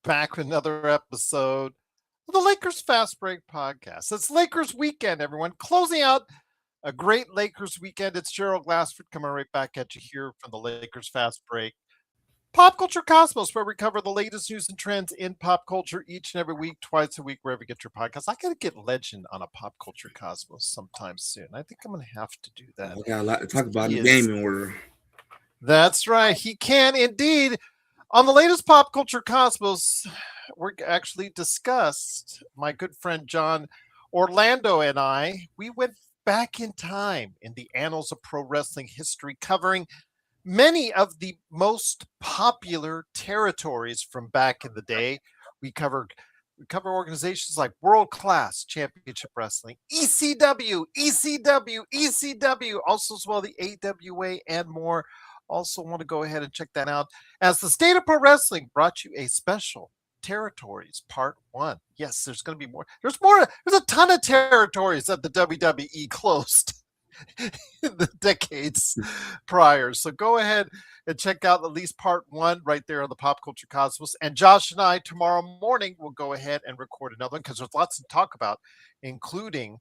back with another episode of the Lakers Fast Break podcast. It's Lakers weekend, everyone. Closing out a great Lakers weekend. It's Gerald Glassford coming right back at you here from the Lakers Fast Break. Pop Culture Cosmos, where we cover the latest news and trends in pop culture each and every week, twice a week, wherever you get your podcast. I got to get Legend on a Pop Culture Cosmos sometime soon. I think I'm going to have to do that. We got a lot to talk about in the gaming world. That's right. He can indeed. On the latest Pop Culture Cosmos, we actually discussed my good friend John Orlando and we went back in time in the annals of pro wrestling history, covering many of the most popular territories from back in the day. We cover organizations like World Class Championship Wrestling, ECW, also as well the AWA and more. Also want to go ahead and check that out as the State of Pro Wrestling brought you a special territories part 1. Yes, there's going to be more. There's a ton of territories that the WWE closed in the decades prior. So go ahead and check out at least part 1 right there on the Pop Culture Cosmos. And Josh and I tomorrow morning will go ahead and record another one because there's lots to talk about, including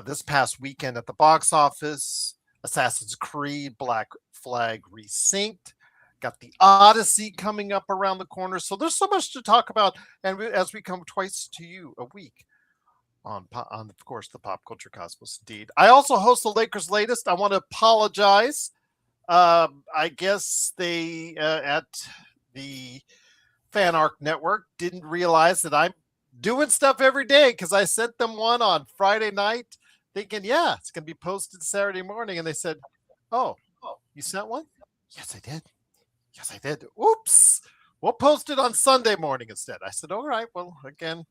this past weekend at the box office, Assassin's Creed Black Flag Resynced, got the Odyssey coming up around the corner. So there's so much to talk about, and as we come twice to you a week on of course, the Pop Culture Cosmos. Indeed, I also host the Lakers Latest. I want to apologize. I guess they at the Fan Arc Network didn't realize that I'm doing stuff every day because I sent them one on Friday night thinking, yeah, it's going to be posted Saturday morning. And they said, oh, you sent one? Yes, I did. Oops. We'll post it on Sunday morning instead. I said, all right, well, again,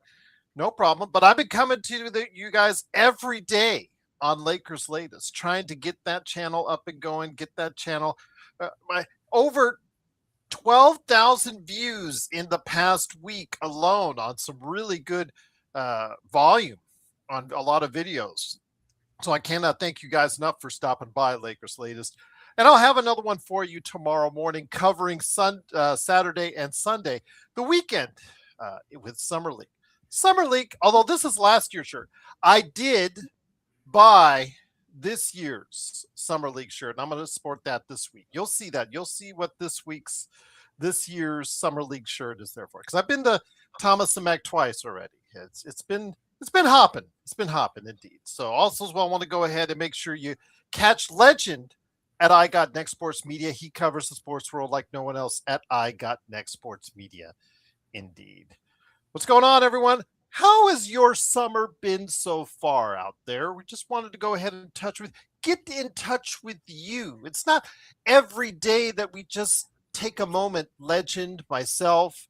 no problem. But I've been coming to you guys every day on Lakers Latest, trying to get that channel up and going, get that channel. My over 12,000 views in the past week alone on some really good volume on a lot of videos. So I cannot thank you guys enough for stopping by Lakers Latest. And I'll have another one for you tomorrow morning covering Saturday and Sunday, the weekend with Summer League. Summer League, although this is last year's shirt, I did buy this year's Summer League shirt, and I'm going to sport that this week. You'll see that. You'll see what this year's Summer League shirt is there for. Because I've been to Thomas and Mack twice already. It's been hopping. It's been hopping indeed. So also as well, I want to go ahead and make sure you catch Legend at I Got Next Sports Media. He covers the sports world like no one else at I Got Next Sports Media. Indeed. What's going on, everyone? How has your summer been so far out there? We just wanted to go ahead and get in touch with you. It's not every day that we just take a moment, Legend, myself,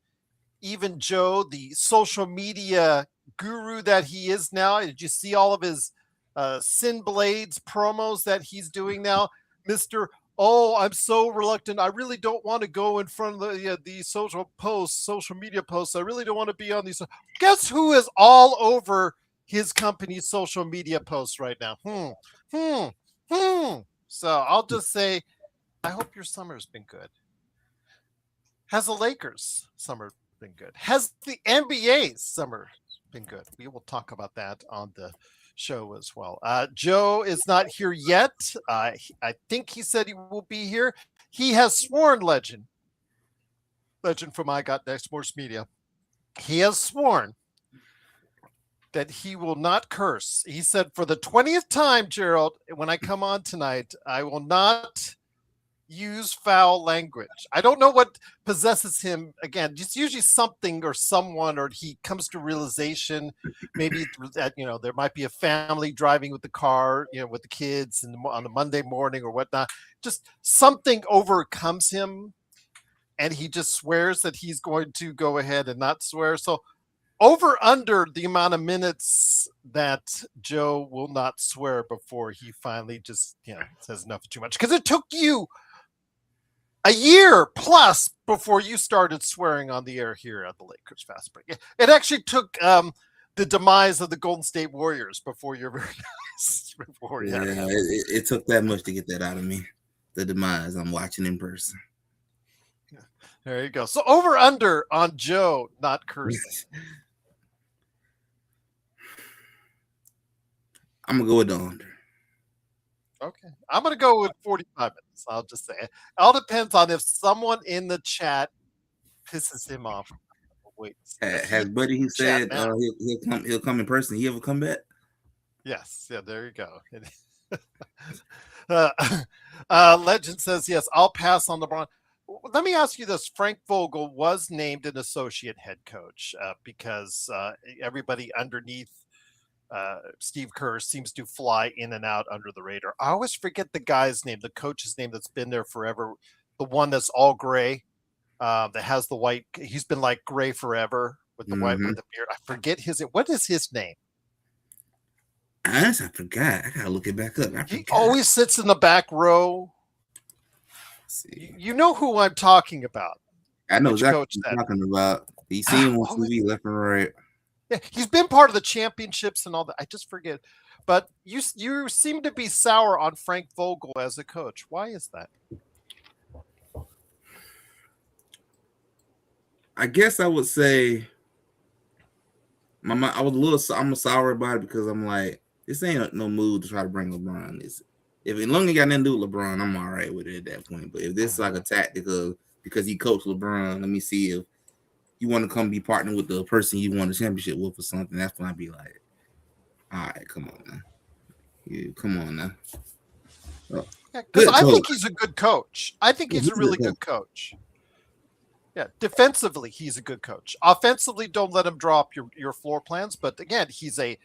even Joe, the social media guru that he is now. Did you see all of his Sin Blades promos that he's doing now? Mr. Oh, I'm so reluctant. I really don't want to go in front of the social media posts. I really don't want to be on these. Guess who is all over his company's social media posts right now? So I'll just say, I hope your summer's been good. Has the Lakers' summer been good? Has the NBA's summer been good? We will talk about that on the show as well. Joe is not here yet. I think he said he will be here. He has sworn, Legend from I Got Next Sports Media. He has sworn that he will not curse. He said, for the 20th time, Gerald, when I come on tonight, I will not use foul language. I don't know what possesses him. Again, just usually something or someone, or he comes to realization. Maybe that there might be a family driving with the car, with the kids, and on a Monday morning or whatnot. Just something overcomes him, and he just swears that he's going to go ahead and not swear. So, over under the amount of minutes that Joe will not swear before he finally just says enough too much, because it took you a year plus before you started swearing on the air here at the Lakers Fast Break. It actually took the demise of the Golden State Warriors before your very eyes. It took that much to get that out of me. The demise. I'm watching in person. There you go. So over under on Joe not cursing. I'm gonna go with the under. Okay. I'm going to go with 45 minutes. I'll just say it. All depends on if someone in the chat pisses him off. Wait. Has Buddy who Chat said now. he'll come in person? He ever come back? Yes. Yeah, there you go. Legend says, yes, I'll pass on LeBron. Let me ask you this. Frank Vogel was named an associate head coach because everybody underneath Steve Kerr seems to fly in and out under the radar. I always forget the guy's name, the coach's name that's been there forever, the one that's all gray, that has the white. He's been like gray forever with the white with the beard. I forget his. What is his name? I forgot. I gotta look it back up. He always sits in the back row. You know who I'm talking about. I know exactly what you're talking about. He's seen him on TV left and right. Yeah, he's been part of the championships and all that. I just forget. But you seem to be sour on Frank Vogel as a coach. Why is that? I guess I would say I'm sour about it because I'm like, this ain't no move to try to bring LeBron. If as long as it got nothing to do with LeBron, I'm all right with it at that point. But if this is like a tactical because he coached LeBron, let me see if you want to come be partnering with the person you won the championship with or something. That's when I'd be like, all right, come on now. Come on now. Because I think he's a good coach. I think he's a really good coach. Yeah, defensively, he's a good coach. Offensively, don't let him drop your floor plans. But again, he's a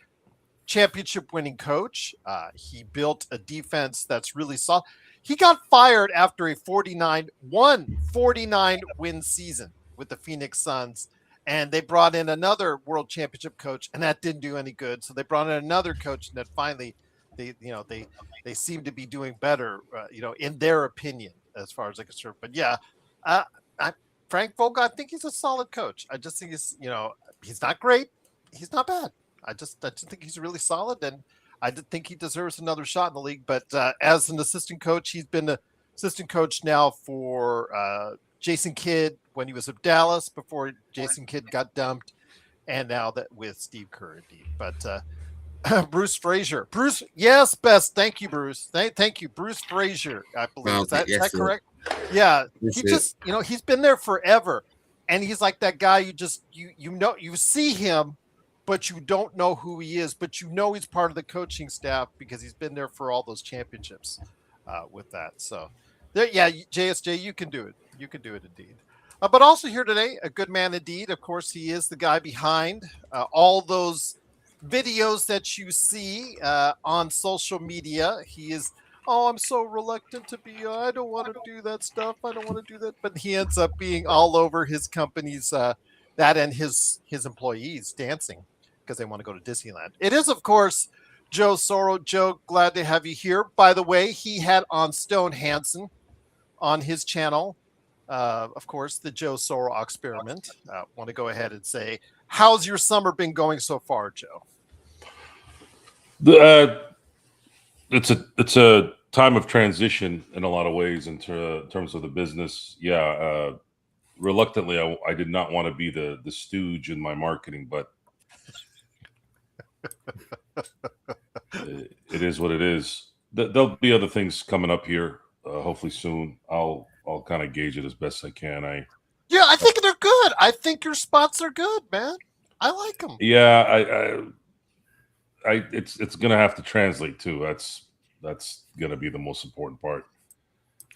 championship-winning coach. He built a defense that's really solid. He got fired after a 49-win season with the Phoenix Suns, and they brought in another world championship coach, and that didn't do any good. So they brought in another coach, and that finally, they seem to be doing better, in their opinion, as far as I can serve. But yeah, Frank Vogel, I think he's a solid coach. I just think he's not great, he's not bad. I just think he's really solid, and I think he deserves another shot in the league. But as an assistant coach, he's been an assistant coach now for Jason Kidd when he was at Dallas before Jason Kidd got dumped, and now that with Steve Kerr, indeed. But Bruce Frazier. Bruce, yes, best. Thank you, Bruce. Thank you, Bruce Frazier. I believe is that correct? Yeah, he just he's been there forever, and he's like that guy. You see him, but you don't know who he is. But he's part of the coaching staff because he's been there for all those championships with that. So, JSJ, you can do it. You can do it indeed. But also here today, a good man indeed. Of course, he is the guy behind all those videos that you see on social media. He is, I'm so reluctant to be, I don't want to do that stuff. I don't want to do that. But he ends up being all over his company's, that and his employees dancing because they want to go to Disneyland. It is, of course, Joe Soro. Joe, glad to have you here. By the way, he had on Stone Hansen on his channel. Of course, the Joe Soro experiment. Want to go ahead and say, how's your summer been going so far, Joe? It's a time of transition in a lot of ways in terms of the business. Yeah, reluctantly, I did not want to be the stooge in my marketing, but it is what it is. There'll be other things coming up here, hopefully soon. I'll kind of gauge it as best I can. I think they're good. I think your spots are good, man. I like them. Yeah, it's gonna have to translate too. That's gonna be the most important part.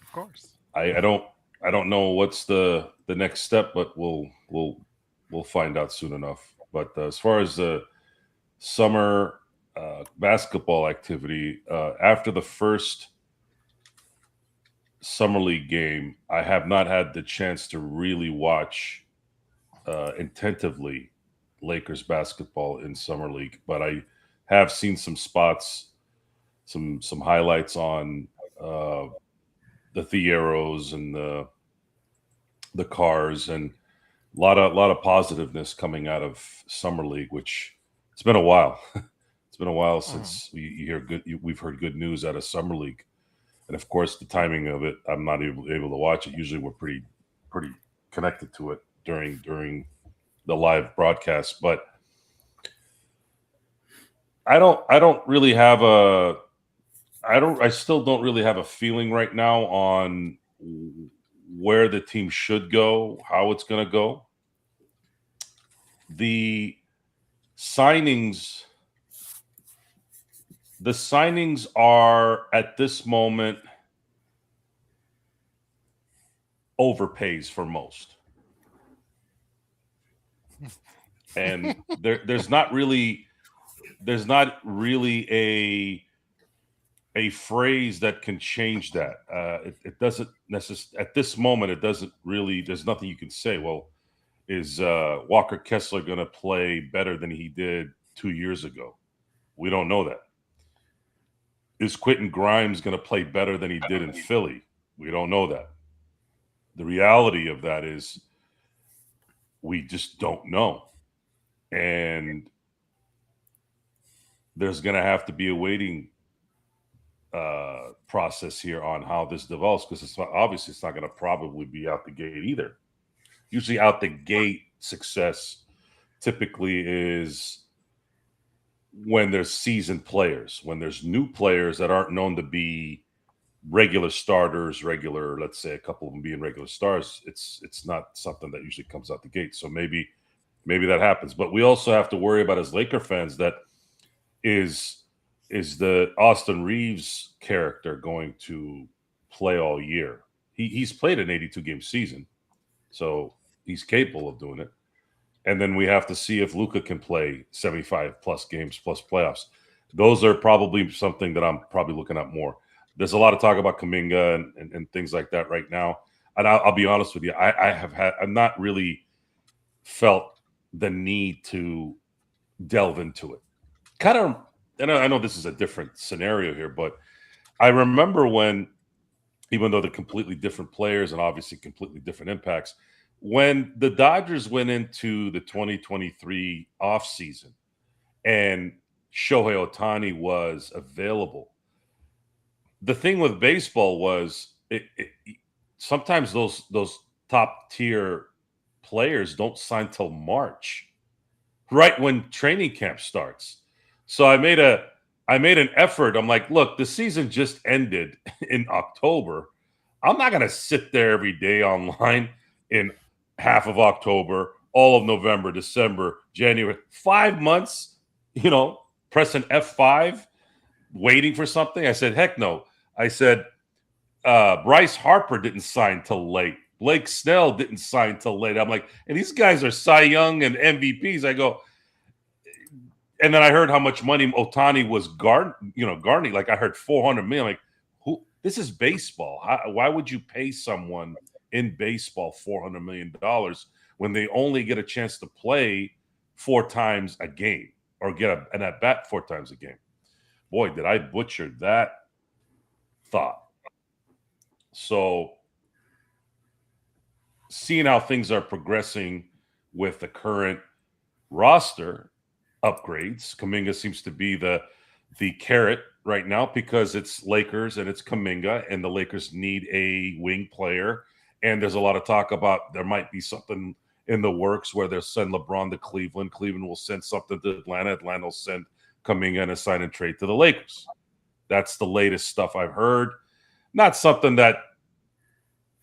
Of course. I don't know what's the next step, but we'll find out soon enough. But as far as the summer basketball activity, after the first summer league game, I have not had the chance to really watch attentively Lakers basketball in summer league, but I have seen some spots, some highlights on the Thieros and the Cars, and a lot of positiveness coming out of summer league, which it's been a while. It's been a while since we've heard good news out of summer league. And of course, the timing of it, I'm not able to watch it. Usually, we're pretty connected to it during the live broadcast, but I still don't really have a feeling right now on where the team should go, how it's going to go. The signings are at this moment overpays for most. And there's not really a phrase that can change that. It doesn't necessarily at this moment. It doesn't really. There's nothing you can say. Well, is Walker Kessler going to play better than he did 2 years ago? We don't know that. Is Quentin Grimes going to play better than he did in Philly? We don't know that. The reality of that is we just don't know. And there's going to have to be a waiting process here on how this develops, because it's not going to probably be out the gate either. Usually out the gate success typically is when there's seasoned players, when there's new players that aren't known to be regular starters, let's say a couple of them being regular stars. It's not something that usually comes out the gate. So maybe that happens. But we also have to worry about, as Laker fans, that is the Austin Reeves character going to play all year? He's played an 82-game season, so he's capable of doing it. And then we have to see if Luka can play 75-plus games plus playoffs. Those are probably something that I'm probably looking at more. There's a lot of talk about Kuminga and things like that right now. And I'll be honest with you, I've not really felt the need to delve into it. Kind of, and I know this is a different scenario here, but I remember when, even though they're completely different players and obviously completely different impacts, when the Dodgers went into the 2023 offseason and Shohei Ohtani was available, the thing with baseball was sometimes those top tier players don't sign till March, right when training camp starts. So I made an effort. I'm like, look, the season just ended in October. I'm not going to sit there every day online in half of October, all of November, December, January, 5 months, pressing F5, waiting for something. I said, heck no. I said, Bryce Harper didn't sign till late. Blake Snell didn't sign till late. I'm like, and these guys are Cy Young and MVPs. I go, and then I heard how much money Ohtani was garnering. Like I heard $400 million. Like, who? This is baseball. Why would you pay someone in baseball $400 million when they only get a chance to play 4 times a game or get an at bat 4 times a game? Boy, did I butcher that thought. So seeing how things are progressing with the current roster upgrades, Kuminga seems to be the carrot right now because it's Lakers and it's Kuminga, and the Lakers need a wing player. And there's a lot of talk about there might be something in the works where they'll send LeBron to Cleveland. Cleveland will send something to Atlanta. Atlanta will send Kuminga and a sign and trade to the Lakers. That's the latest stuff I've heard. Not something that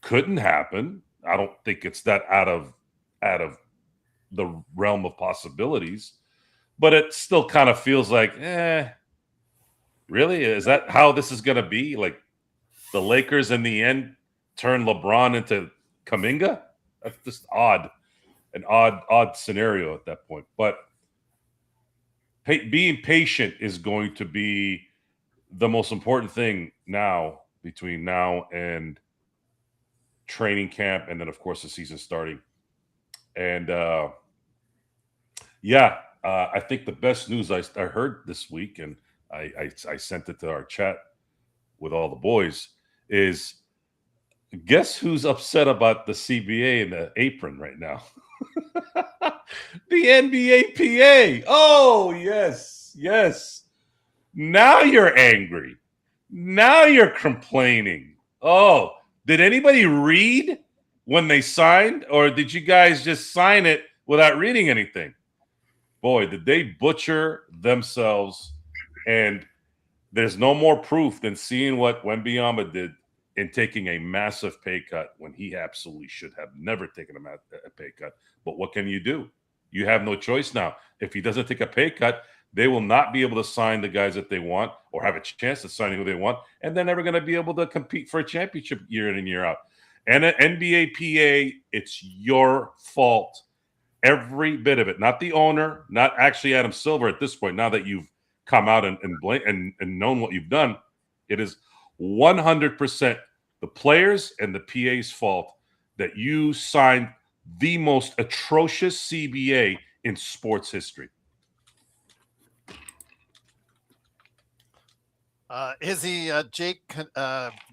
couldn't happen. I don't think it's that out of the realm of possibilities, but it still kind of feels like, really? Is that how this is going to be? Like the Lakers in the end turn LeBron into Kuminga? That's just an odd scenario at that point. But being patient is going to be the most important thing now, between now and training camp, and then of course the season starting. And I think the best news I heard this week, and I sent it to our chat with all the boys, is guess who's upset about the CBA and the apron right now? The NBA PA. Oh, yes. Now you're angry. Now you're complaining. Oh, did anybody read when they signed, or did you guys just sign it without reading anything? Boy, did they butcher themselves. And there's no more proof than seeing what Wembanyama did in taking a massive pay cut when he absolutely should have never taken a pay cut. But what can you do? You have no choice now. If he doesn't take a pay cut, they will not be able to sign the guys that they want or have a chance to sign who they want, and they're never going to be able to compete for a championship year in and year out. And an NBA PA, it's your fault. Every bit of it. Not the owner, not actually Adam Silver at this point, now that you've come out and known what you've done. It is 100% the players and the PA's fault that you signed the most atrocious CBA in sports history. Izzy, Jake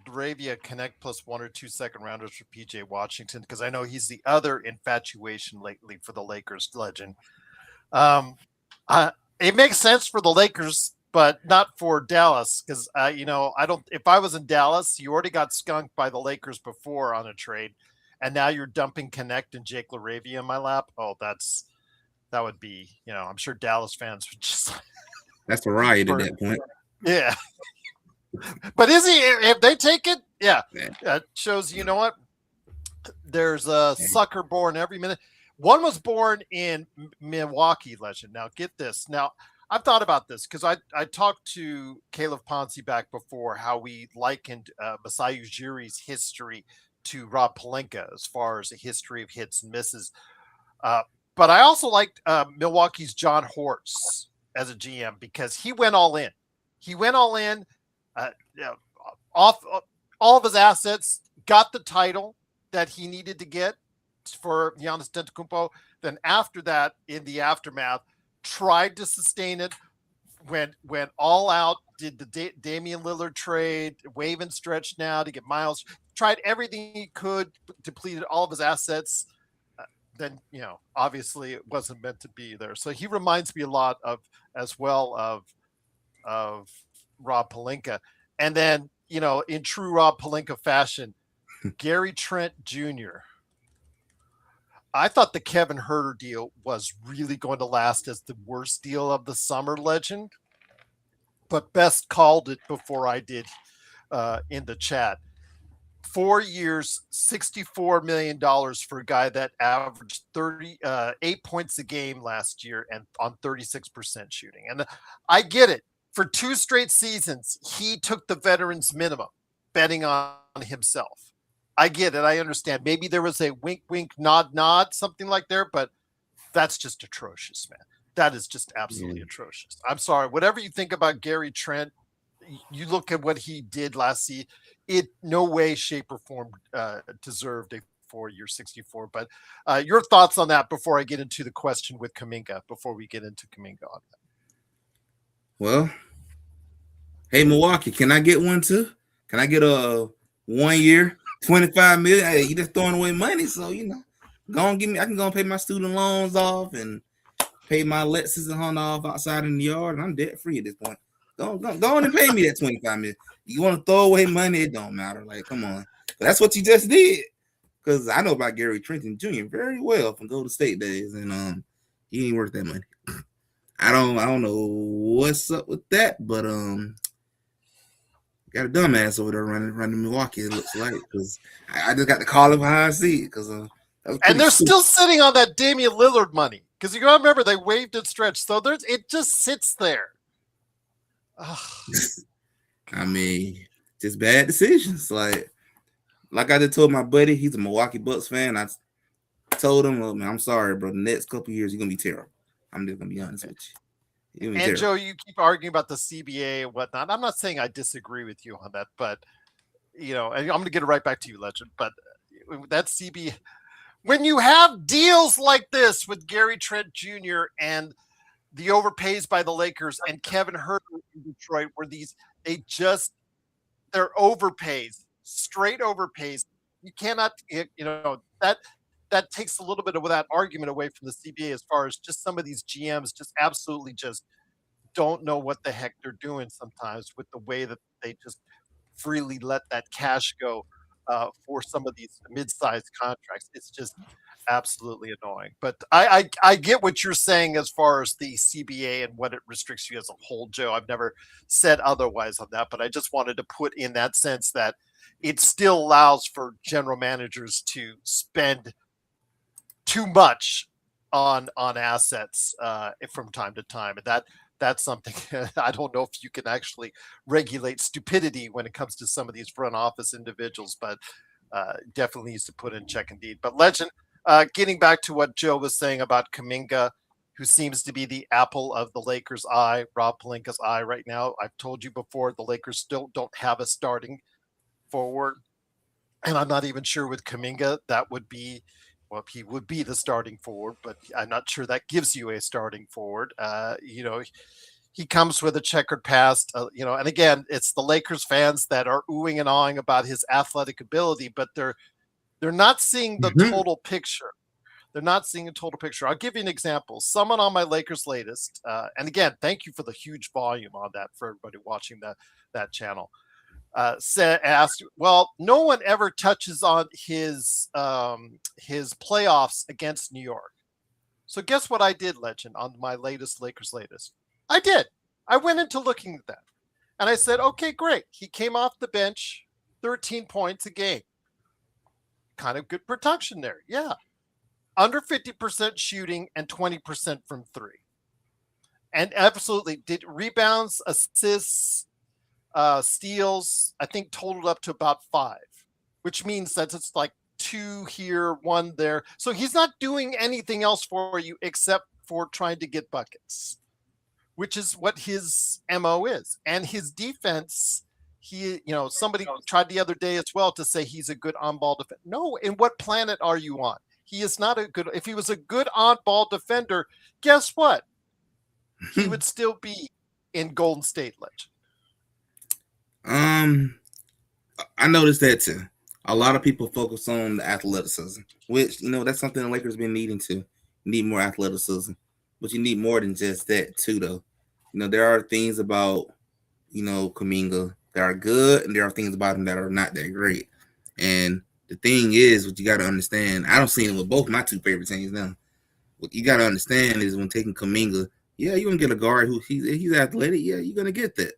Bravia connect plus 1 or 2 second rounders for PJ Washington, because I know he's the other infatuation lately for the Lakers legend. It makes sense for the Lakers, but not for Dallas, because I don't. If I was in Dallas, you already got skunked by the Lakers before on a trade, and now you're dumping Connect and Jake LaRavia in my lap. Oh, that would be, I'm sure Dallas fans would just. That's a riot at that point. Yeah. But if they take it, yeah, it shows, you know what? There's a sucker born every minute. One was born in Milwaukee, legend. Now, get this. Now, I've thought about this because I talked to Caleb Ponce back before how we likened Masai Ujiri's history to Rob Pelinka as far as a history of hits and misses. But I also liked Milwaukee's John Hortz as a GM because he went all in. He went all in, off all of his assets, got the title that he needed to get for Giannis Antetokounmpo. Then after that, in the aftermath, tried to sustain it, went all out, did the Damian Lillard trade, wave and stretch now to get Miles, tried everything he could, depleted all of his assets. Then, obviously it wasn't meant to be there. So he reminds me a lot of Rob Pelinka. And then, in true Rob Pelinka fashion, Gary Trent Jr. I thought the Kevin Huerter deal was really going to last as the worst deal of the summer, legend. But Best called it before I did in the chat. 4 years, $64 million for a guy that averaged 8 points a game last year and on 36% shooting. And I get it. For 2 straight seasons, he took the veterans minimum, betting on himself. I get it. I understand. Maybe there was a wink, wink, nod, nod, something like there, but that's just atrocious, man. That is just absolutely atrocious. I'm sorry. Whatever you think about Gary Trent, you look at what he did last season, it no way, shape, or form deserved a 4-year 64. But your thoughts on that before I get into the question with Kuminga, before we get into Kuminga on that. Well, hey, Milwaukee, can I get one too? Can I get a 1 year, $25 million? Hey, you just throwing away money, so go on, give me. I can go and pay my student loans off and pay my Lexus and Honda off outside in the yard, and I'm debt free at this point. Go on and pay me that $25 million. You want to throw away money? It don't matter. Like, come on, but that's what you just did. Because I know about Gary Trent Jr. very well from Golden State days, and he ain't worth that money. I don't know what's up with that, but got a dumbass over there running Milwaukee. It looks like, because I just got to call him how I see it, because and they're still sitting on that Damian Lillard money, because you got to remember they waived and stretched, so it just sits there. I mean, just bad decisions. Like I just told my buddy, he's a Milwaukee Bucks fan. I told him, man, I'm sorry, bro. The next couple of years, you're gonna be terrible. I'm just gonna be honest with you. And terrible. Joe, you keep arguing about the CBA and whatnot. I'm not saying I disagree with you on that, but and I'm gonna get it right back to you, legend. But that CBA, when you have deals like this with Gary Trent Jr. and the overpays by the Lakers and Kevin Huerter in Detroit, where they're overpays, straight overpays. You cannot, that takes a little bit of that argument away from the CBA, as far as just some of these GMs just absolutely just don't know what the heck they're doing sometimes with the way that they just freely let that cash go for some of these mid-sized contracts. It's just absolutely annoying. But I get what you're saying as far as the CBA and what it restricts you as a whole, Joe. I've never said otherwise on that, but I just wanted to put in that sense that it still allows for general managers to spend too much on assets from time to time, and that's something I don't know if you can actually regulate stupidity when it comes to some of these front office individuals, but definitely needs to put in check indeed. But Legend, getting back to what Joe was saying about Kuminga, who seems to be the apple of the Lakers' eye, Rob Pelinka's eye right now. I've told you before, the Lakers still don't have a starting forward, and I'm not even sure with Kuminga that would be. Well, he would be the starting forward, but I'm not sure that gives you a starting forward. He comes with a checkered past, and again, it's the Lakers fans that are oohing and awing about his athletic ability, but they're not seeing the total picture. They're not seeing a total picture. I'll give you an example. Someone on my Lakers latest, and again, thank you for the huge volume on that for everybody watching that channel. Asked, well, no one ever touches on his playoffs against New York. So guess what I did, Legend, on my latest Lakers latest? I did. I went into looking at that. And I said, okay, great. He came off the bench, 13 points a game. Kind of good production there. Yeah. Under 50% shooting and 20% from three. And absolutely did rebounds, assists, steals, I think totaled up to about 5, which means that it's like 2 here, 1 there. So he's not doing anything else for you except for trying to get buckets, which is what his MO is. And his defense, somebody tried the other day as well to say he's a good on-ball defender. No, in what planet are you on? He is not a good, if he was a good on-ball defender, guess what? He would still be in Golden State, Legend. I noticed that too. A lot of people focus on the athleticism, which that's something the Lakers been needing to. You need more athleticism, but you need more than just that too, though. There are things about Kuminga that are good, and there are things about him that are not that great. And the thing is, what you got to understand, I don't see him with both my 2 favorite teams now. What you got to understand is when taking Kuminga, yeah, you're gonna get a guard who he's athletic. Yeah, you're gonna get that.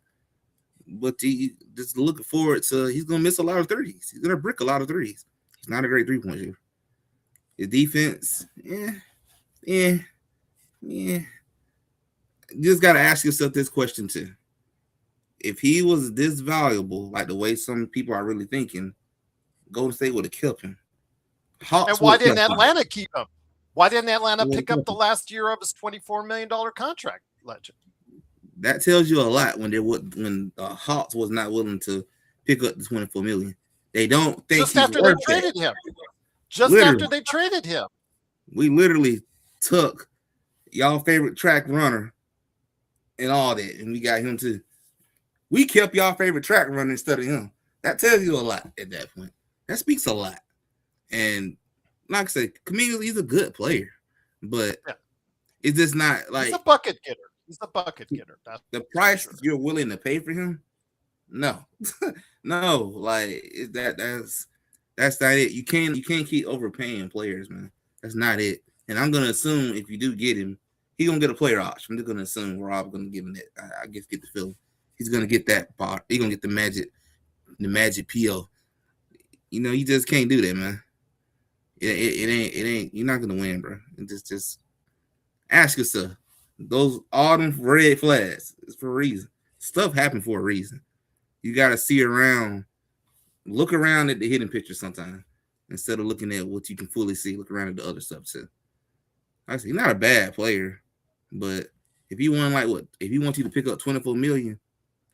But he just looking forward to he's gonna miss a lot of threes. He's gonna brick a lot of threes. He's not a great 3-point shooter. His defense, yeah. You just gotta ask yourself this question too. If he was this valuable, like the way some people are really thinking, Golden State would have kept him. And why didn't Atlanta keep him? Why didn't Atlanta pick up the last year of his $24 million contract, Legend? That tells you a lot when Hawks was not willing to pick up the $24 million. They don't think just after they traded him. Just after they traded him. We literally took y'all favorite track runner and all that, and we got him too. We kept y'all favorite track runner instead of him. That tells you a lot at that point. That speaks a lot. And like I said, Kuminga, he's a good player, but it's just not like he's a bucket getter. He's a bucket getter. That's the price you're willing to pay for him. No, no, like that's not it. You can't keep overpaying players, man. That's not it. And I'm gonna assume if you do get him, he's gonna get a player option. I'm just gonna assume Rob's gonna give him that. I guess get the feeling he's gonna get that part. He's gonna get the magic PO. You just can't do that, man. It ain't. You're not gonna win, bro. Just ask yourself. All them red flags is for a reason. Stuff happened for a reason. You gotta see around, look around at the hidden picture sometimes instead of looking at what you can fully see. Look around at the other stuff too. I say he's not a bad player, but if he wants you to pick up $24 million,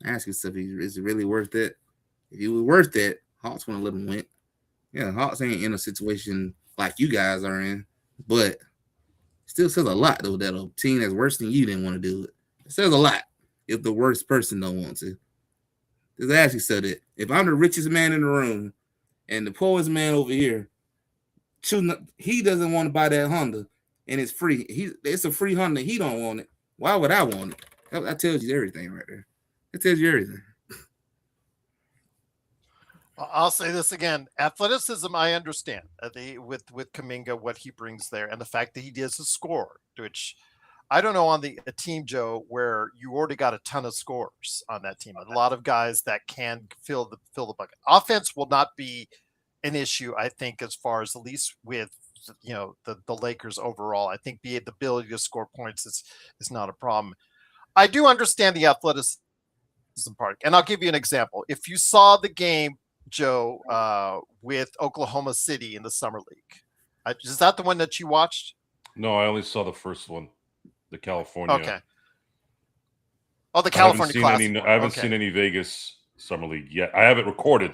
ask yourself, is it really worth that? If it was worth that, Hawks want to let him win. Yeah, Hawks ain't in a situation like you guys are in, but still says a lot though that a team that's worse than you didn't want to do it. It says a lot if the worst person don't want to. Just ask yourself that if I'm the richest man in the room and the poorest man over here, he doesn't want to buy that Honda and it's free. It's a free Honda. He don't want it. Why would I want it? That tells you everything right there. It tells you everything. I'll say this again: athleticism, I understand with Kaminga what he brings there, and the fact that he is a scorer, which I don't know on a team, Joe, where you already got a ton of scorers on that team. A lot of guys that can fill the bucket. Offense will not be an issue, I think, as far as at least with the Lakers overall. I think the ability to score points is not a problem. I do understand the athleticism part, and I'll give you an example. If you saw the game, Joe, with Oklahoma City in the summer league, is that the one that you watched? No, I only saw the first one, the California. Okay. Oh, the California Classic. I haven't seen any Vegas Summer League yet. I have it recorded.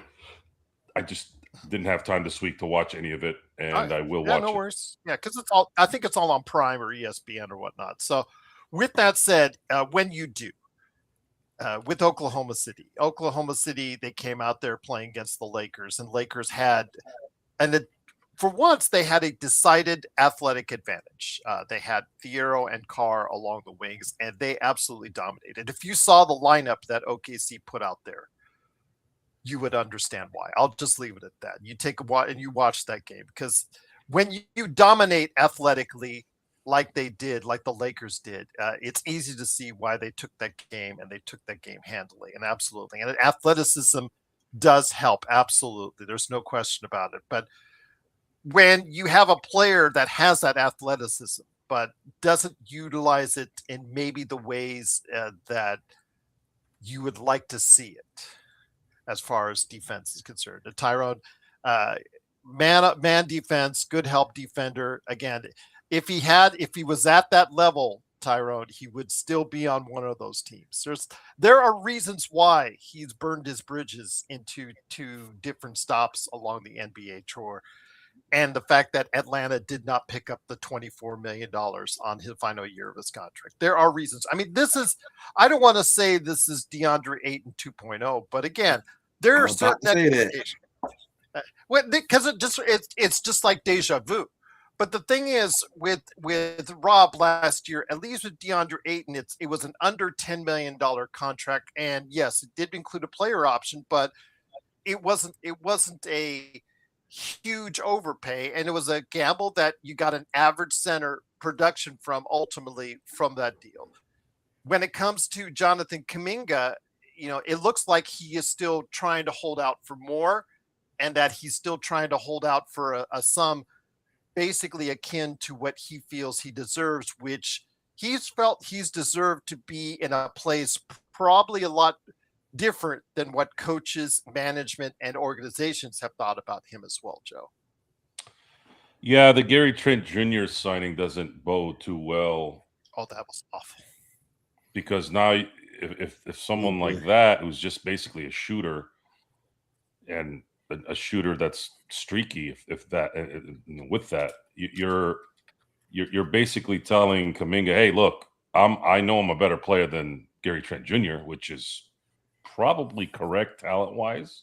I just didn't have time this week to watch any of it, and I will watch it. No worries. Yeah, because I think it's all on Prime or ESPN or whatnot. So, with that said, when you do, with Oklahoma City, they came out there playing against the Lakers, and Lakers had, for once, they had a decided athletic advantage. They had Thiero and Carr along the wings, and they absolutely dominated. If you saw the lineup that OKC put out there, you would understand why. I'll just leave it at that. You take a watch and you watch that game, because when you dominate athletically like they did, like the Lakers did, it's easy to see why they took that game, and they took that game handily and absolutely. And athleticism does help. Absolutely. There's no question about it. But when you have a player that has that athleticism, but doesn't utilize it in maybe the ways that you would like to see it, as far as defense is concerned, Tyrone, man defense, good help defender. Again, if he was at that level, Tyrone, he would still be on one of those teams. There are reasons why he's burned his bridges into 2 different stops along the NBA tour. And the fact that Atlanta did not pick up the $24 million on his final year of his contract. There are reasons. I mean, I don't want to say this is DeAndre Ayton 2.0, but again, there are certain expectations. Because it's just like deja vu. But the thing is, with Rob last year, at least with DeAndre Ayton, it was an under $10 million contract, and yes, it did include a player option, but it wasn't a huge overpay, and it was a gamble that you got an average center production from ultimately from that deal. When it comes to Jonathan Kuminga, it looks like he is still trying to hold out for more, and that he's still trying to hold out for a sum basically akin to what he feels he deserves, which he's felt he's deserved to be in a place probably a lot different than what coaches, management, and organizations have thought about him as well, Joe. Yeah, the Gary Trent Jr. signing doesn't bode too well. Oh, that was awful. Because now, if someone like that, who's just basically a shooter, and a shooter that's streaky, if that, with that, you're basically telling Kuminga, hey, look, I know I'm a better player than Gary Trent Jr., which is probably correct talent-wise.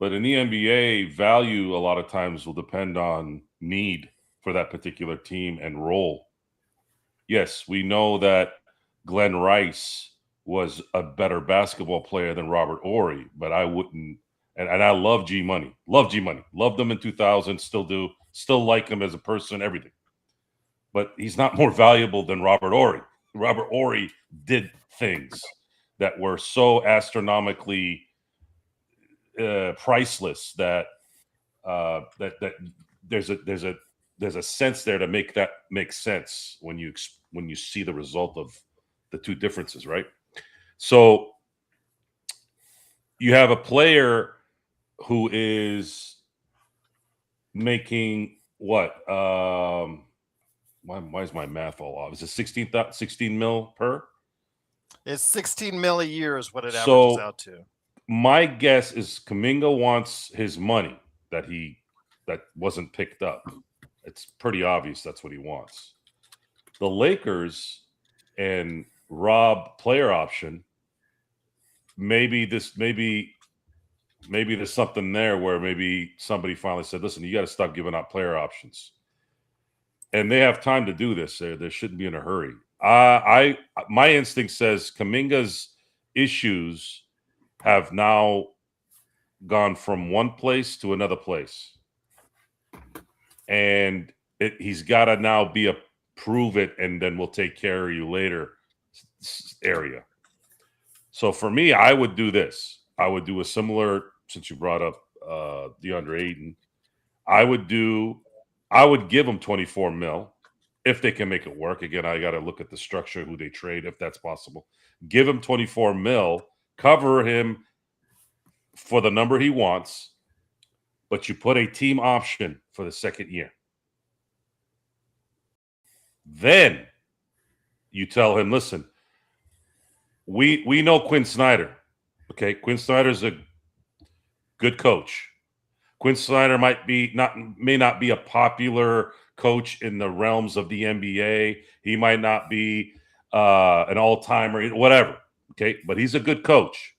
But in the NBA, value a lot of times will depend on need for that particular team and role. Yes, we know that Glenn Rice was a better basketball player than Robert Horry, but I wouldn't. And I love G Money. Love G Money. Loved him in 2000. Still do. Still like him as a person, everything. But he's not more valuable than Robert Horry. Robert Horry did things that were so astronomically priceless that there's a sense there to make that make sense when you see the result of the 2 differences, right? So you have a player who is making what? Why is my math all off? Is it 16 mil per? It's 16 mil a year is what it averages out to. My guess is Kuminga wants his money that wasn't picked up. It's pretty obvious that's what he wants. The Lakers and Rob player option, maybe there's something there where maybe somebody finally said, listen, you got to stop giving out player options. And they have time to do this. There shouldn't be in a hurry. My instinct says Kuminga's issues have now gone from one place to another place. And he's got to now be a prove it and then we'll take care of you later area. So for me, I would do this. I would do a similar, since you brought up DeAndre Ayton, I would give him 24 mil if they can make it work. Again, I got to look at the structure, who they trade, if that's possible. Give him 24 mil, cover him for the number he wants, but you put a team option for the second year. Then you tell him, listen, we know Quinn Snyder. Okay, Quinn Snyder's a good coach. Quinn Snyder may not be a popular coach in the realms of the NBA. He might not be an all-timer, whatever. Okay, but he's a good coach.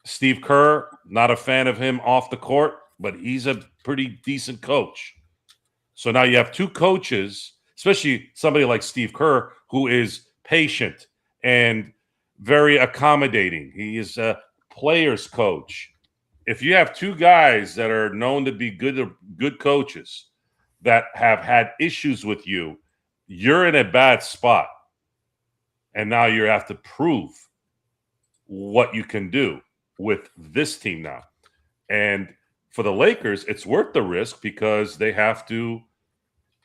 Steve Kerr, not a fan of him off the court, but he's a pretty decent coach. So now you have two coaches, especially somebody like Steve Kerr, who is patient and very accommodating. He is a player's coach. If you have two guys that are known to be good coaches that have had issues with you, you're in a bad spot. And now you have to prove what you can do with this team now. And for the Lakers, it's worth the risk because they have to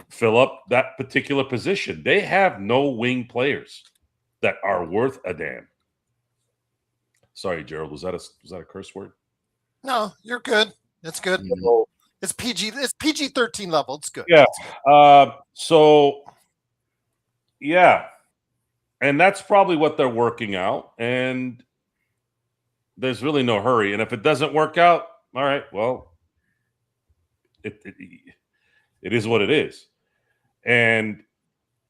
fill up that particular position. They have no wing players that are worth a damn. Sorry, Gerald, was that a curse word? No, you're good. It's good. Mhm. It's PG-13 level. It's good. Yeah. So, yeah. And that's probably what they're working out. And there's really no hurry. And if it doesn't work out, all right, well, it is what it is. And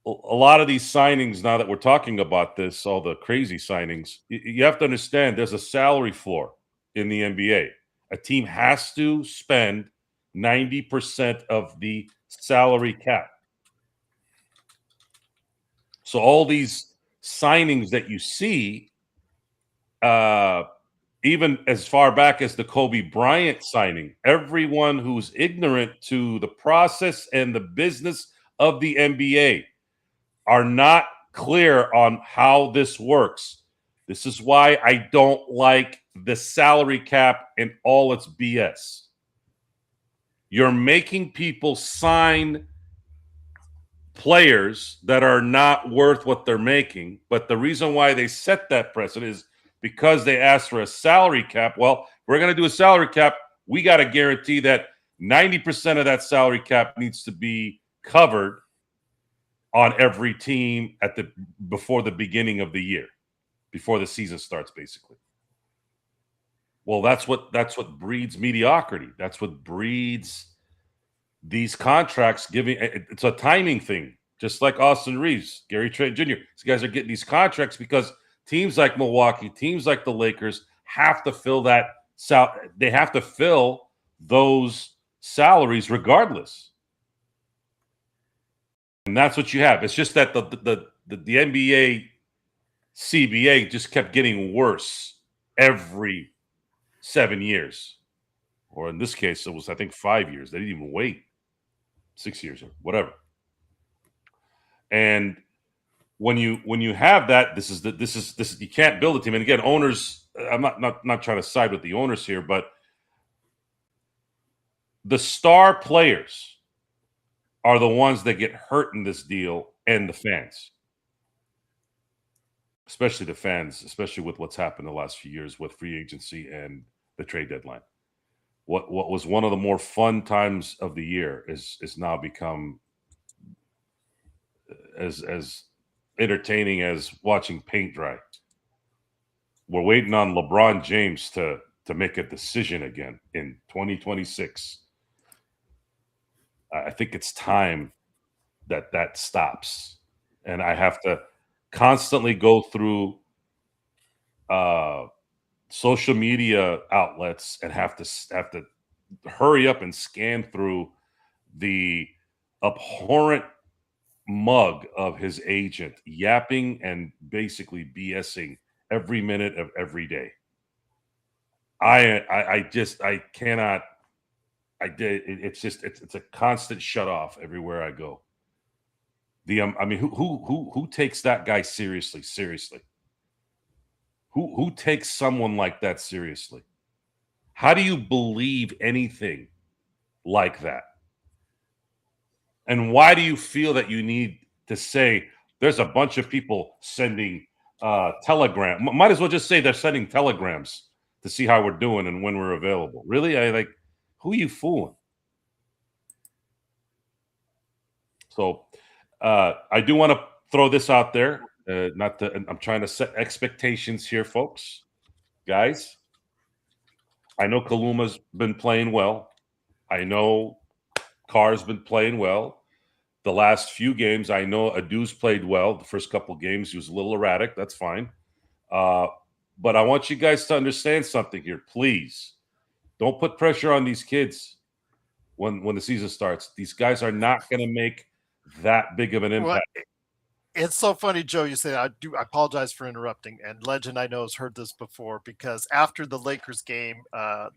a lot of these signings, now that we're talking about this, all the crazy signings, you have to understand there's a salary floor in the NBA. A team has to spend 90% of the salary cap. So all these signings that you see, even as far back as the Kobe Bryant signing, everyone who's ignorant to the process and the business of the NBA are not clear on how this works. This is why I don't like the salary cap and all its BS. You're making people sign players that are not worth what they're making. But the reason why they set that precedent is because they asked for a salary cap. Well, we're going to do a salary cap. We got to guarantee that 90% of that salary cap needs to be covered on every team before the beginning of the year, before the season starts, basically. Well, that's what breeds mediocrity. That's what breeds these contracts it's a timing thing, just like Austin Reeves, Gary Trent Jr. These guys are getting these contracts because teams like Milwaukee, teams like the Lakers have to fill they have to fill those salaries regardless. And that's what you have. It's just that the NBA CBA just kept getting worse every 7 years. Or in this case, it was, I think, 5 years. They didn't even wait 6 years or whatever. And when you have that, this is you can't build a team. And again, owners, I'm not trying to side with the owners here, but the star players are the ones that get hurt in this deal, and the fans. Especially the fans, especially with what's happened the last few years with free agency and the trade deadline. What was one of the more fun times of the year is now become as entertaining as watching paint dry. We're waiting on LeBron James to make a decision again in 2026. I think it's time that stops. And I have to constantly go through social media outlets and have to hurry up and scan through the abhorrent mug of his agent yapping and basically BSing every minute of every day. I cannot. It's a constant shut off everywhere I go. I mean, who takes that guy seriously? Seriously, who takes someone like that seriously? How do you believe anything like that? And why do you feel that you need to say there's a bunch of people sending telegram? Might as well just say they're sending telegrams to see how we're doing and when we're available. Really? Who are you fooling? So I do want to throw this out there. I'm trying to set expectations here, folks. Guys, I know Kaluma's been playing well. I know Carr's been playing well. The last few games, I know Adou's played well. The first couple of games, he was a little erratic. That's fine. But I want you guys to understand something here. Please, don't put pressure on these kids when the season starts. These guys are not going to make that big of an impact. Well, it's so funny, Joe, you say I apologize for interrupting. And Legend, I know, has heard this before, because after the Lakers game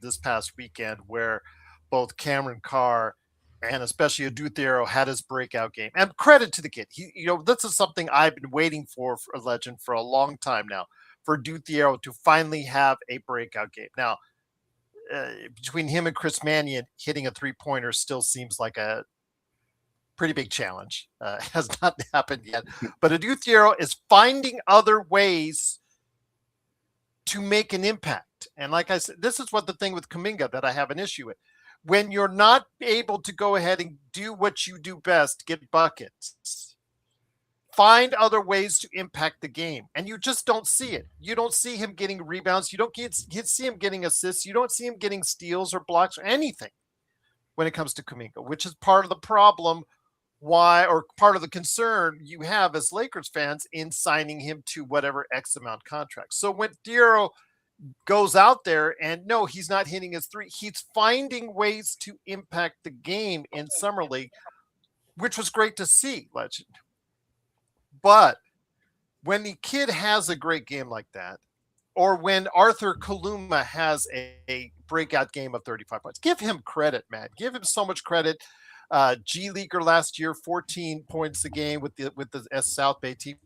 this past weekend, where both Cameron Carr and especially Adou Thiero had his breakout game, and credit to the kid. This is something I've been waiting for a Legend for a long time now, for Adou Thiero to finally have a breakout game. Now, between him and Chris Mannion, hitting a three-pointer still seems like a pretty big challenge. Has not happened yet. But Adou Thiero is finding other ways to make an impact. And like I said, this is what the thing with Kuminga that I have an issue with. When you're not able to go ahead and do what you do best, get buckets, find other ways to impact the game. And you just don't see it. You don't see him getting rebounds. You don't see him getting assists. You don't see him getting steals or blocks or anything when it comes to Kuminga, which is part of the problem or part of the concern you have as Lakers fans in signing him to whatever X amount contract. So when Thiero goes out there and no, he's not hitting his three, he's finding ways to impact the game in Summer League, which was great to see, Legend. But when the kid has a great game like that, or when Arthur Kaluma has a breakout game of 35 points, give him credit, man. Give him so much credit. G Leaguer last year, 14 points a game with the South Bay team.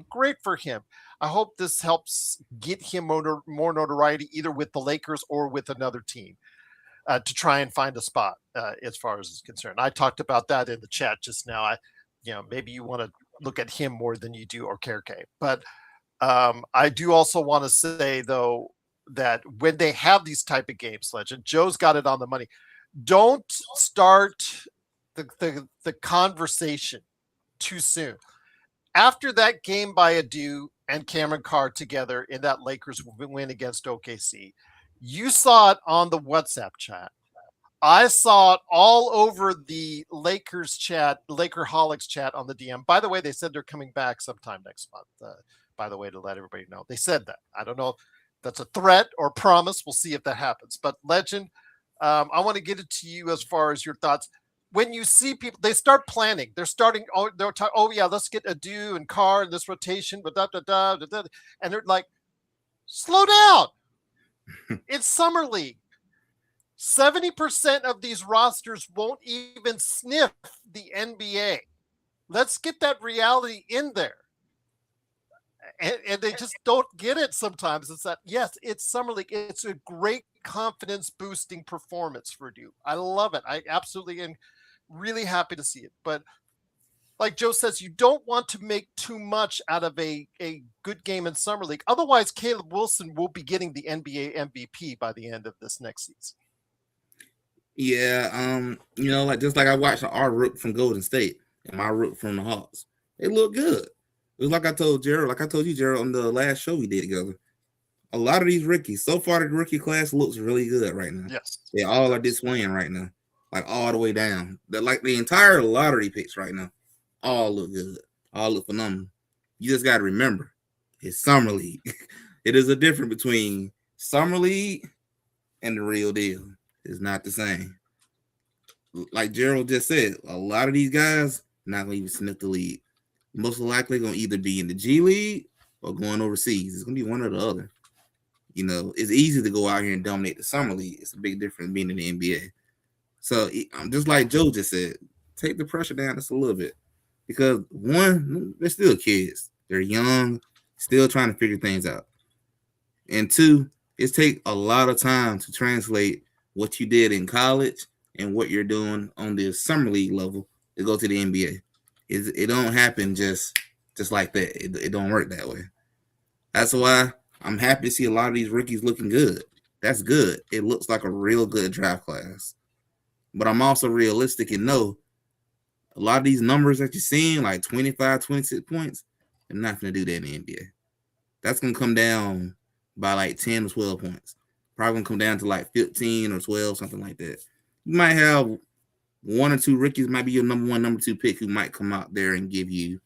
Great for him. I hope this helps get him more notoriety, either with the Lakers or with another team, to try and find a spot as far as is concerned. I talked about that in the chat just now. Maybe you want to look at him more than you do or Kerke. But I do also want to say, though, that when they have these type of games, Legend, Joe's got it on the money. Don't start the conversation too soon. After that game by Adou and Cameron Carr together in that Lakers win against OKC, you saw it on the WhatsApp chat. I saw it all over the Lakers chat, Lakerholics chat on the DM. By the way, they said they're coming back sometime next month. By the way, to let everybody know, they said that. I don't know if that's a threat or promise. We'll see if that happens. But Legend, I want to get it to you as far as your thoughts. When you see people, they start planning. They're starting. They're talking. Oh yeah, let's get Adou and Carr in this rotation. But and they're like, slow down. It's Summer League. 70% of these rosters won't even sniff the NBA. Let's get that reality in there. And they just don't get it sometimes. It's that, yes, it's Summer League. It's a great confidence boosting performance for Adou. I love it. I absolutely am really happy to see it. But like Joe says, you don't want to make too much out of a good game in Summer League. Otherwise, Caleb Wilson will be getting the NBA MVP by the end of this next season. Yeah, just like I watched our rook from Golden State and my rook from the Hawks. They look good. It was like I told you, Gerald, on the last show we did together. A lot of these rookies, so far the rookie class looks really good right now. Yes. They all are displaying right now, like all the way down. They're like the entire lottery picks right now. All look good. All look phenomenal. You just got to remember, it's Summer League. It is a difference between Summer League and the real deal. It's not the same. Like Gerald just said, a lot of these guys not going to even sniff the league. Most likely going to either be in the G League or going overseas. It's going to be one or the other. You know, it's easy to go out here and dominate the summer league. It's a big difference being in the NBA. So just like Joe just said, take the pressure down just a little bit, because one, they're still kids. They're young, still trying to figure things out. And two, it takes a lot of time to translate what you did in college and what you're doing on the summer league level to go to the NBA. It don't happen just like that. It don't work that way. That's why I'm happy to see a lot of these rookies looking good. That's good. It looks like a real good draft class. But I'm also realistic and know a lot of these numbers that you're seeing, like 25, 26 points, they're not going to do that in the NBA. That's going to come down by like 10 or 12 points. Probably going to come down to like 15 or 12, something like that. You might have one or two rookies, might be your number one, number two pick, who might come out there and give you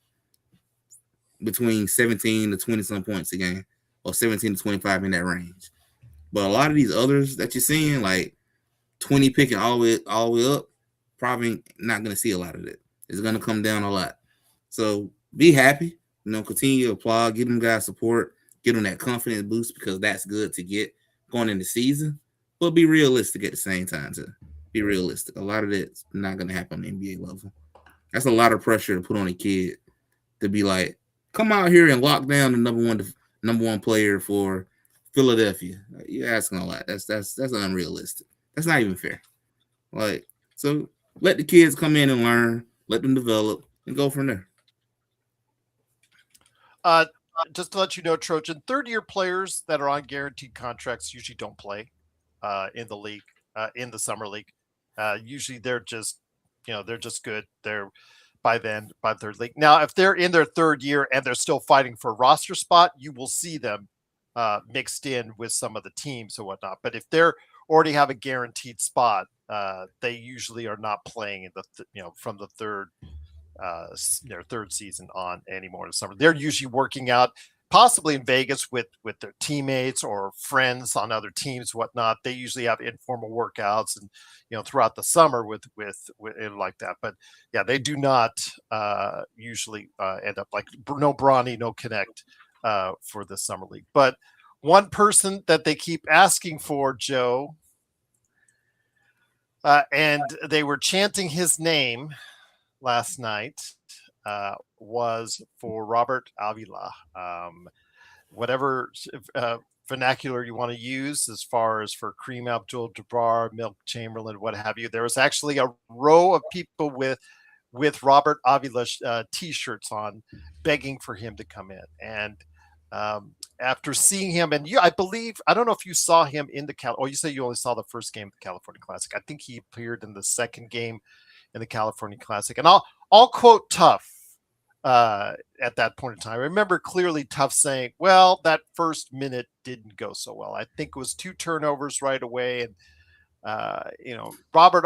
between 17 to 20 some points a game, or 17 to 25 in that range. But a lot of these others that you're seeing, like 20 picking all the way up, probably not going to see a lot of it. It's going to come down a lot. So be happy, continue to applaud, give them guys support, give them that confidence boost, because that's good to get going in the season. But be realistic at the same time too. Be realistic. A lot of that's not going to happen on the NBA level. That's a lot of pressure to put on a kid to be like, come out here and lock down the number one player for Philadelphia. You're asking a lot. That's unrealistic. That's not even fair. Like, so let the kids come in and learn, let them develop, and go from there. Just to let you know, Trojan, third-year players that are on guaranteed contracts usually don't play in the league, in the summer league. Usually they're just good. They're by third league. Now, if they're in their third year and they're still fighting for a roster spot, you will see them mixed in with some of the teams or whatnot. But if they're already have a guaranteed spot, they usually are not playing in the from the their third season on anymore in the summer. They're usually working out possibly in Vegas with their teammates or friends on other teams, whatnot. They usually have informal workouts and throughout the summer with like that. But yeah, they do not usually end up like no Bronny, no Connect for the summer league. But one person that they keep asking for, Joe, and they were chanting his name last night, was for Robert Avila. Whatever vernacular you want to use as far as for Kareem Abdul-Jabbar, Milt Chamberlain, what have you. There was actually a row of people with Robert Avila T-shirts on, begging for him to come in. And after seeing him, and I don't know if you saw him in you say you only saw the first game of the California Classic. I think he appeared in the second game in the California Classic. And I'll quote Tough at that point in time. I remember clearly Tough saying, well, that first minute didn't go so well. I think it was 2 turnovers right away. And, Robert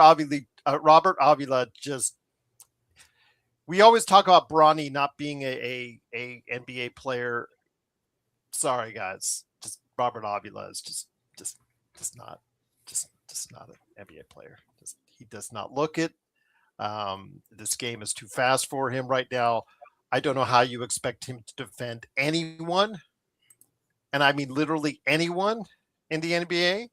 Avila just, we always talk about Bronny not being a NBA player. Sorry, guys. Just Robert Avila is just not an NBA player. He does not look it. This game is too fast for him right now. I don't know how you expect him to defend anyone, and I mean literally anyone in the NBA.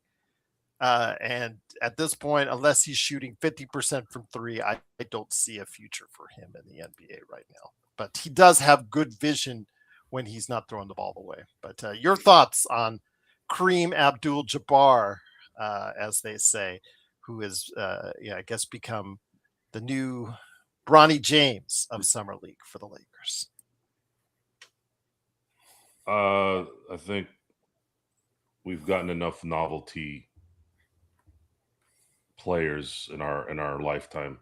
And at this point, unless he's shooting 50% from 3, I don't see a future for him in the NBA right now. But he does have good vision when he's not throwing the ball away. But your thoughts on Kareem Abdul-Jabbar, as they say, who is, I guess, become the new Bronny James of Summer League for the Lakers? I think we've gotten enough novelty players in our lifetime.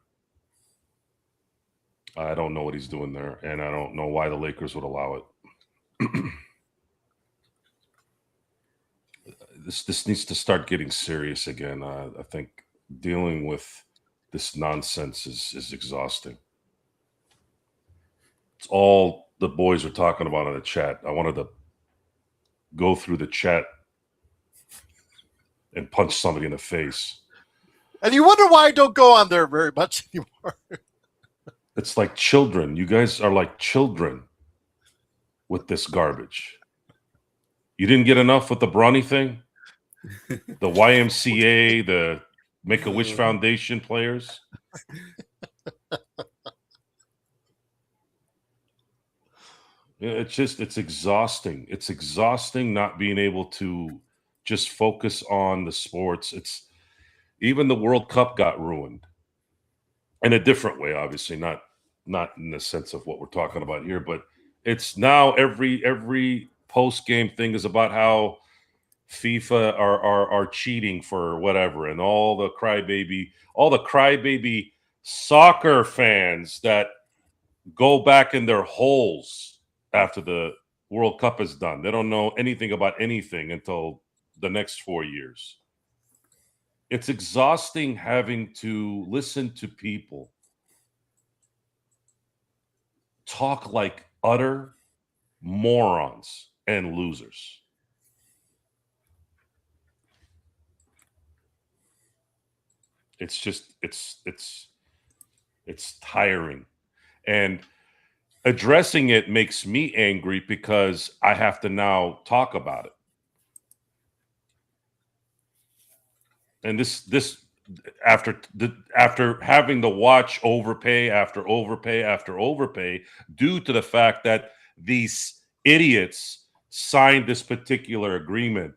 I don't know what he's doing there, and I don't know why the Lakers would allow it. This needs to start getting serious again. I think dealing with this nonsense is exhausting. It's all the boys are talking about in the chat. I wanted to go through the chat and punch somebody in the face. And you wonder why I don't go on there very much anymore. It's like children. You guys are like children with this garbage. You didn't get enough with the Bronny thing? The YMCA, the Make-A-Wish Foundation players? It's exhausting. It's exhausting not being able to just focus on the sports. Even the World Cup got ruined in a different way, obviously, not in the sense of what we're talking about here, but it's now every post-game thing is about how FIFA are cheating for whatever, and all the crybaby soccer fans that go back in their holes after the World Cup is done. They don't know anything about anything until the next 4 years. It's exhausting having to listen to people talk like utter morons and losers. It's just it's tiring. And addressing it makes me angry because I have to now talk about it. And this after having to watch overpay after overpay after overpay due to the fact that these idiots signed this particular agreement,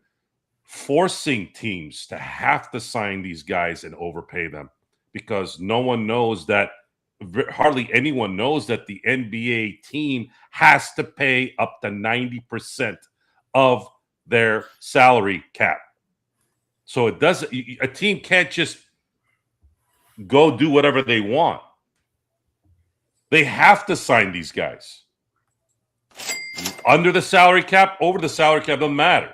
forcing teams to have to sign these guys and overpay them because no one knows that, hardly anyone knows that the NBA team has to pay up to 90% of their salary cap. So it doesn't, a team can't just go do whatever they want. They have to sign these guys. Under the salary cap, over the salary cap, doesn't matter.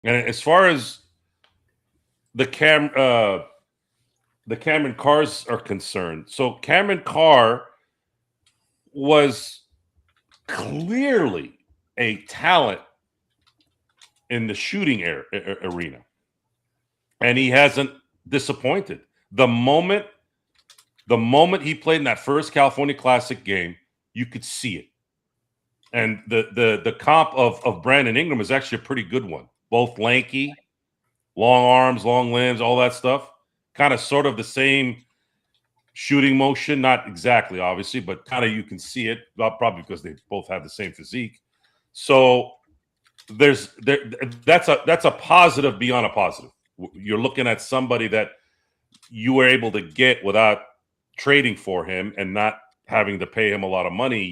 And as far as the Cameron Carrs are concerned, so Cameron Carr was clearly a talent in the shooting arena, and he hasn't disappointed. The moment he played in that first California Classic game, you could see it. And the comp of Brandon Ingram is actually a pretty good one. Both lanky, long arms, long limbs, all that stuff. Kind of sort of the same shooting motion. Not exactly, obviously, but kind of you can see it. Probably because they both have the same physique. So that's a positive beyond a positive. You're looking at somebody that you were able to get without trading for him and not having to pay him a lot of money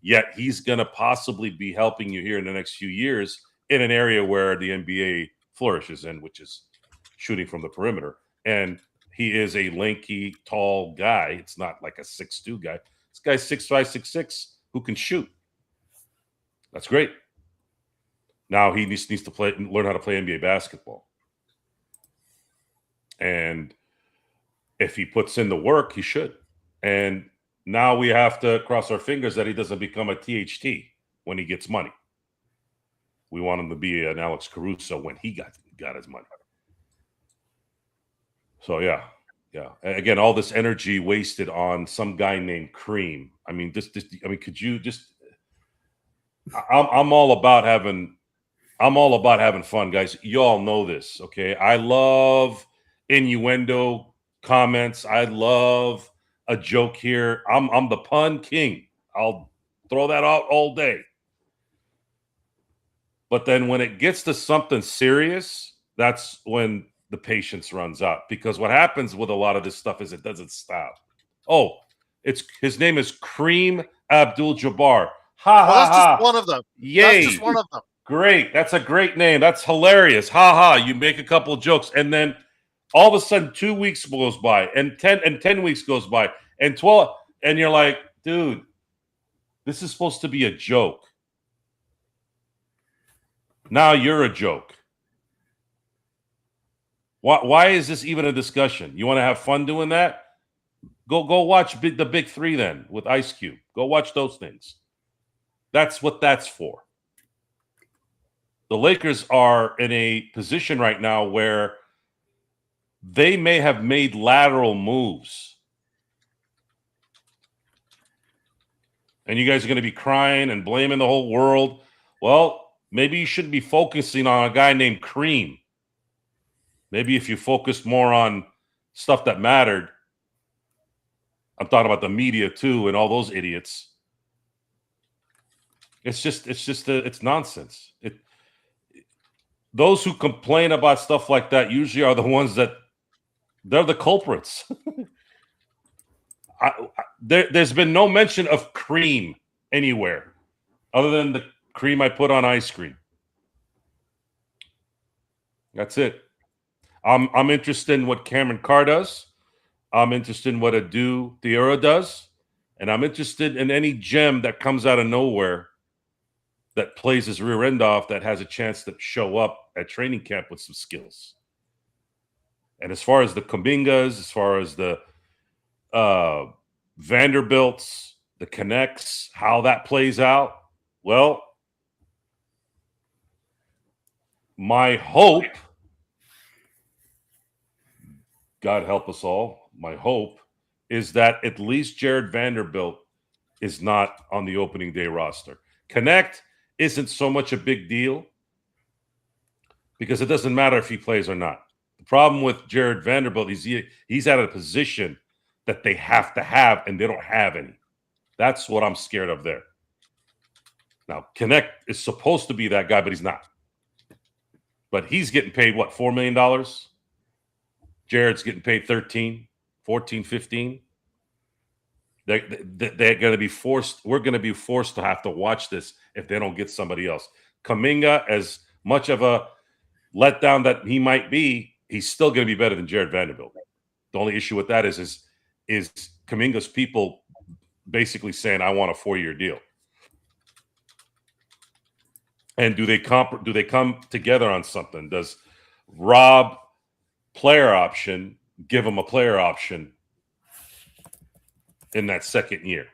yet he's going to possibly be helping you here in the next few years in an area where the NBA flourishes in, which is shooting from the perimeter. And he is a lanky, tall guy. It's not like a 6'2" guy. This guy's 6'5", 6'6", who can shoot. That's great. Now he needs to learn how to play NBA basketball. And if he puts in the work, he should. And now we have to cross our fingers that he doesn't become a THT when he gets money. We want him to be an Alex Caruso when he got his money. So yeah. And again, all this energy wasted on some guy named Cream. I mean, could you just? I'm all about having fun, guys. You all know this, okay? I love innuendo comments. I love a joke here. I'm the pun king. I'll throw that out all day. But then when it gets to something serious, that's when the patience runs out. Because what happens with a lot of this stuff is it doesn't stop. Oh, his name is Kareem Abdul-Jabbar. That's just one of them. Yay. That's just one of them. Great. That's a great name. That's hilarious. You make a couple of jokes, and then all of a sudden 2 weeks goes by, and 10 weeks goes by, and 12, and you're like, dude, this is supposed to be a joke. Now you're a joke. Why is this even a discussion? You want to have fun doing that? Go watch the Big Three then with Ice Cube. Go watch those things. That's what that's for. The Lakers are in a position right now where they may have made lateral moves. and you guys are going to be crying and blaming the whole world. Well, maybe you shouldn't be focusing on a guy named Cream. Maybe if you focused more on stuff that mattered. I'm talking about the media too and all those idiots. It's nonsense. Those who complain about stuff like that usually are the ones that they're the culprits. There's been no mention of cream anywhere other than the cream I put on ice cream. That's it. I'm interested in what Cameron Carr does. I'm interested in what Adou Thiero does. And I'm interested in any gem that comes out of nowhere that plays his rear end off that has a chance to show up at training camp with some skills. And as far as the Kumingas, as far as the Vanderbilts, the Connects, how that plays out, well, my hope, God help us all, my hope is that at least Jared Vanderbilt is not on the opening day roster. Connect isn't so much a big deal because it doesn't matter if he plays or not. The problem with Jared Vanderbilt is he's at a position that they have to have, and they don't have any. That's what I'm scared of there. Now, Connect is supposed to be that guy, but he's not. But he's getting paid, what, $4 million? Jared's getting paid 13, 14, 15. They're going to be forced. We're going to be forced to have to watch this if they don't get somebody else. Kuminga, as much of a letdown that he might be, he's still going to be better than Jared Vanderbilt. The only issue with that is Kuminga's people basically saying, "I want a 4-year deal." And do they come together on something? Does Rob player option give him a player option in that second year?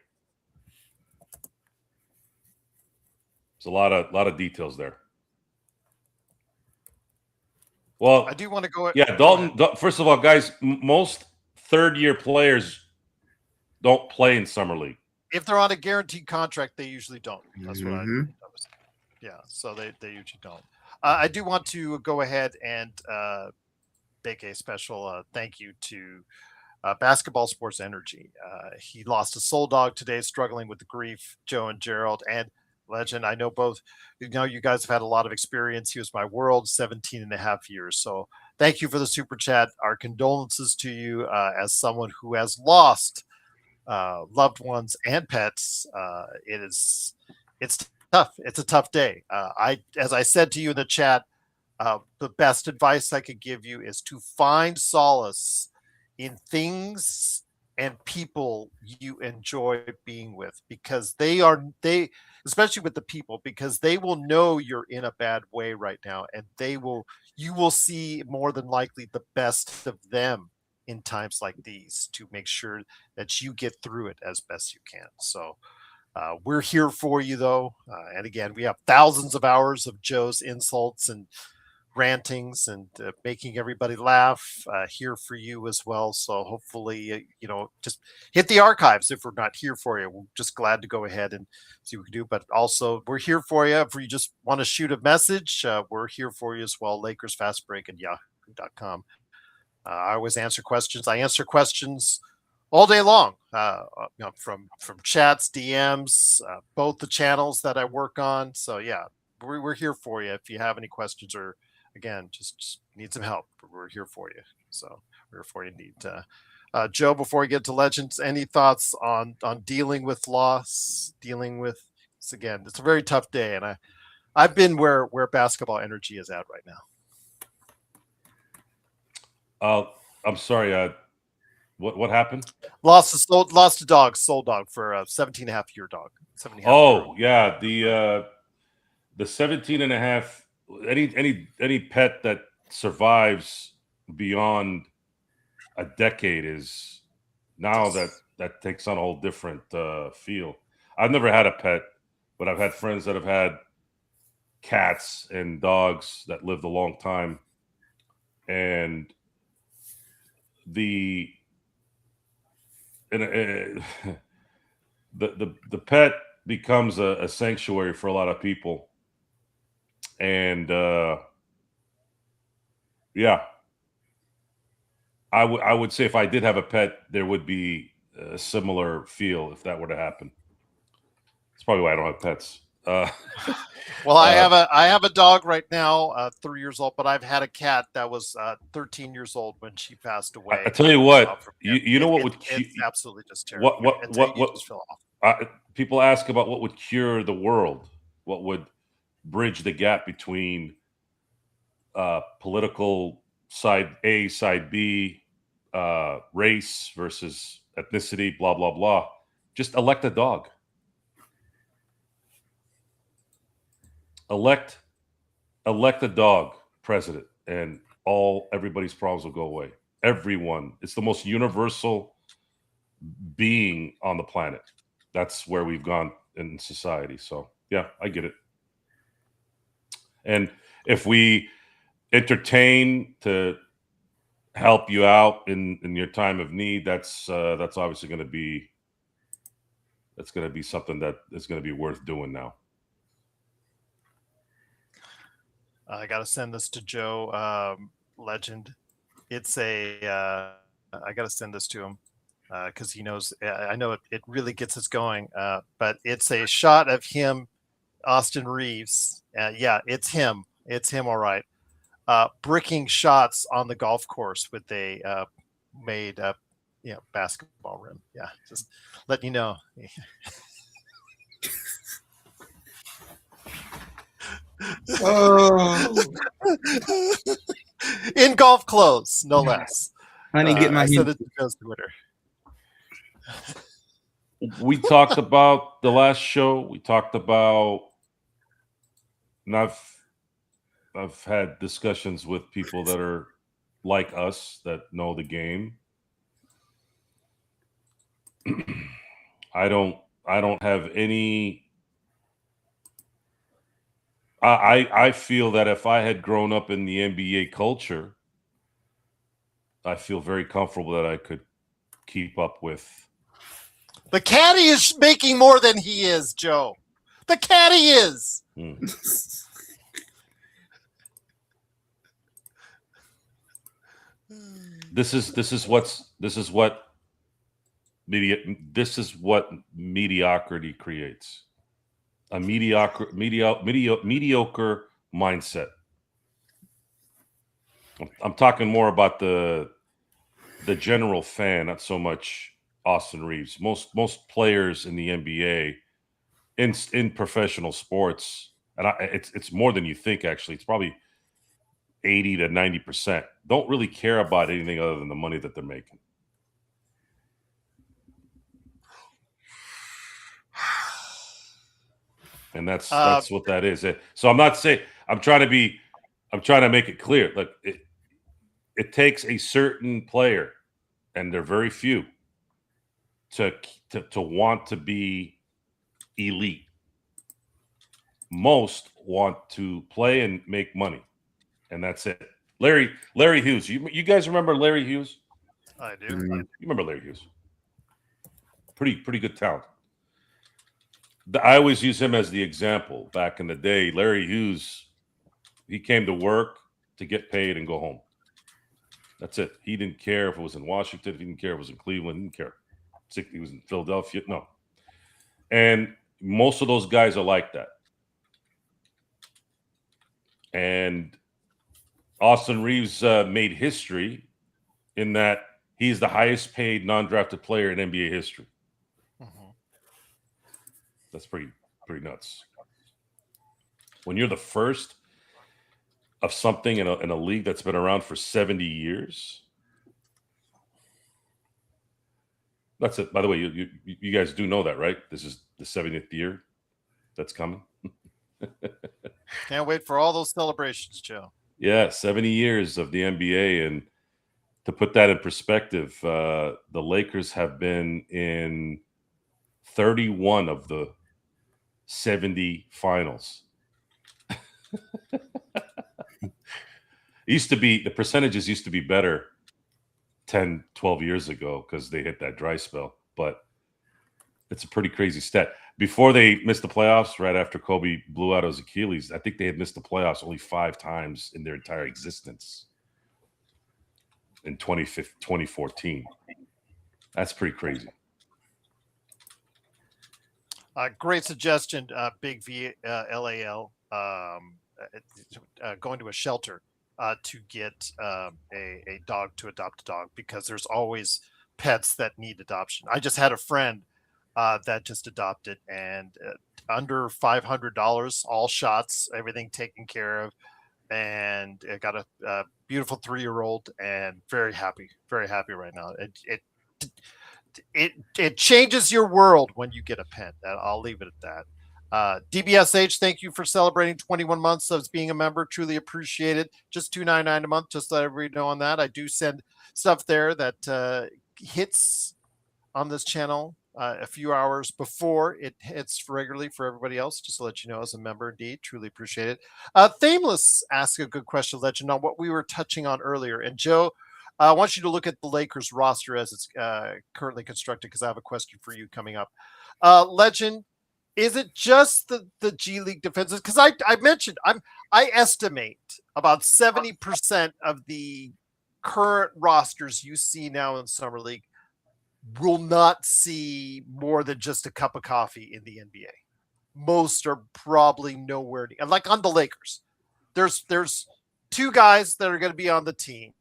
There's a lot of details there. Well, I do want to go. Yeah, Dalton. First of all, guys, most third-year players don't play in summer league. If they're on a guaranteed contract, they usually don't. That's what I Mhm. was. Yeah, so they usually don't. I do want to go ahead and make a special thank you to Basketball Sports Energy. He lost a soul dog today, struggling with the grief. Joe and Gerald and Legend. I know both. You know, you guys have had a lot of experience. He was my world 17 and a half years. So thank you for the super chat. Our condolences to you as someone who has lost loved ones and pets. It's tough. It's a tough day. As I said to you in the chat, the best advice I could give you is to find solace in things and people you enjoy being with, because they especially with the people, because they will know you're in a bad way right now, and you will see more than likely the best of them in times like these to make sure that you get through it as best you can. So we're here for you, though. And again, we have thousands of hours of Joe's insults and rantings and making everybody laugh here for you as well. So hopefully, just hit the archives if we're not here for you. We're just glad to go ahead and see what we can do. But also, we're here for you. If you just want to shoot a message, we're here for you as well. Lakers Fast Break at yahoo.com. I always answer questions. I answer questions all day long, from chats, DMs, both the channels that I work on. So yeah, we're here for you. If you have any questions or again, just need some help, we're here for you. So we're here for you. Joe, before we get to Legends, any thoughts on dealing with loss, dealing with this? Again, it's a very tough day, and I've been where Basketball Energy is at right now. I'm sorry. What happened? Lost a dog, soul dog, for a 17-and-a-half-year dog. Yeah, the 17 and a half. Any pet that survives beyond a decade is now that takes on a whole different feel. I've never had a pet, but I've had friends that have had cats and dogs that lived a long time, and the pet becomes a sanctuary for a lot of people, and yeah, I would say if I did have a pet, there would be a similar feel if that were to happen. That's probably why I don't have pets. Well, I have a dog right now, 3 years old, but I've had a cat that was 13 years old when she passed away. I tell you what, you know what would it's absolutely just terrible. what Just feel awful. People ask about what would cure the world, what would bridge the gap between political side A, side B, race versus ethnicity, blah blah blah. Just elect a dog. Elect a dog president, and everybody's problems will go away. Everyone. It's the most universal being on the planet. That's where we've gone in society. So yeah, I get it. And if we entertain to help you out in your time of need, that's obviously going to be something that is going to be worth doing now. I got to send this to Joe, legend. It's I got to send this to him because he knows. I know it really gets us going. But it's a shot of him, Austin Reeves. Yeah, it's him. It's him. All right. Bricking shots on the golf course with a made basketball rim. Yeah, just letting you know. Oh, In golf clothes, no less. honey, get my I said hand. it goes Twitter. We talked about the last show. We talked about, and I've had discussions with people that are like us that know the game. I don't have any. I feel that if I had grown up in the NBA culture, I feel very comfortable that I could keep up with. The caddy is making more than he is, Joe. The caddy is. This is what mediocrity creates. A mediocre mindset. I'm talking more about the general fan, not so much Austin Reeves. Most players in the NBA, in professional sports, and it's more than you think. Actually, it's probably 80 to 90%. Don't really care about anything other than the money that they're making. And that's what that is. So I'm not saying I'm trying to make it clear. Look, it takes a certain player, and they're very few, to want to be elite. Most want to play and make money, and that's it. Larry Hughes. You guys remember Larry Hughes? I do. You remember Larry Hughes? Pretty good talent. I always use him as the example. Back in the day, Larry Hughes, he came to work to get paid and go home. That's it. He didn't care if it was in Washington. He didn't care if it was in Cleveland. He didn't care. He was in Philadelphia. No. And most of those guys are like that. And Austin Reeves made history in that he's the highest paid non-drafted player in NBA history. That's pretty nuts. When you're the first of something in a league that's been around for 70 years. That's it. By the way, you guys do know that, right? This is the 70th year that's coming. Can't wait for all those celebrations, Joe. Yeah, 70 years of the NBA. And to put that in perspective, the Lakers have been in 31 of the 70 finals. The percentages used to be better 10, 12 years ago because they hit that dry spell. But It's a pretty crazy stat. Before they missed the playoffs, right after Kobe blew out his Achilles, I think they had missed the playoffs only 5 times in their entire existence in 2014. That's pretty crazy. Great suggestion, Big V LAL. Going to a shelter to get a dog to adopt a dog, because there's always pets that need adoption. I just had a friend that just adopted, and under $500, all shots, everything taken care of, and it got a beautiful 3-year-old, and very happy right now. It changes your world when you get a pet. I'll leave it at that. DBSH, thank you for celebrating 21 months of being a member. Truly appreciate it. Just $2.99 a month. Just let everybody know on that. I do send stuff there that hits on this channel a few hours before it hits regularly for everybody else. Just to let you know, as a member, indeed, truly appreciate it. Thameless asked a good question, Legend, on what we were touching on earlier. And Joe, I want you to look at the Lakers roster as it's currently constructed, because I have a question for you coming up. Legend, is it just the G League defenses? Because I mentioned I estimate about 70% of the current rosters you see now in Summer League will not see more than just a cup of coffee in the NBA. Most are probably nowhere near. Like on the Lakers, there's 2 guys that are going to be on the team.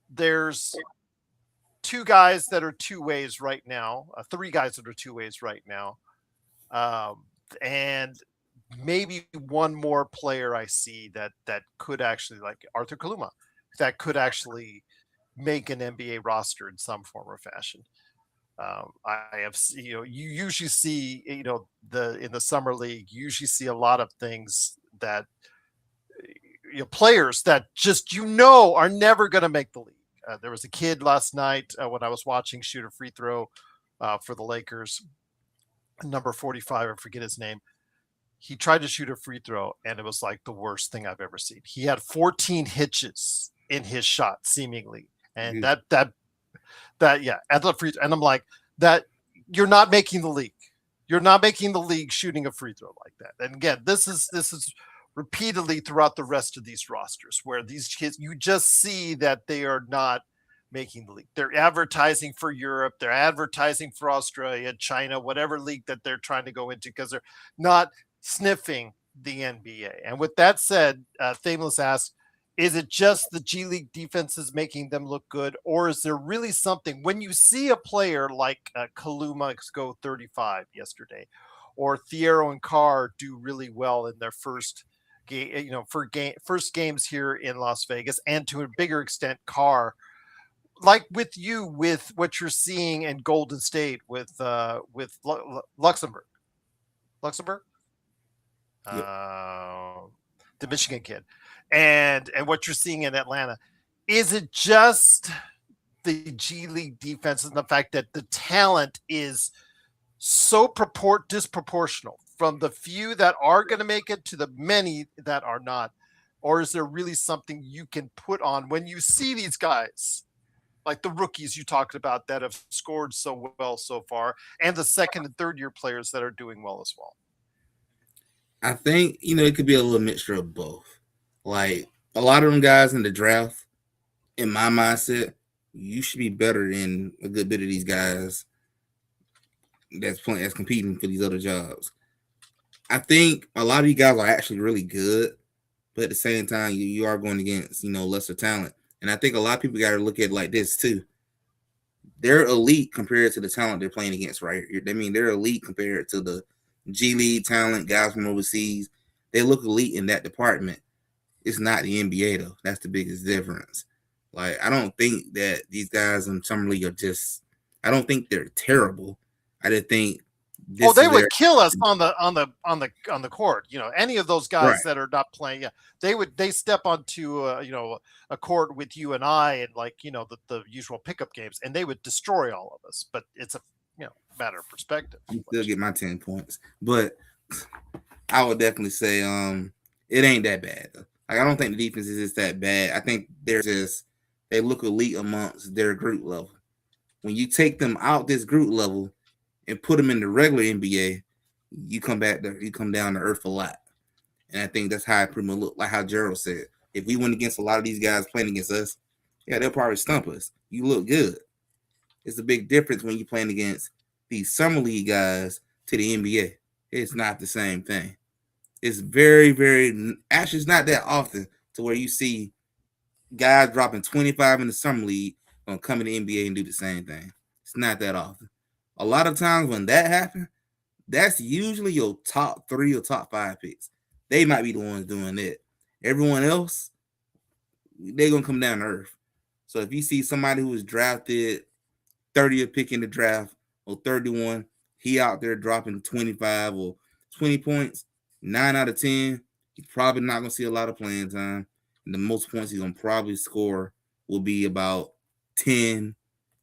There's 2 guys that are 2 ways right now, 3 guys that are 2 ways right now. And maybe one more player I see that could actually, like Arthur Kaluma, that could actually make an NBA roster in some form or fashion. I have, you usually see, in the Summer League, you usually see a lot of things that, players that just, are never going to make the league. There was a kid last night when I was watching shoot a free throw for the Lakers, number 45, I forget his name. He tried to shoot a free throw, and it was like the worst thing I've ever seen. He had 14 hitches in his shot, seemingly. And at the free throw. And I'm like, that you're not making the league. You're not making the league shooting a free throw like that. And again, this is repeatedly throughout the rest of these rosters, where these kids, you just see that they are not making the league. They're advertising for Europe, they're advertising for Australia, China, whatever league that they're trying to go into, because they're not sniffing the NBA. And with that said, Thameless asks, is it just the G League defenses making them look good, or is there really something when you see a player like Kaluma go 35 yesterday, or Thiero and Carr do really well in their first first games here in Las Vegas, and to a bigger extent, Carr, like with what you're seeing in Golden State with Luxembourg, Yep. The Michigan kid, and what you're seeing in Atlanta. Is it just the G League defense and the fact that the talent is so disproportional from the few that are going to make it to the many that are not? Or is there really something you can put on when you see these guys, like the rookies you talked about that have scored so well so far, and the second and third year players that are doing well as well? I think, it could be a little mixture of both. Like, a lot of them guys in the draft, in my mindset, you should be better than a good bit of these guys that's competing for these other jobs. I think a lot of you guys are actually really good, but at the same time, you are going against, lesser talent. And I think a lot of people got to look at it like this too. They're elite compared to the talent they're playing against, right? I mean, they're elite compared to the G League talent, guys from overseas. They look elite in that department. It's not the NBA though. That's the biggest difference. Like, I don't think that these guys in Summer League are I don't think they're terrible. I just think they would kill us on the court. Any of those guys Right. that are not playing, they step onto a court with you and I, and the usual pickup games, and they would destroy all of us. But it's a matter of perspective. I still get my 10 points, but I would definitely say it ain't that bad though. Like, I don't think the defense is just that bad. I think they look elite amongst their group level. When you take them out this group level, and put them in the regular NBA, you come down to earth a lot. And I think that's how it pretty much look, like how Gerald said. If we went against a lot of these guys playing against us, yeah, they'll probably stump us. You look good. It's a big difference when you're playing against these summer league guys to the NBA. It's not the same thing. It's very, very, actually, it's not that often to where you see guys dropping 25 in the summer league gonna come in the NBA and do the same thing. It's not that often. A lot of times when that happens, that's usually your top 3 or top 5 picks. They might be the ones doing that. Everyone else, they're gonna come down to earth. So if you see somebody who was drafted 30th pick in the draft or 31, he out there dropping 25 or 20 points, 9 out of 10, he's probably not gonna see a lot of playing time. And the most points he's gonna probably score will be about 10,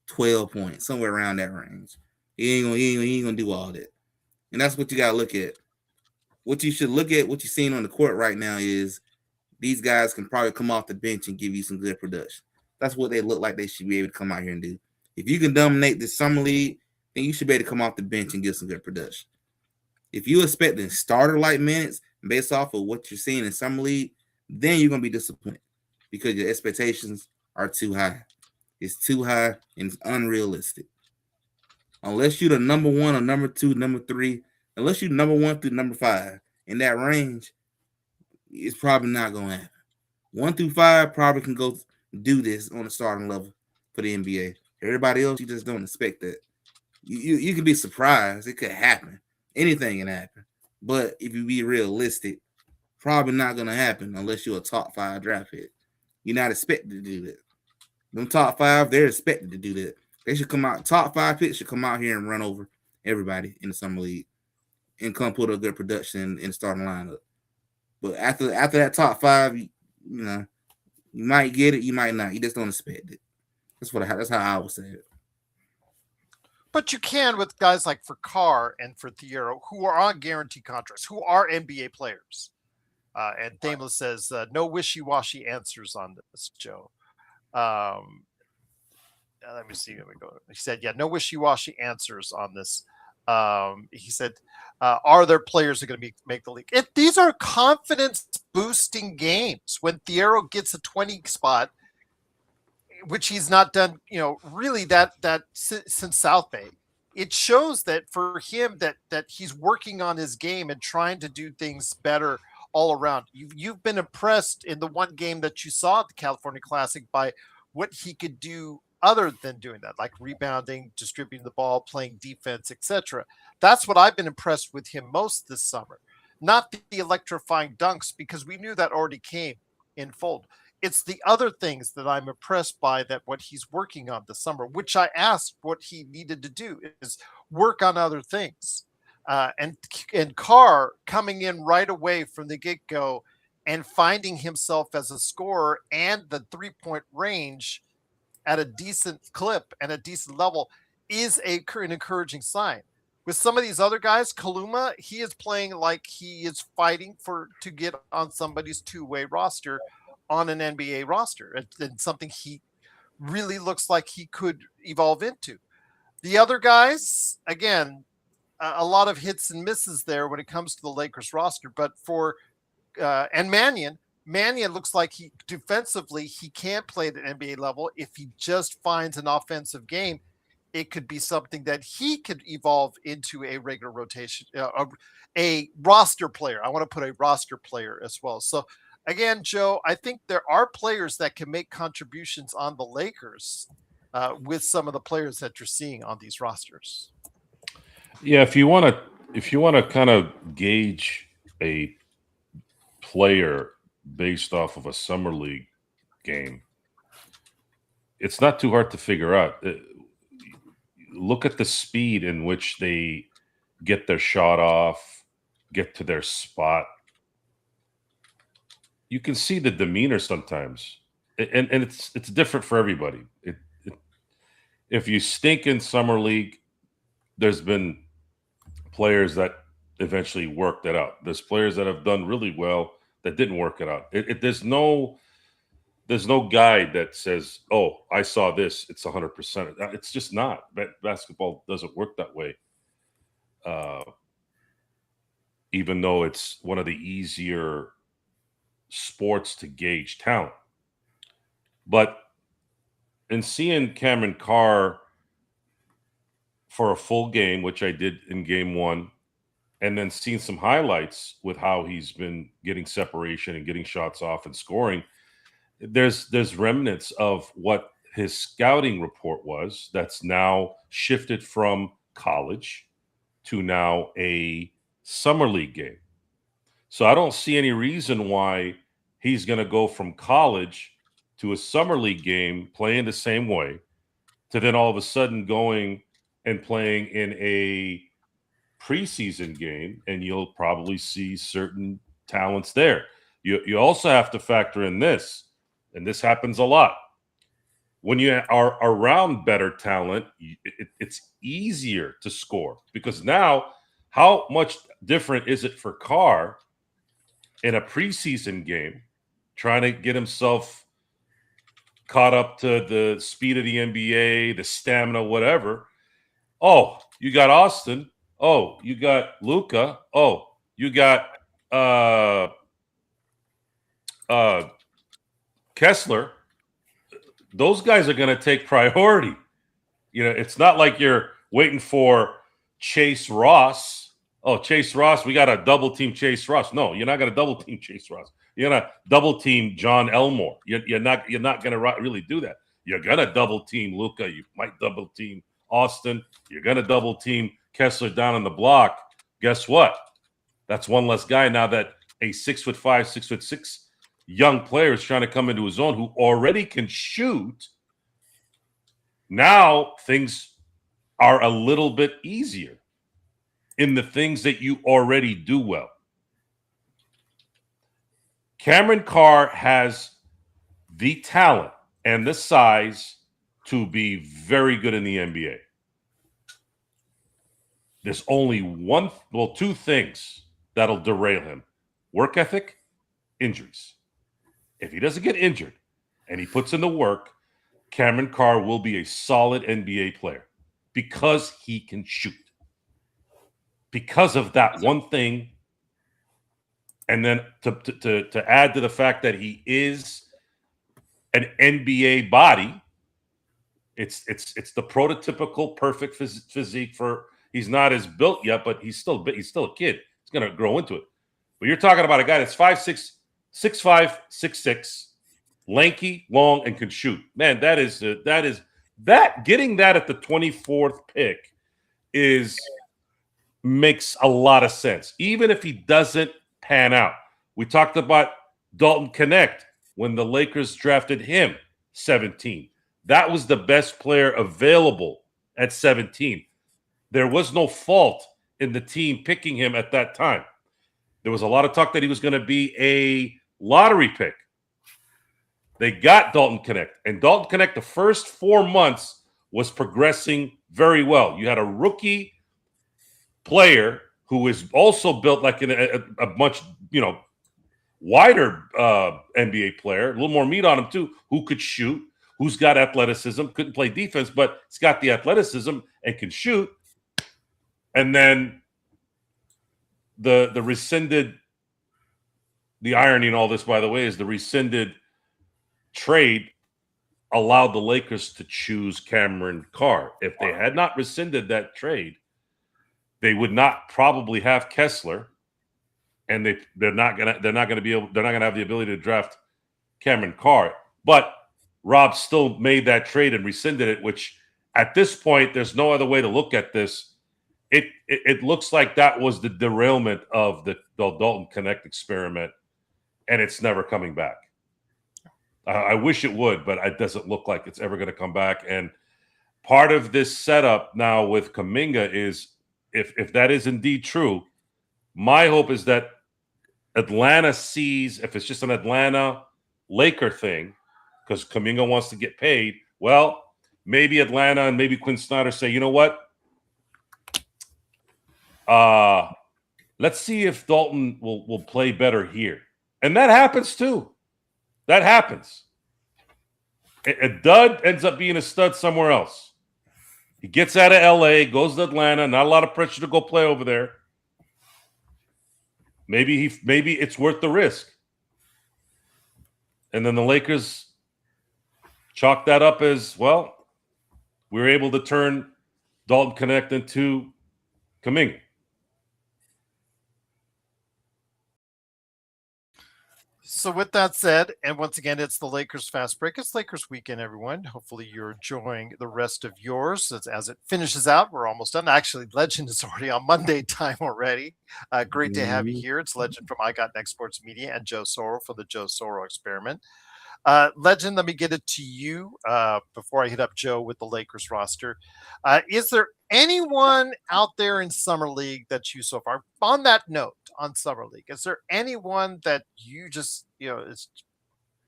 12 points, somewhere around that range. He ain't gonna do all that. And that's what you gotta look at. What you should look at, what you're seeing on the court right now is these guys can probably come off the bench and give you some good production. That's what they look like they should be able to come out here and do. If you can dominate the summer league, then you should be able to come off the bench and give some good production. If you expect starter-like minutes based off of what you're seeing in summer league, then you're going to be disappointed because your expectations are too high. It's too high and it's unrealistic. Unless you're the number 1 or number 2, number 3, unless you're number 1 through number 5 in that range, it's probably not going to happen. 1 through 5 probably can go do this on the starting level for the NBA. Everybody else, you just don't expect that. You can be surprised. It could happen. Anything can happen. But if you be realistic, probably not going to happen unless you're a top 5 draft pick. You're not expected to do that. Them top 5, they're expected to do that. They should come out. Top 5 picks should come out here and run over everybody in the summer league and come put a good production in the starting lineup. But after that top 5, you might get it, you might not. You just don't expect it. That's how I would say it. But you can with guys like for Carr and for Thiero, who are on guarantee contracts, who are NBA players. And Dameless says, no wishy-washy answers on this, Joe. Let me see. Let me go. He said, yeah, no wishy-washy answers on this. He said, are there players that are going to make the league? These are confidence-boosting games. When Thiero gets a 20 spot, which he's not done, really that since South Bay, it shows that for him that he's working on his game and trying to do things better all around. You've been impressed in the one game that you saw at the California Classic by what he could do other than doing that, like rebounding, distributing the ball, playing defense, etc. That's what I've been impressed with him most this summer. Not the electrifying dunks, because we knew that already came in fold. It's the other things that I'm impressed by, that what he's working on this summer, which I asked what he needed to do is work on other things. And Carr coming in right away from the get-go and finding himself as a scorer and the three-point range at a decent clip and a decent level is an encouraging sign. With some of these other guys, Kaluma, he is playing like he is fighting to get on somebody's two-way roster on an NBA roster, and something he really looks like he could evolve into. The other guys, again, a lot of hits and misses there when it comes to the Lakers roster. But and Mannion looks like he defensively, he can't play at an NBA level. If he just finds an offensive game, it could be something that he could evolve into a regular rotation, a roster player. I want to put a roster player as well. So again, Joe, I think there are players that can make contributions on the Lakers with some of the players that you're seeing on these rosters. Yeah, if you want to kind of gauge a player based off of a summer league game, it's not too hard to figure out. Look at the speed in which they get their shot off, get to their spot. You can see the demeanor sometimes, and it's different for everybody. If you stink in summer league, there's been players that eventually worked it out. There's players that have done really well that didn't work it out. There's no guide that says, "Oh, I saw this. It's 100%." It's just not. Basketball doesn't work that way. even though it's one of the easier sports to gauge talent. But in seeing Cameron Carr for a full game, which I did in game one, and then seeing some highlights with how he's been getting separation and getting shots off and scoring, there's remnants of what his scouting report was that's now shifted from college to now a summer league game. So I don't see any reason why he's going to go from college to a summer league game playing the same way to then all of a sudden going and playing in a preseason game, and you'll probably see certain talents there. You also have to factor in this, and this happens a lot. When you are around better talent, it's easier to score, because now how much different is it for Carr in a preseason game trying to get himself caught up to the speed of the NBA, the stamina, whatever? Oh, you got Austin. Oh, you got Luka. Oh, you got Kessler. Those guys are going to take priority. You know, it's not like you're waiting for Chase Ross. Oh, Chase Ross, we got to double team Chase Ross. No, you're not going to double team Chase Ross. You're going to double team John Elmore. You're not going to really do that. You're going to double team Luka. You might double team Austin. You're going to double team Kessler down on the block. Guess what? That's one less guy now that a 6'5", 6'6" young player is trying to come into his own, who already can shoot. Now things are a little bit easier in the things that you already do well. Cameron Carr has the talent and the size to be very good in the NBA. There's only two things that'll derail him: work ethic, injuries. If he doesn't get injured and he puts in the work, Cameron Carr will be a solid NBA player because he can shoot. Because of that one thing. And then to add to the fact that he is an NBA body, it's the prototypical perfect physique for. He's not as built yet, but he's still a kid. He's going to grow into it. But you're talking about a guy that's 5'6", 6'5", 6'6", lanky, long, and can shoot. Man, getting that at the 24th pick makes a lot of sense, even if he doesn't pan out. We talked about Dalton Knecht when the Lakers drafted him 17. That was the best player available at 17. There was no fault in the team picking him at that time. There was a lot of talk that he was going to be a lottery pick. They got Dalton Knecht, and Dalton Knecht, the first 4 months, was progressing very well. You had a rookie player who is also built like a much, wider NBA player, a little more meat on him too, who could shoot, who's got athleticism, couldn't play defense, but he's got the athleticism and can shoot. And then the irony in all this, by the way, is the rescinded trade allowed the Lakers to choose Cameron Carr. If they had not rescinded that trade, they would not probably have Kessler, and they're not gonna have the ability to draft Cameron Carr. But Rob still made that trade and rescinded it, which at this point there's no other way to look at this. It looks like that was the derailment of the Dalton Knecht experiment, and it's never coming back. I wish it would, but it doesn't look like it's ever going to come back. And part of this setup now with Kuminga is, if that is indeed true, my hope is that Atlanta sees, if it's just an Atlanta Laker thing, because Kuminga wants to get paid, well, maybe Atlanta and maybe Quinn Snyder say, you know what? Let's see if Dalton will play better here. And that happens too. That happens. A dud ends up being a stud somewhere else. He gets out of LA, goes to Atlanta, not a lot of pressure to go play over there. Maybe it's worth the risk. And then the Lakers chalk that up as, well, we were able to turn Dalton Connect into Kuminga. So with that said, and once again, it's the Lakers Fast Break. It's Lakers weekend, everyone. Hopefully you're enjoying the rest of yours as it finishes out. We're almost done. Actually, Legend is already on Monday time already. Great to have you here. It's Legend from I Got Next Sports Media and Joe Soro for the Joe Soro Experiment. Legend, let me get it to you before I hit up Joe with the Lakers roster. Is there anyone out there in Summer League that you so far, on that note, on Summer League, is there anyone that you just, is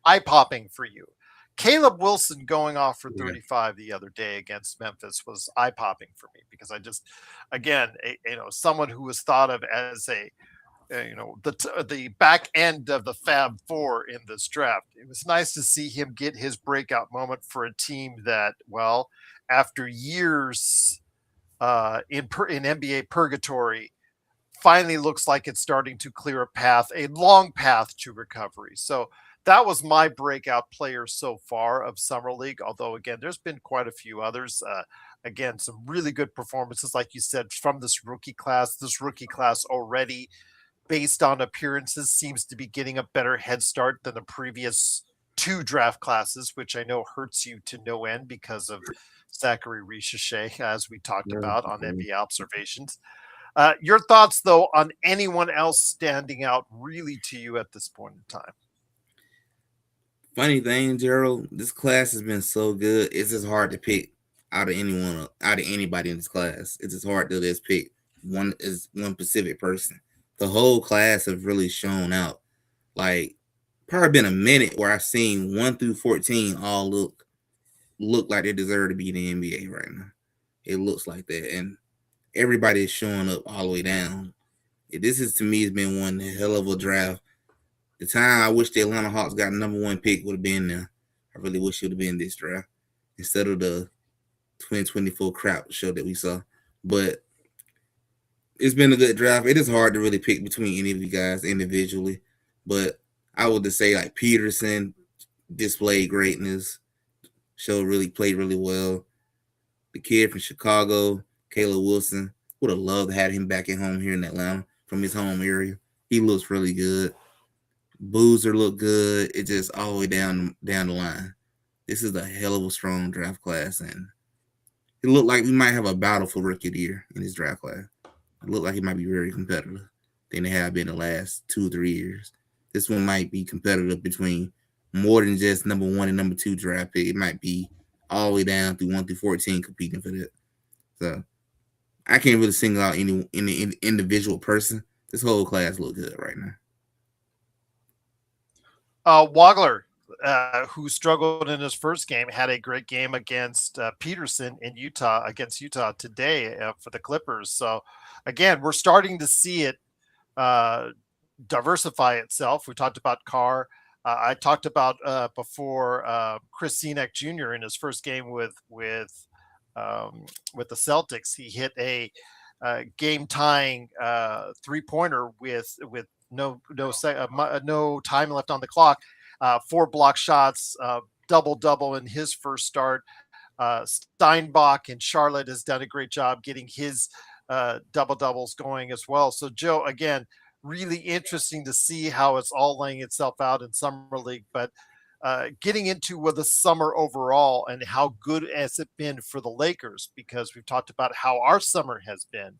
eye-popping for you? Caleb Wilson going off for 35 the other day against Memphis was eye-popping for me because I just, again, someone who was thought of as the back end of the Fab Four in this draft. It was nice to see him get his breakout moment for a team that, well, after years in NBA purgatory, finally looks like it's starting to clear a long path to recovery. So that was my breakout player so far of Summer League. Although, again, there's been quite a few others. Again, some really good performances, like you said, from this rookie class. This rookie class already, based on appearances, seems to be getting a better head start than the previous two draft classes, which I know hurts you to no end because of Zachary Richeche, as we talked about on NBA Observations. Your thoughts, though, on anyone else standing out really to you at this point in time? Funny thing, Gerald, this class has been so good. It's just hard to pick out of anybody in this class. It's just hard to just pick one specific person. The whole class have really shown out. Like, probably been a minute where I've seen 1 through 14 all look like they deserve to be in the NBA right now. It looks like that, and everybody is showing up all the way down. This is, to me, has been one hell of a draft. The time I wish the Atlanta Hawks got number 1 pick would have been there. I really wish it would have been this draft instead of the 2024 crap show that we saw. But it's been a good draft. It is hard to really pick between any of you guys individually, but I would just say like Peterson displayed greatness, played really well. The kid from Chicago, Caleb Wilson, would have loved to have him back at home here in Atlanta from his home area. He looks really good. Boozer looked good. It just all the way down the line. This is a hell of a strong draft class, and it looked like we might have a battle for rookie of the year in this draft class. It looked like it might be very competitive than they have been the last 2 or 3 years. This one might be competitive between more than just number 1 and number 2 draft pick. It might be all the way down through 1 through 14 competing for that. So I can't really single out any individual person. This whole class look good right now. Wagler, who struggled in his first game, had a great game against Peterson in Utah today for the Clippers. So again, we're starting to see it diversify itself. We talked about Carr. I talked about before Chris Senek Jr. in his first game with the Celtics. He hit a game tying 3-pointer with no time left on the clock. 4 block shots, double in his first start. Steinbach in Charlotte has done a great job getting his doubles going as well. So Joe, again, really interesting to see how it's all laying itself out in Summer League, but getting into the summer overall and how good has it been for the Lakers, because we've talked about how our summer has been.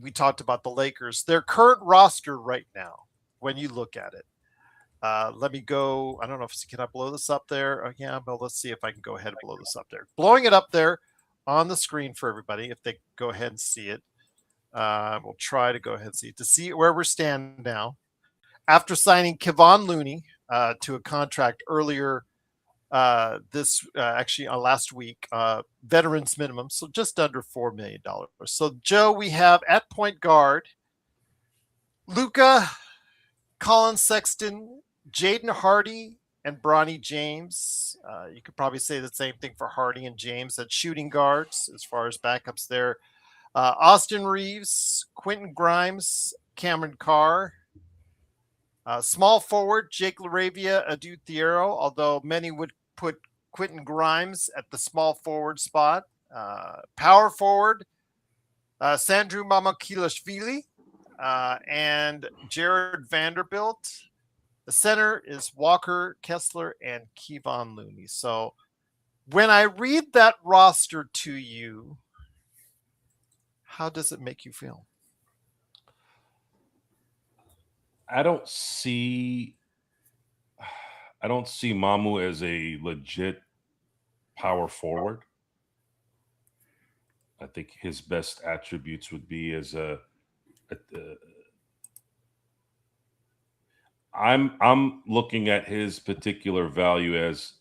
We talked about the Lakers, their current roster right now, when you look at it. Let me go. I don't know can I blow this up there? Yeah, but let's see if I can go ahead and blow this up there. Blowing it up there on the screen for everybody, if they go ahead and see it. We'll try to go ahead and see it to see where we're standing now. After signing Kevon Looney to a contract earlier last week, veterans minimum, so just under $4 million. So Joe, we have at point guard Luka, Colin Sexton, Jaden Hardy, and Bronny James. You could probably say the same thing for Hardy and James at shooting guards as far as backups there. Austin Reeves, Quentin Grimes, Cameron Carr. Small forward, Jake LaRavia, Adou Thiero, although many would put Quentin Grimes at the small forward spot. Power forward, Sandru Mamakilashvili and Jared Vanderbilt. The center is Walker Kessler and Kevon Looney. So when I read that roster to you, how does it make you feel? I don't see Mamu as a legit power forward. I think his best attributes would be as I'm looking at his particular value as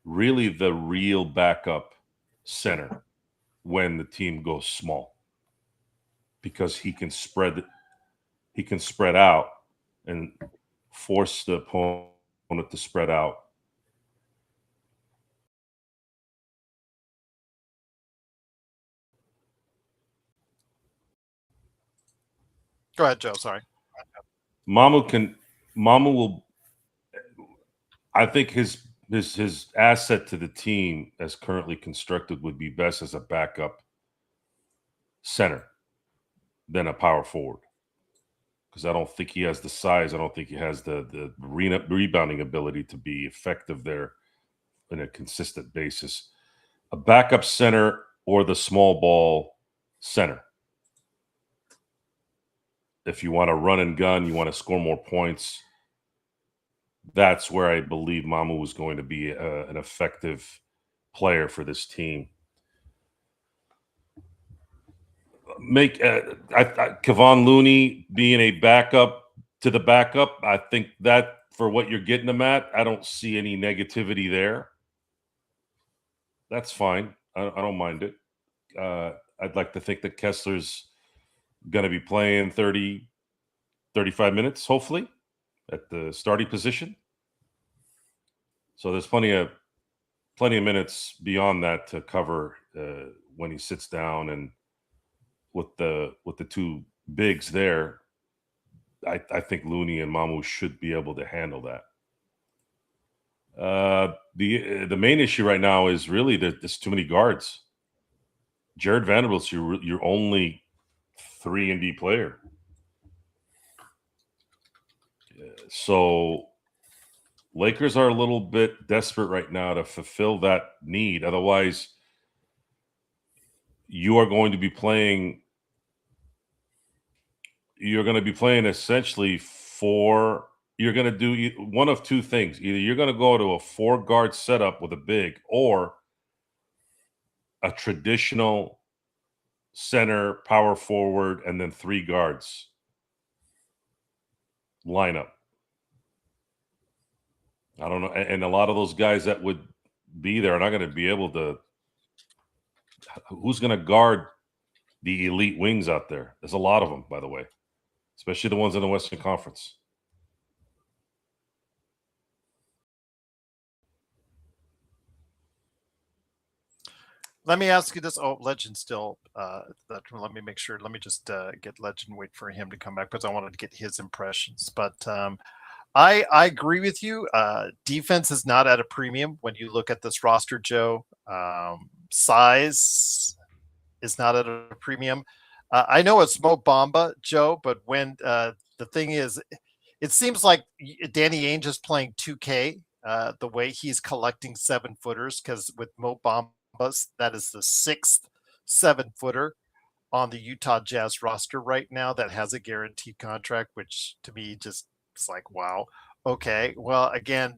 really the real backup center when the team goes small, because he can spread out and force the opponent to spread out. Go ahead, Joe. Sorry. Mamu will. I think his asset to the team as currently constructed would be best as a backup center than a power forward, because I don't think he has the size. I don't think he has the rebounding ability to be effective there on a consistent basis. A backup center or the small ball center. If you want to run and gun, you want to score more points, that's where I believe Mamu was going to be an effective player for this team. Kevon Looney being a backup to the backup, I think that for what you're getting him at, I don't see any negativity there. That's fine. I don't mind it. I'd like to think that Kessler's going to be playing 30, 35 minutes, hopefully, at the starting position. So there's plenty of minutes beyond that to cover when he sits down, and with the two bigs there, I think Looney and Mamu should be able to handle that. The main issue right now is really that there's too many guards. Jared Vanderbilt's your only 3-and-D player. So Lakers are a little bit desperate right now to fulfill that need. Otherwise, you are going to be playing. You're going to be playing essentially you're going to do one of two things. Either you're going to go to a 4-guard setup with a big, or a traditional center, power forward, and then 3 guards lineup. I don't know. And a lot of those guys that would be there are not going to be able to. Who's going to guard the elite wings out there? There's a lot of them, by the way, especially the ones in the Western Conference. Let me ask you this. Oh, Legend still. Let me make sure. Let me just get Legend. Wait for him to come back because I wanted to get his impressions. But I agree with you. Defense is not at a premium when you look at this roster, Joe. Size is not at a premium. I know it's Mo Bamba, Joe, but when the thing is, it seems like Danny Ainge is playing 2K the way he's collecting 7-footers, because with Mo Bamba, that is the 6th 7-footer on the Utah Jazz roster right now that has a guaranteed contract, which to me just it's like, wow. Okay. Well, again,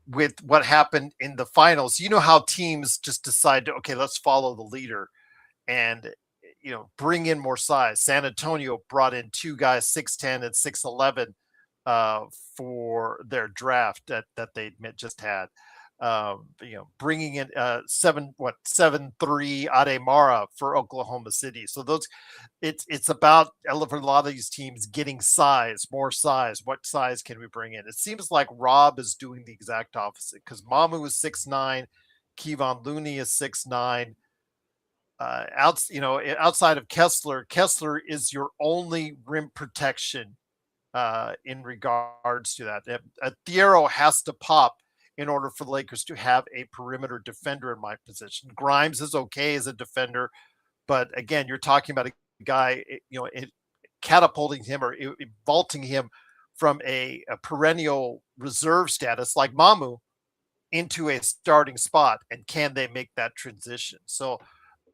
with what happened in the finals, you know how teams just decide to, okay, let's follow the leader and, bring in more size. San Antonio brought in 2 guys, 6'10" and 6'11", for their draft that they just had. bringing in 7-3 Ademara for Oklahoma City. So it's about for a lot of these teams getting more size. What size can we bring in? It seems like Rob is doing the exact opposite because Mamu is 6'9", Kevon Looney is 6'9". Outside of Kessler is your only rim protection in regards to that. Thiero has to pop in order for the Lakers to have a perimeter defender in my position. Grimes is okay as a defender, but again, you're talking about a guy, catapulting him or vaulting him from a perennial reserve status like Mamu into a starting spot, and can they make that transition? So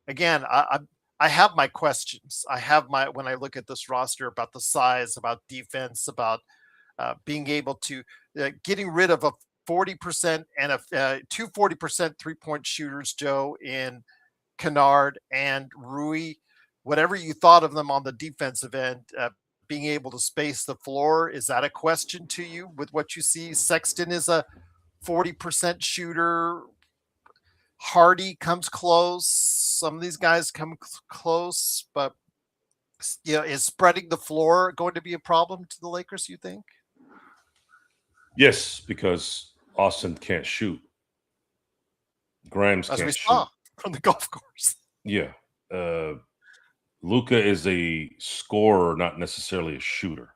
again, I have my questions. When I look at this roster, about the size, about defense, about being able to getting rid of a 40% and two 40% 3-point shooters, Joe, in Kennard and Rui. Whatever you thought of them on the defensive end, being able to space the floor, is that a question to you with what you see? Sexton is a 40% shooter. Hardy comes close. Some of these guys come close, but is spreading the floor going to be a problem to the Lakers, you think? Yes, because Austin can't shoot. Grimes As can't we shoot. saw from the golf course. Yeah. Luka is a scorer, not necessarily a shooter.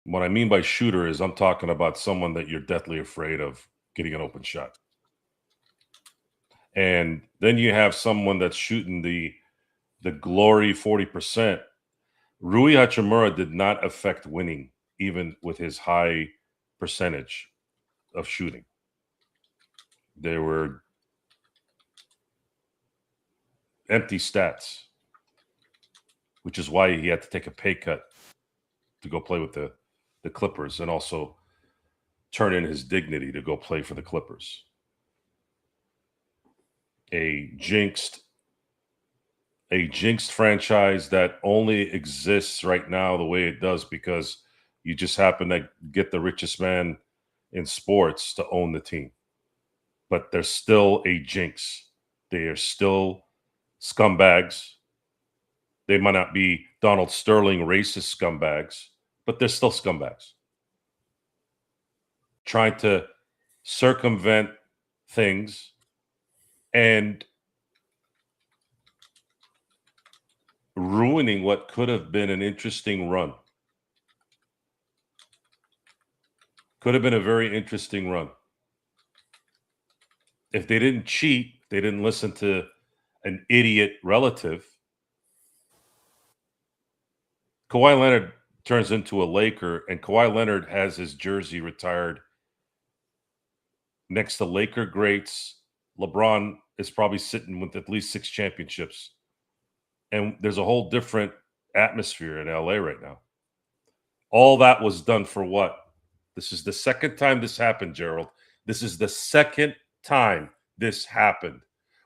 What I mean by shooter is I'm talking about someone that you're deathly afraid of getting an open shot. And then you have someone that's shooting the glory 40%. Rui Hachimura did not affect winning, even with his high percentage of shooting. There were empty stats, which is why he had to take a pay cut to go play with the Clippers and also turn in his dignity to go play for the Clippers. A jinxed franchise that only exists right now the way it does because you just happen to get the richest man in sports to own the team. But they're still a jinx. They are still scumbags. They might not be Donald Sterling racist scumbags, but they're still scumbags. Trying to circumvent things and ruining what could have been an interesting run. Could have been a very interesting run. If they didn't cheat, they didn't listen to an idiot relative. Kawhi Leonard turns into a Laker, and Kawhi Leonard has his jersey retired next to Laker greats. LeBron is probably sitting with at least 6 championships. And there's a whole different atmosphere in LA right now. All that was done for what? This is the second time this happened, Gerald. This is the second time this happened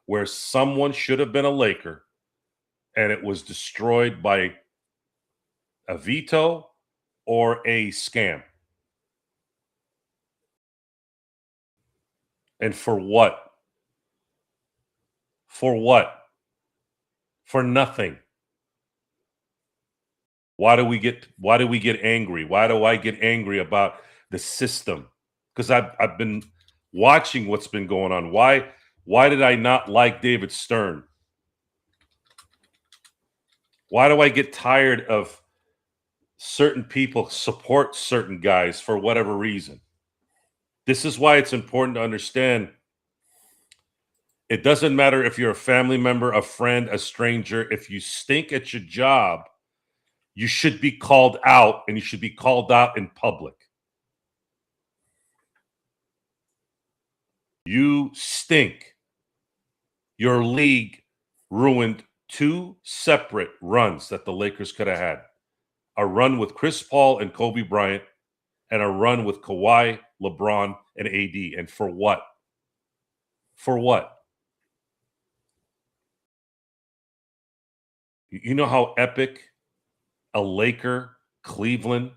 where someone should have been a Laker and it was destroyed by a veto or a scam. And for what? For what? For nothing. Why do we get angry? Why do I get angry about the system? Because I've been watching what's been going on. Why did I not like David Stern? Why do I get tired of certain people support certain guys for whatever reason? This is why it's important to understand it doesn't matter if you're a family member, a friend, a stranger. If you stink at your job, you should be called out, and you should be called out in public. You stink. Your league ruined 2 separate runs that the Lakers could have had. A run with Chris Paul and Kobe Bryant, and a run with Kawhi, LeBron, and AD. And for what? For what? You know how epic a Laker Cleveland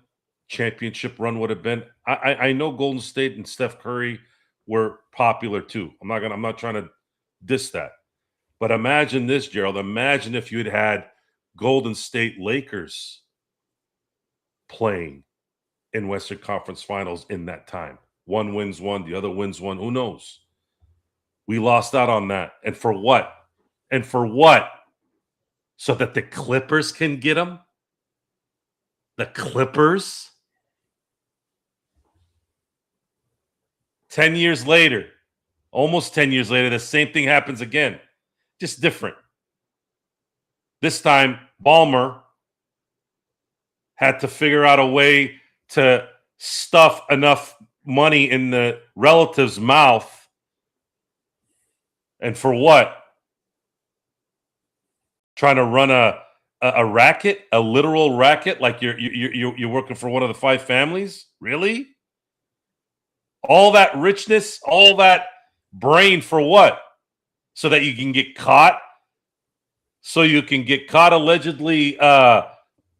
championship run would have been. I know Golden State and Steph Curry were popular too. I'm not trying to diss that. But imagine this, Gerald. Imagine if you'd had Golden State Lakers playing in Western Conference Finals in that time. One wins one, the other wins one. Who knows? We lost out on that. And for what? And for what? So that the Clippers can get them? The Clippers? 10 years later, almost 10 years later, the same thing happens again. Just different. This time, Ballmer had to figure out a way to stuff enough money in the relative's mouth. And for what? Trying to run a racket, a literal racket, like you're working for one of the five families? Really? All that richness, all that brain for what? So that you can get caught? So you can get caught allegedly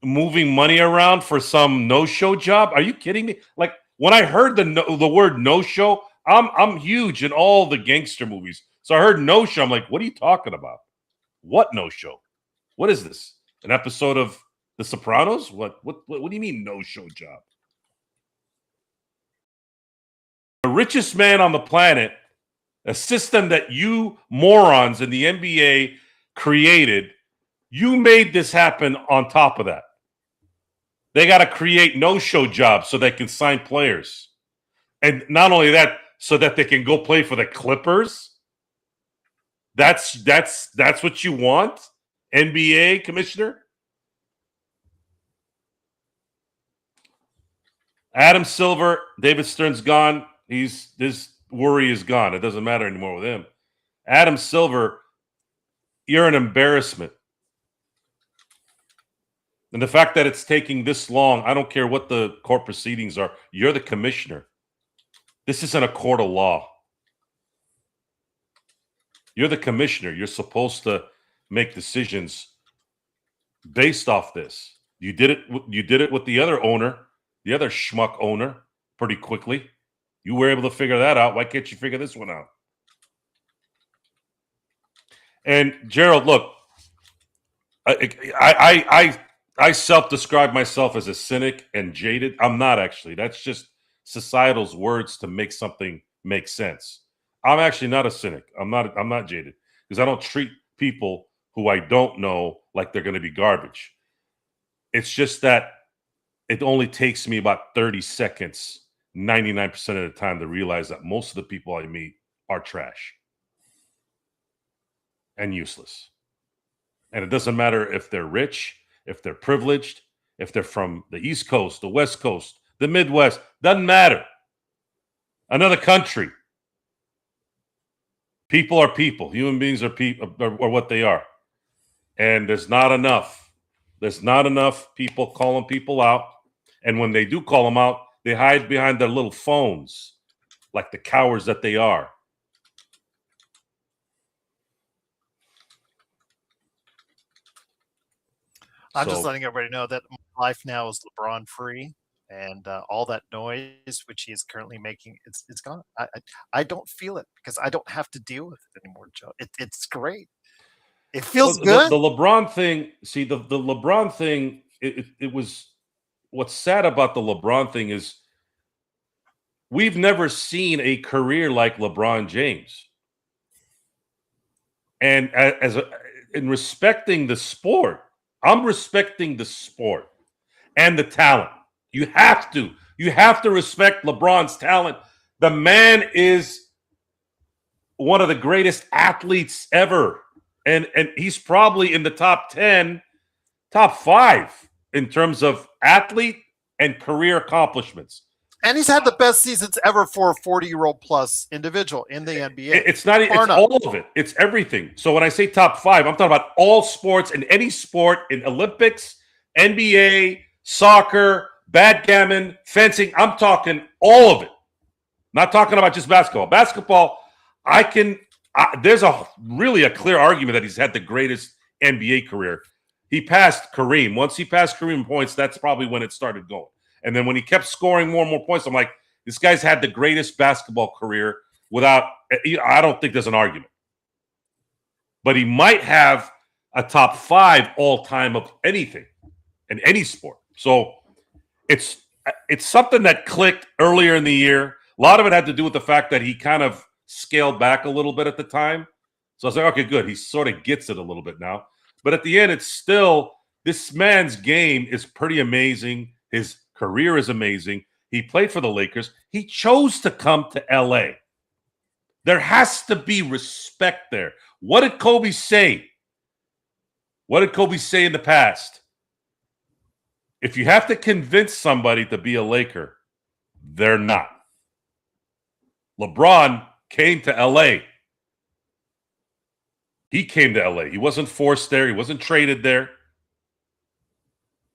moving money around for some no-show job? Are you kidding me? Like, when I heard the word no-show, I'm huge in all the gangster movies. So I heard no-show. I'm like, what are you talking about? What no-show? What is this? An episode of The Sopranos? What do you mean no-show job? The richest man on the planet, a system that you morons in the NBA created, you made this happen on top of that. They got to create no-show jobs so they can sign players. And not only that, so that they can go play for the Clippers. That's what you want, NBA commissioner? Adam Silver, David Stern's gone. His worry is gone. It doesn't matter anymore with him. Adam Silver, you're an embarrassment. And the fact that it's taking this long, I don't care what the court proceedings are. You're the commissioner. This isn't a court of law. You're the commissioner. You're supposed to make decisions based off this. You did it with the other owner, the other schmuck owner, pretty quickly. You were able to figure that out. Why can't you figure this one out? And Gerald, look, I self-describe myself as a cynic and jaded. I'm not actually. That's just societal's words to make something make sense. I'm actually not a cynic. I'm not jaded because I don't treat people who I don't know like they're going to be garbage. It's just that it only takes me about 30 seconds, 99% of the time, to realize that most of the people I meet are trash and useless. And it doesn't matter if they're rich, if they're privileged, if they're from the East Coast, the West Coast, the Midwest, doesn't matter. Another country. People are people. Human beings are people, or what they are. And there's not enough. There's not enough people calling people out. And when they do call them out, they hide behind their little phones like the cowards that they are. I'm just letting everybody know that my life now is LeBron free, and all that noise which he is currently making, it's gone. I don't feel it because I don't have to deal with it anymore, Joe. It's great. It feels good. The LeBron thing, see, the LeBron thing, it was, what's sad about the LeBron thing is we've never seen a career like LeBron James. And in respecting the sport, I'm respecting the sport and the talent. You have to respect LeBron's talent. The man is one of the greatest athletes ever. And he's probably in the top 10, top 5 in terms of athlete and career accomplishments. And he's had the best seasons ever for a 40-year-old plus individual in the NBA. It's not, it's all of it. It's everything. So when I say top 5, I'm talking about all sports, in any sport, in Olympics, NBA, soccer, backgammon, fencing. I'm talking all of it. Not talking about just basketball. Basketball, there's really a clear argument that he's had the greatest NBA career. He passed Kareem. Once he passed Kareem in points, that's probably when it started going. And then when he kept scoring more and more points, I'm like, this guy's had the greatest basketball career without, I don't think there's an argument. But he might have a top 5 all-time of anything in any sport. So it's something that clicked earlier in the year. A lot of it had to do with the fact that he kind of scaled back a little bit at the time. So I was like, okay, good. He sort of gets it a little bit now. But at the end, it's still, this man's game is pretty amazing. His career is amazing. He played for the Lakers. He chose to come to LA. There has to be respect there. What did Kobe say? What did Kobe say in the past? If you have to convince somebody to be a Laker, they're not. LeBron came to LA. He came to LA. He wasn't forced there. He wasn't traded there.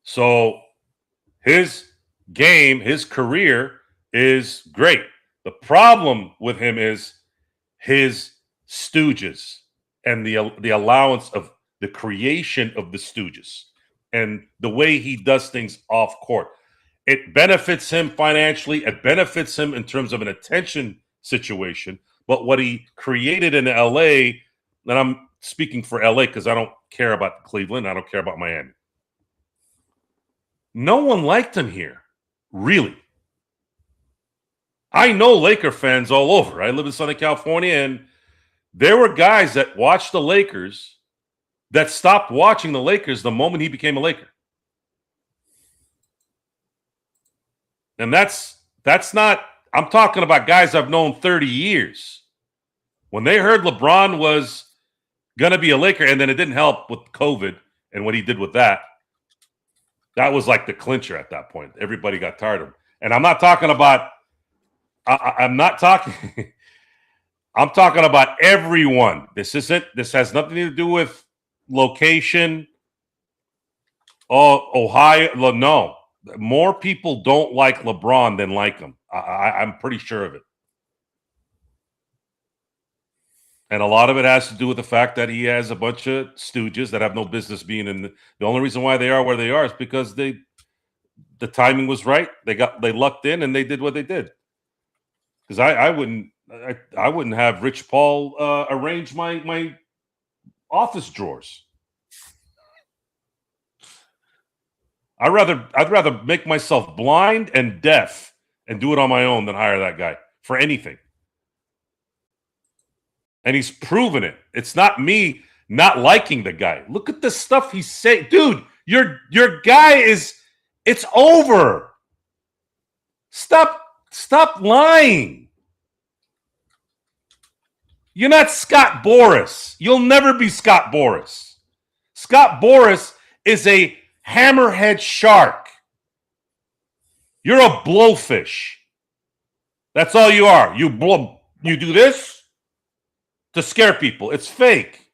So his game, his career is great. The problem with him is his stooges and the allowance of the creation of the stooges and the way he does things off court. It benefits him financially. It benefits him in terms of an attention situation. But what he created in LA, and I'm speaking for LA because I don't care about Cleveland. I don't care about Miami. No one liked him here, really. I know Laker fans all over. I live in Southern California, and there were guys that watched the Lakers that stopped watching the Lakers the moment he became a Laker. And that's not, I'm talking about guys I've known 30 years. When they heard LeBron was going to be a Laker, and then it didn't help with COVID and what he did with that, that was like the clincher at that point. Everybody got tired of him. And I'm not talking about, I'm talking about everyone. This has nothing to do with location. Oh, Ohio. No. More people don't like LeBron than like him. I'm pretty sure of it. And a lot of it has to do with the fact that he has a bunch of stooges that have no business being in the only reason why they are where they are is because the timing was right. They lucked in and they did what they did. Because I wouldn't have Rich Paul arrange my office drawers. I'd rather make myself blind and deaf and do it on my own than hire that guy for anything. And he's proven it. It's not me not liking the guy. Look at the stuff he's saying. Dude, your guy is, it's over. Stop lying. You're not Scott Boras. You'll never be Scott Boras. Scott Boras is a hammerhead shark. You're a blowfish. That's all you are. You do this to scare people. It's fake.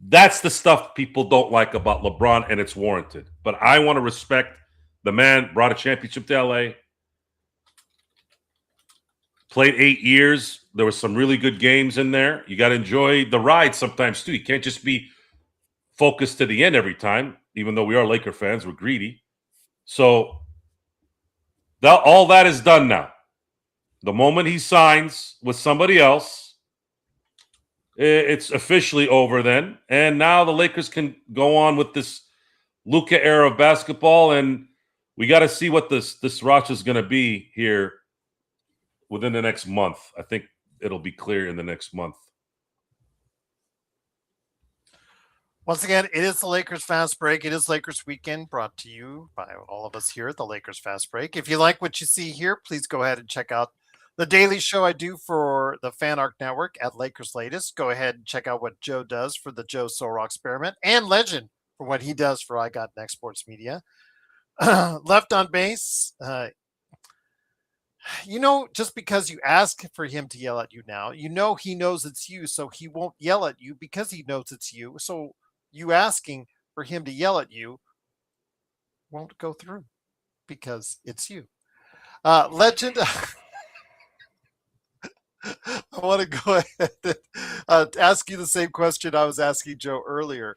That's the stuff people don't like about LeBron, and it's warranted. But I want to respect the man, brought a championship to LA, played 8 years. There were some really good games in there. You got to enjoy the ride sometimes, too. You can't just be focused to the end every time, even though we are Laker fans. We're greedy. So all that is done now. The moment he signs with somebody else, it's officially over then. And now the Lakers can go on with this Luka era of basketball, and we got to see what this roster is going to be here within the next month. I think it'll be clear in the next month. Once again, it is the Lakers Fast Break. It is Lakers Weekend, brought to you by all of us here at the Lakers Fast Break. If you like what you see here, please go ahead and check out the daily show I do for the Fan Arc Network at Lakers Latest. Go ahead and check out what Joe does for the Joe Sorrell Experiment, and Legend for what he does for I Got Next Sports Media. Left on Base, just because you ask for him to yell at you now, he knows it's you, so he won't yell at you because he knows it's you. So you asking for him to yell at you won't go through because it's you. Legend. I want to go ahead and ask you the same question I was asking Joe earlier.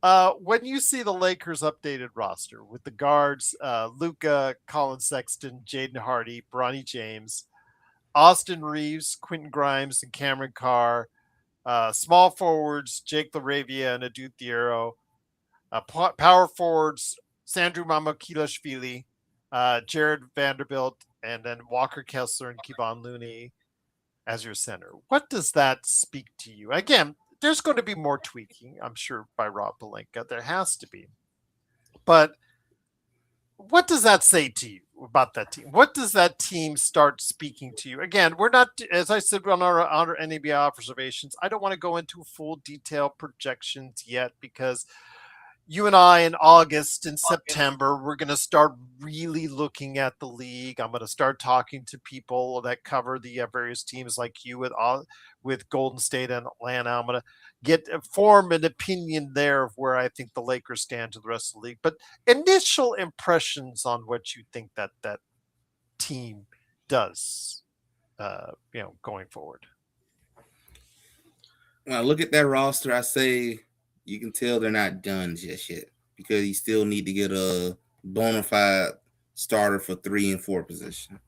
When you see the Lakers updated roster with the guards, Luka, Colin Sexton, Jaden Hardy, Bronny James, Austin Reeves, Quentin Grimes, and Cameron Carr, small forwards, Jake LaRavia and Adou Thiero, power forwards, Sandro Mamakilashvili, Jared Vanderbilt, and then Walker Kessler and Kevon Looney as your center. What does that speak to you? Again, there's going to be more tweaking, I'm sure, by Rob Pelinka. There has to be. But what does that say to you about that team? What does that team start speaking to you? Again, we're not, as I said on our NBA observations, I don't want to go into full detail projections yet because you and I in August and September, we're going to start really looking at the league. I'm going to start talking to people that cover the various teams like you with Golden State and Atlanta. I'm going to form an opinion there of where I think the Lakers stand to the rest of the league. But initial impressions on what you think that team does, going forward. When I look at that roster, I say you can tell they're not done just yet because you still need to get a bona fide starter for 3 and 4 position.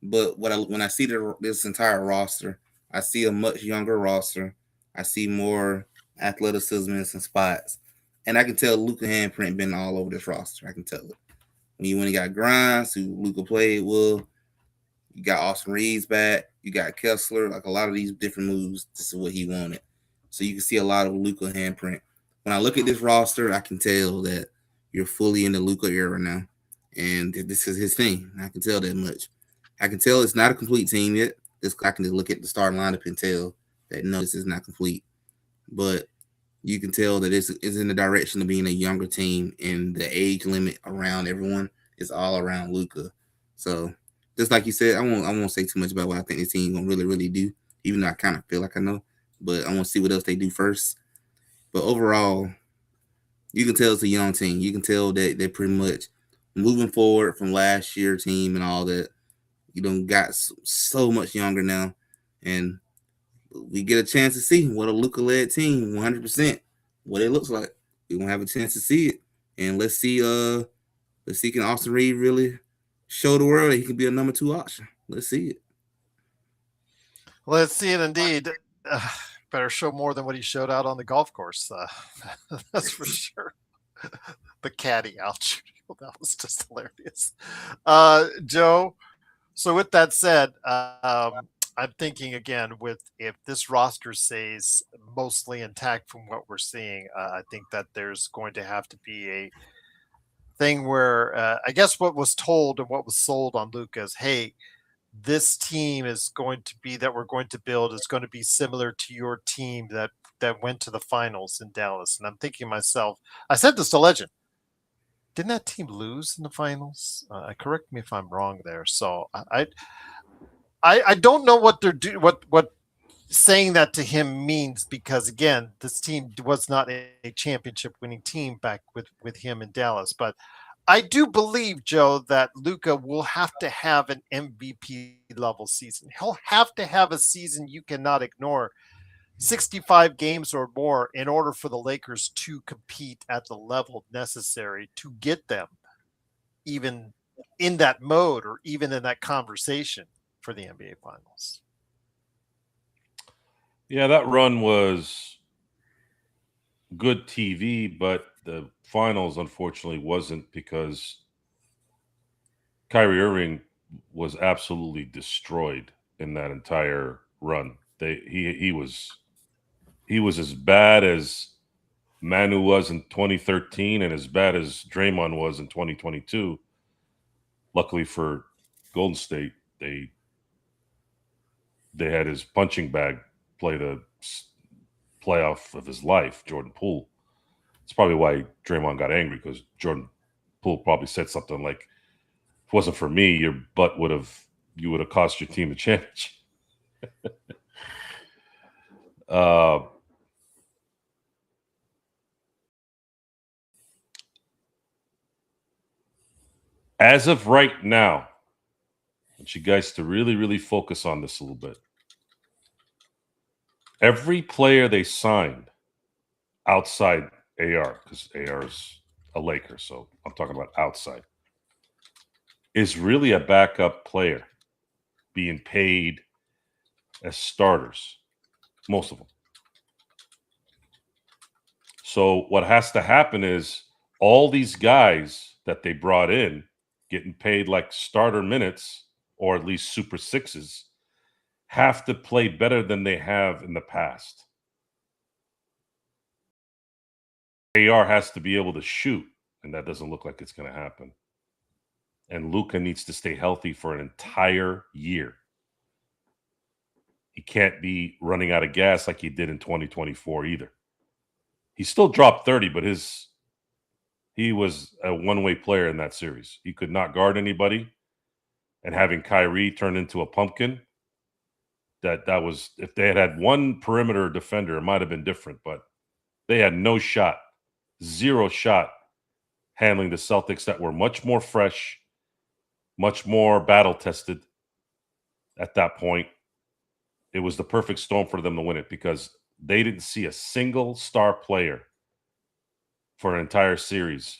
But when I see this entire roster, I see a much younger roster. I see more athleticism in some spots. And I can tell Luka handprint been all over this roster. I can tell it. When you got Grimes, who Luka played with, you got Austin Reeves back, you got Kessler, like a lot of these different moves, this is what he wanted. So you can see a lot of Luka handprint. When I look at this roster, I can tell that you're fully in the Luka era now. And this is his thing. I can tell that much. I can tell it's not a complete team yet. I can just look at the starting lineup and tell that no, this is not complete. But you can tell that it's in the direction of being a younger team, and the age limit around everyone is all around Luka. So just like you said, I won't say too much about what I think this team gonna really, really do, even though I kind of feel like I know. But I want to see what else they do first. But overall, you can tell it's a young team. You can tell that they're pretty much moving forward from last year's team and all that. You got so much younger now. And we get a chance to see what a Luka-led team, 100%, what it looks like. We're going to have a chance to see it. And let's see can Austin Reeves really show the world that he can be a number 2 option. Let's see it. Let's see it indeed. Better show more than what he showed out on the golf course. That's for sure. The caddy out. That was just hilarious. Joe, so with that said, I'm thinking again if this roster stays mostly intact from what we're seeing, I think that there's going to have to be a thing where I guess what was told and what was sold on Luka is, hey, this team is going to be that we're going to build is going to be similar to your team that went to the finals in Dallas. And I'm thinking to myself, I said this to Legend, didn't that team lose in the finals? Correct me if I'm wrong there. So I don't know what they're doing, what saying that to him means, because again, this team was not a championship winning team back with him in Dallas. But I do believe, Joe, that Luka will have to have an MVP level season. He'll have to have a season you cannot ignore, 65 games or more, in order for the Lakers to compete at the level necessary to get them even in that mode or even in that conversation for the NBA Finals. Yeah, that run was good TV, but the finals unfortunately wasn't, because Kyrie Irving was absolutely destroyed in that entire run. He was as bad as Manu was in 2013 and as bad as Draymond was in 2022. Luckily for Golden State, they had his punching bag play the playoff of his life, Jordan Poole. It's probably why Draymond got angry, because Jordan Poole probably said something like, "If it wasn't for me, you would have cost your team the championship." As of right now, I want you guys to really, really focus on this a little bit. Every player they signed outside AR, because AR is a Laker, so I'm talking about outside, is really a backup player being paid as starters, most of them. So what has to happen is all these guys that they brought in getting paid like starter minutes or at least super sixes have to play better than they have in the past. AR has to be able to shoot, and that doesn't look like it's going to happen. And Luka needs to stay healthy for an entire year. He can't be running out of gas like he did in 2024 either. He still dropped 30, but he was a one-way player in that series. He could not guard anybody, and having Kyrie turn into a pumpkin, that was, if they had one perimeter defender, it might have been different, but they had no shot, zero shot handling the Celtics that were much more fresh, much more battle-tested at that point. It was the perfect storm for them to win it because they didn't see a single star player for an entire series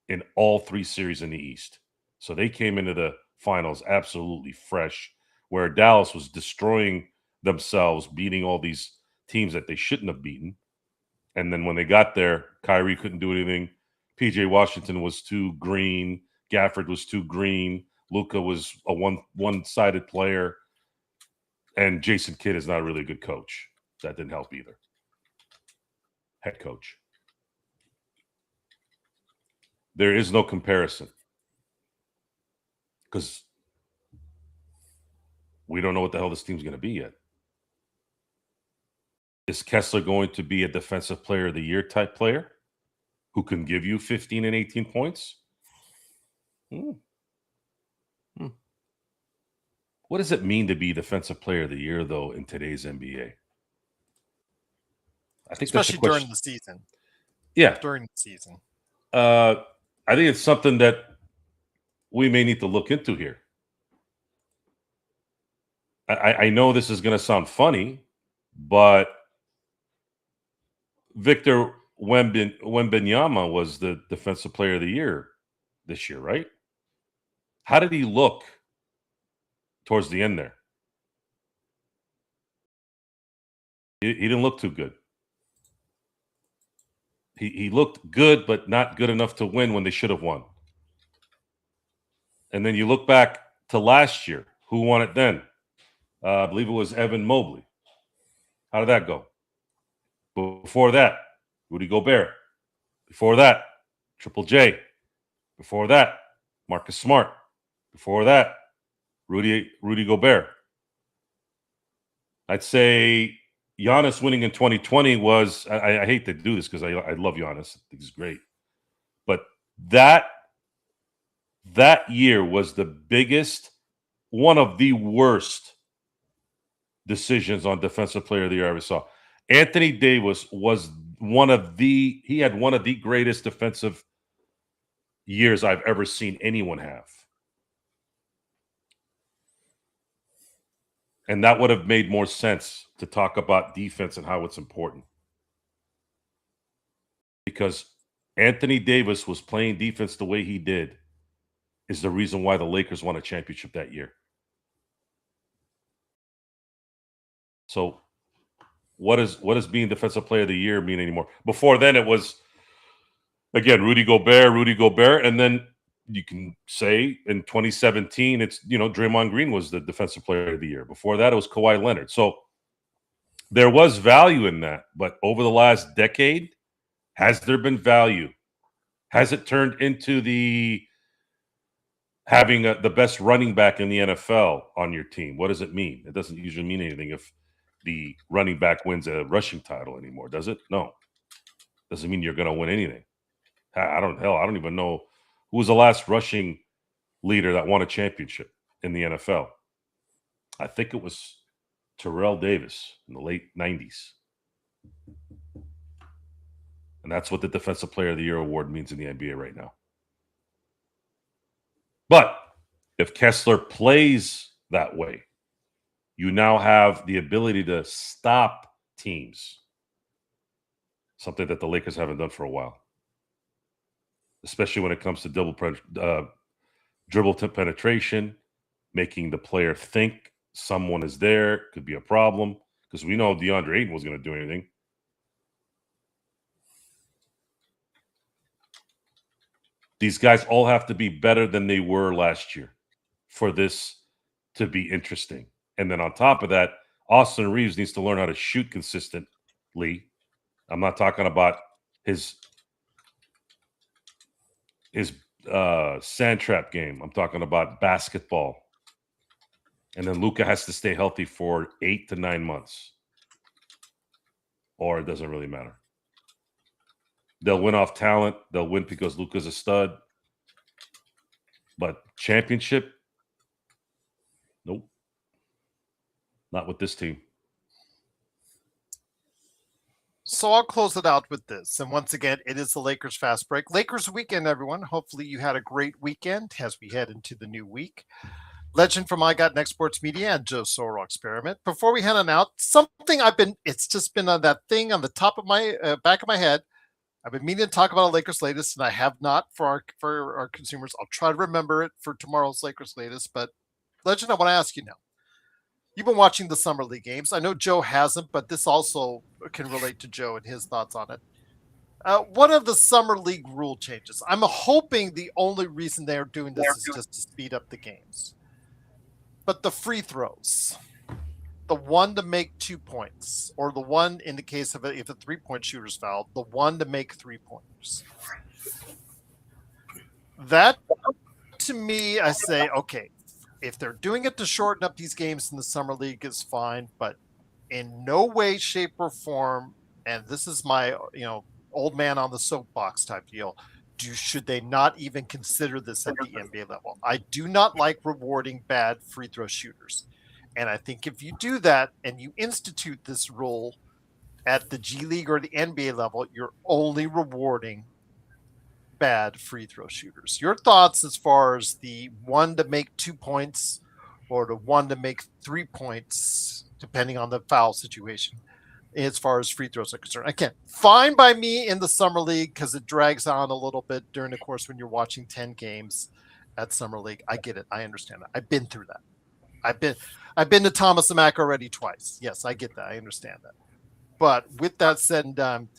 in all three series in the East. So they came into the finals absolutely fresh, where Dallas was destroying themselves, beating all these teams that they shouldn't have beaten. And then when they got there, Kyrie couldn't do anything. PJ Washington was too green. Gafford was too green. Luka was a one-sided player. And Jason Kidd is not really a good coach. That didn't help either. Head coach. There is no comparison because we don't know what the hell this team's going to be yet. Is Kessler going to be a defensive player of the year type player who can give you 15 and 18 points? What does it mean to be defensive player of the year, though, in today's NBA? I think especially during the season. Yeah. During the season. I think it's something that we may need to look into here. I know this is going to sound funny, but Victor Wembanyama was the defensive player of the year this year, right? How did he look towards the end there? He didn't look too good. He looked good, but not good enough to win when they should have won. And then you look back to last year. Who won it then? I believe it was Evan Mobley. How did that go? Before that, Rudy Gobert. Before that, Triple J. Before that, Marcus Smart. Before that, Rudy Gobert. I'd say Giannis winning in 2020 was, I hate to do this because I love Giannis. I think he's great. But that year was the biggest, one of the worst decisions on defensive player of the year I ever saw. Anthony Davis was he had one of the greatest defensive years I've ever seen anyone have. And that would have made more sense to talk about defense and how it's important. Because Anthony Davis was playing defense the way he did is the reason why the Lakers won a championship that year. So what does being defensive player of the year mean anymore? Before then it was, again, Rudy Gobert, and then you can say in 2017 it's, Draymond Green was the defensive player of the year. Before that it was Kawhi Leonard. So there was value in that, but over the last decade, has there been value? Has it turned into having the best running back in the NFL on your team? What does it mean? It doesn't usually mean anything if the running back wins a rushing title anymore, does it? No. Doesn't mean you're going to win anything. I don't even know who was the last rushing leader that won a championship in the NFL. I think it was Terrell Davis in the late 90s. And that's what the Defensive Player of the Year award means in the NBA right now. But if Kessler plays that way, you now have the ability to stop teams. something that the Lakers haven't done for a while, especially when it comes to dribble penetration, making the player think someone is there, could be a problem, because we know DeAndre Ayton was going to do anything. These guys all have to be better than they were last year for this to be interesting. And then on top of that, Austin Reeves needs to learn how to shoot consistently. I'm not talking about his sand trap game. I'm talking about basketball. And then Luka has to stay healthy for 8 to 9 months. Or it doesn't really matter. They'll win off talent. They'll win because Luka's a stud. But championship? Nope. Not with this team. So I'll close it out with this. And once again, it is the Lakers Fast Break. Lakers weekend, everyone. Hopefully you had a great weekend as we head into the new week. Legend from I Got Next Sports Media and Joe Soro Experiment. Before we head on out, something it's just been on that thing on the top of my back of my head. I've been meaning to talk about a Lakers latest, and I have not for our consumers. I'll try to remember it for tomorrow's Lakers latest. But Legend, I want to ask you now. You've been watching the Summer League games. I know Joe hasn't, but this also can relate to Joe and his thoughts on it. What are the Summer League rule changes? I'm hoping the only reason they're doing this is just to speed up the games. But the free throws, the one to make 2 points, or the one in the case of if a 3-point shooter's fouled, the one to make 3-pointers. That, to me, I say, okay, if they're doing it to shorten up these games in the Summer League is fine, but in no way, shape, or form, and this is my, old man on the soapbox type deal, should they not even consider this at the NBA level? I do not like rewarding bad free throw shooters. And I think if you do that and you institute this rule at the G League or the NBA level, you're only rewarding bad free throw shooters. Your thoughts as far as the one to make 2 points or the one to make 3 points, depending on the foul situation, as far as free throws are concerned. Again, fine by me in the Summer League because it drags on a little bit during the course when you're watching 10 games at Summer League. I get it. I understand that. I've been through that. I've been to Thomas and Mack already twice. Yes, I get that. I understand that. But with that said and done,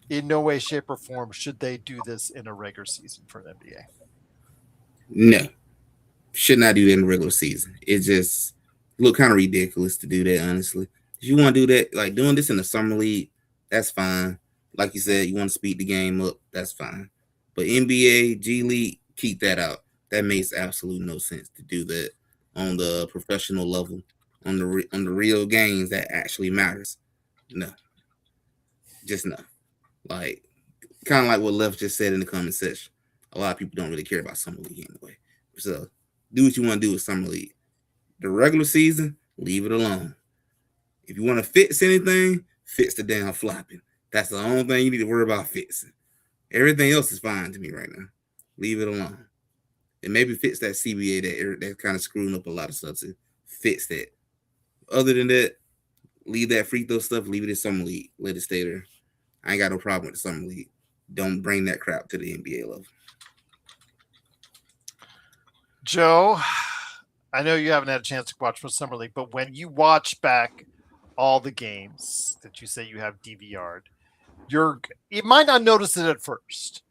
in no way, shape, or form should they do this in a regular season for the NBA. No, should not do that in the regular season. It just look kind of ridiculous to do that, honestly. If you want to do that, like doing this in the Summer League, that's fine. Like you said, you want to speed the game up, that's fine. But NBA, G League, keep that out. That makes absolutely no sense to do that on the professional level, on the real games that actually matters. No, just no. Like, kind of like what Left just said in the comment section. A lot of people don't really care about Summer League anyway. So do what you want to do with Summer League. The regular season, leave it alone. If you want to fix anything, fix the damn flopping. That's the only thing you need to worry about fixing. Everything else is fine to me right now. Leave it alone. And maybe fix that CBA that's kind of screwing up a lot of stuff too. Fix that. Other than that, leave that free throw stuff, leave it in Summer League. Let it stay there. I ain't got no problem with the Summer League. Don't bring that crap to the NBA level. Joe, I know you haven't had a chance to watch for Summer League, but when you watch back all the games that you say you have DVR'd, you might not notice it at first,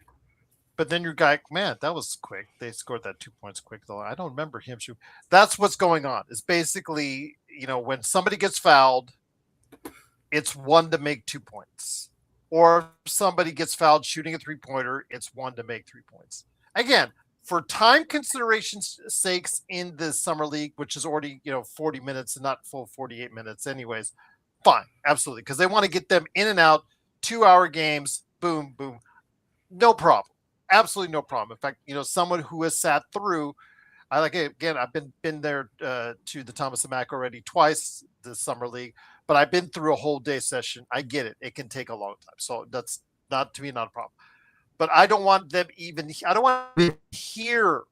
but then you're like, man, that was quick. They scored that 2 points quick, though. I don't remember him shooting. That's what's going on. It's basically, when somebody gets fouled, it's one to make 2 points. Or if somebody gets fouled shooting a 3-pointer, it's one to make 3 points. Again, for time considerations sakes in the Summer League, which is already, 40 minutes and not full 48 minutes anyways, fine, absolutely. Because they want to get them in and out, 2-hour games, boom, boom. No problem. Absolutely no problem. In fact, someone who has sat through, I've been there to the Thomas and Mack already twice this Summer League, but I've been through a whole day session. I get it. It can take a long time. So that's not a problem. But I don't want to hear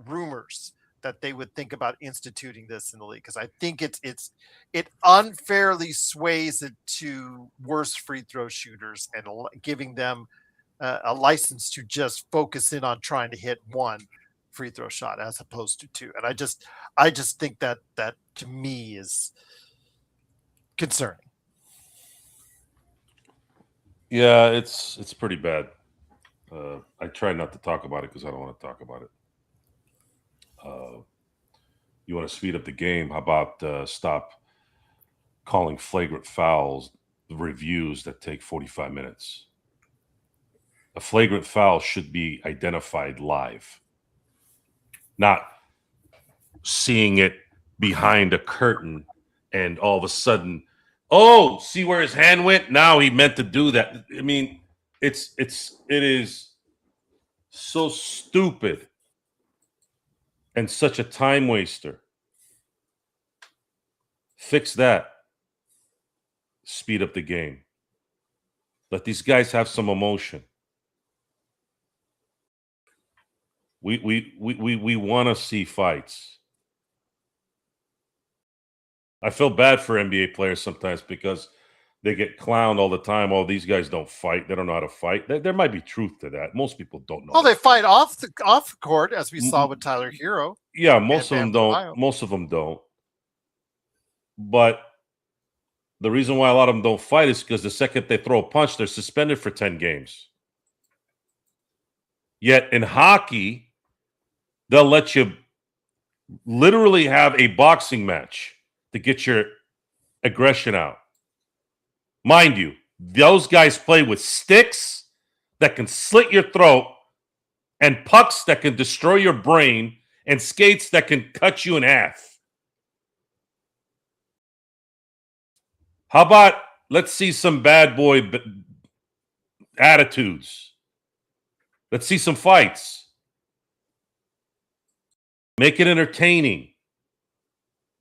rumors that they would think about instituting this in the league, because I think it unfairly sways it to worse free throw shooters and giving them a license to just focus in on trying to hit one free throw shot as opposed to two. And I just think that to me is concerning. Yeah, it's pretty bad. I try not to talk about it because I don't want to talk about it. You want to speed up the game? How about stop calling flagrant fouls reviews that take 45 minutes? A flagrant foul should be identified live, not seeing it behind a curtain and all of a sudden, oh, see where his hand went? Now he meant to do that. I mean, it is so stupid and such a time waster. Fix that. Speed up the game. Let these guys have some emotion. We want to see fights. I feel bad for NBA players sometimes because they get clowned all the time. Oh, these guys don't fight. They don't know how to fight. There might be truth to that. Most people don't know. Well, they fight off the court, as we saw with Tyler Hero. Yeah, most of them don't. Most of them don't. But the reason why a lot of them don't fight is because the second they throw a punch, they're suspended for 10 games. Yet in hockey, they'll let you literally have a boxing match to get your aggression out. Mind you, those guys play with sticks that can slit your throat and pucks that can destroy your brain and skates that can cut you in half. How about let's see some bad boy attitudes? Let's see some fights. Make it entertaining.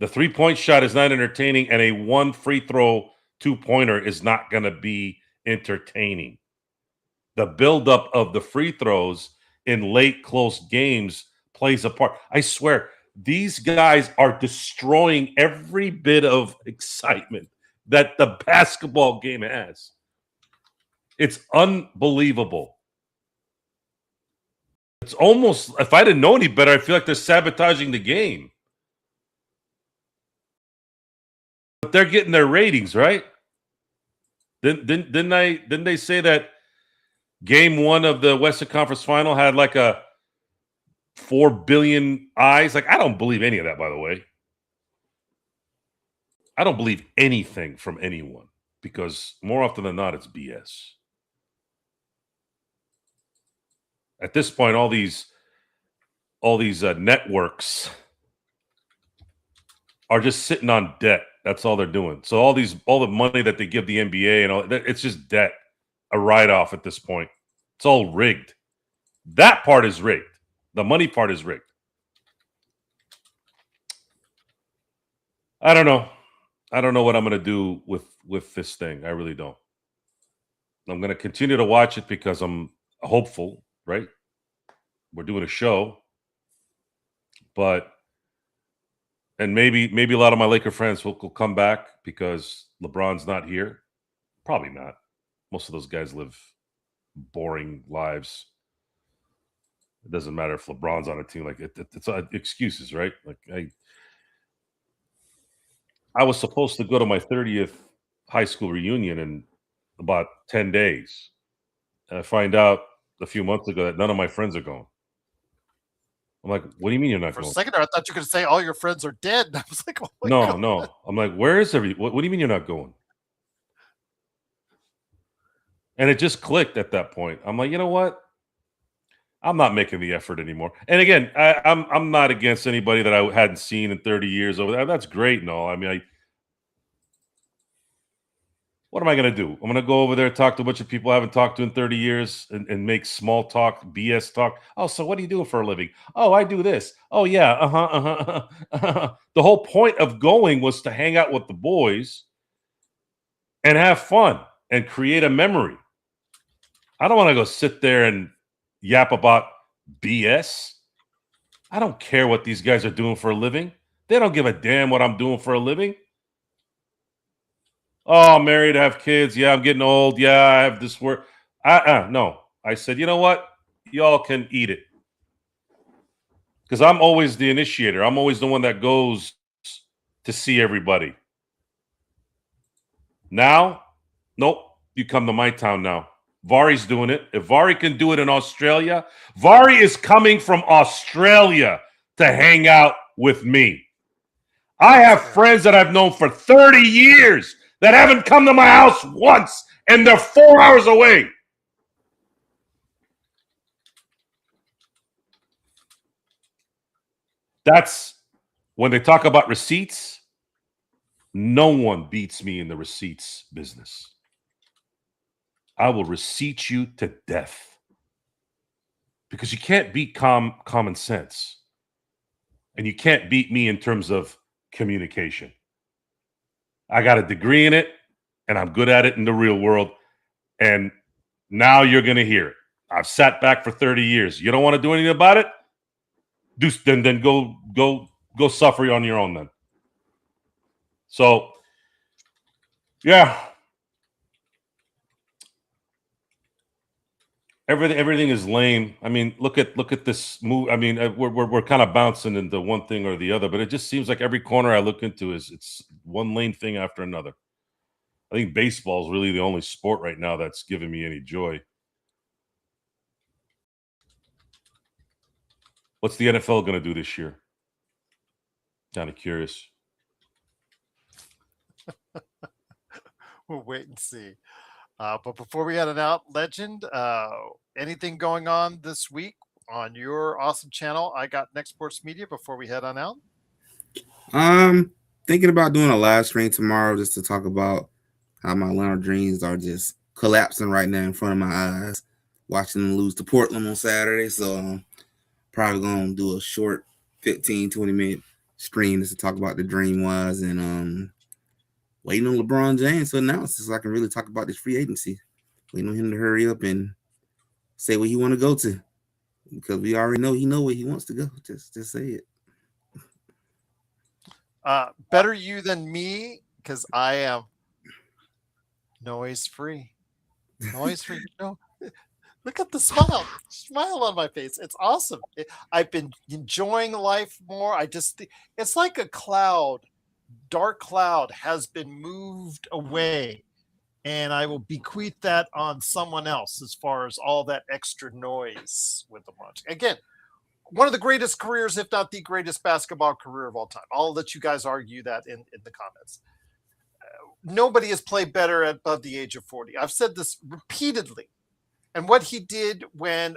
The 3-point shot is not entertaining, and a one free throw 2-pointer is not going to be entertaining. The buildup of the free throws in late close games plays a part. I swear, these guys are destroying every bit of excitement that the basketball game has. It's unbelievable. It's almost, if I didn't know any better, I feel like they're sabotaging the game. But they're getting their ratings, right? Didn't they say that game one of the Western Conference Final had like a 4 billion eyes? Like, I don't believe any of that, by the way. I don't believe anything from anyone because more often than not, it's BS. At this point, all these networks are just sitting on debt. That's all they're doing. So all the money that they give the NBA and all that, it's just debt, a write-off at this point. It's all rigged. That part is rigged. The money part is rigged. I don't know. I don't know what I'm going to do with this thing. I really don't. I'm going to continue to watch it because I'm hopeful, right? We're doing a show. And maybe a lot of my Laker friends will come back because LeBron's not here. Probably not. Most of those guys live boring lives. It doesn't matter if LeBron's on a team. Like it's excuses, right? Like I was supposed to go to my 30th high school reunion in about 10 days. And I find out a few months ago that none of my friends are going. I'm like, what do you mean you're not going? For a second, I thought you were going to say all your friends are dead. And I was like, oh my God. No. I'm like, where is what do you mean you're not going? And it just clicked at that point. I'm like, you know what? I'm not making the effort anymore. And again, I'm not against anybody that I hadn't seen in 30 years over there. That's great and all. I mean, what am I going to do? I'm going to go over there, talk to a bunch of people I haven't talked to in 30 years and make small talk, BS talk. Oh, so what do you do for a living? Oh, I do this. Oh, yeah. The whole point of going was to hang out with the boys and have fun and create a memory. I don't want to go sit there and yap about BS. I don't care what these guys are doing for a living. They don't give a damn what I'm doing for a living. Oh, I'm married, I have kids. Yeah, I'm getting old. Yeah, I have this work. No. I said, you know what? Y'all can eat it. Because I'm always the initiator. I'm always the one that goes to see everybody. Now, nope, you come to my town now. Vari's doing it. If Vari can do it in Australia, Vari is coming from Australia to hang out with me. I have friends that I've known for 30 years that haven't come to my house once, and they're 4 hours away. That's when they talk about receipts. No one beats me in the receipts business. I will receipt you to death because you can't beat common sense, and you can't beat me in terms of communication. I got a degree in it, and I'm good at it in the real world, and now you're going to hear it. I've sat back for 30 years. You don't want to do anything about it? Then go suffer on your own then. So, yeah. Everything is lame. I mean, look at this move. I mean, we're kind of bouncing into one thing or the other, but it just seems like every corner I look into it's one lame thing after another. I think baseball is really the only sport right now that's giving me any joy. What's the NFL going to do this year? Kind of curious. We'll wait and see. But before we head on out, Legend, anything going on this week on your awesome channel, I Got Next Sports Media, before we head on out? Thinking about doing a live stream tomorrow just to talk about how my Atlanta Dreams are just collapsing right now in front of my eyes, watching them lose to Portland on Saturday. So probably going to do a short 15, 20-minute stream just to talk about the Dream Wise and waiting on LeBron James to announce so I can really talk about this free agency. Waiting on him to hurry up and say where he want to go to, because we already know he know where he wants to go. Just say it. Better you than me, because I am noise free. Noise free. No, look at the smile on my face. It's awesome. I've been enjoying life more. It's like a cloud. Dark cloud has been moved away, and I will bequeath that on someone else as far as all that extra noise with the launch. Again, one of the greatest careers, if not the greatest basketball career of all time. I'll let you guys argue that in the comments. Nobody has played better at above the age of 40. I've said this repeatedly. And what he did when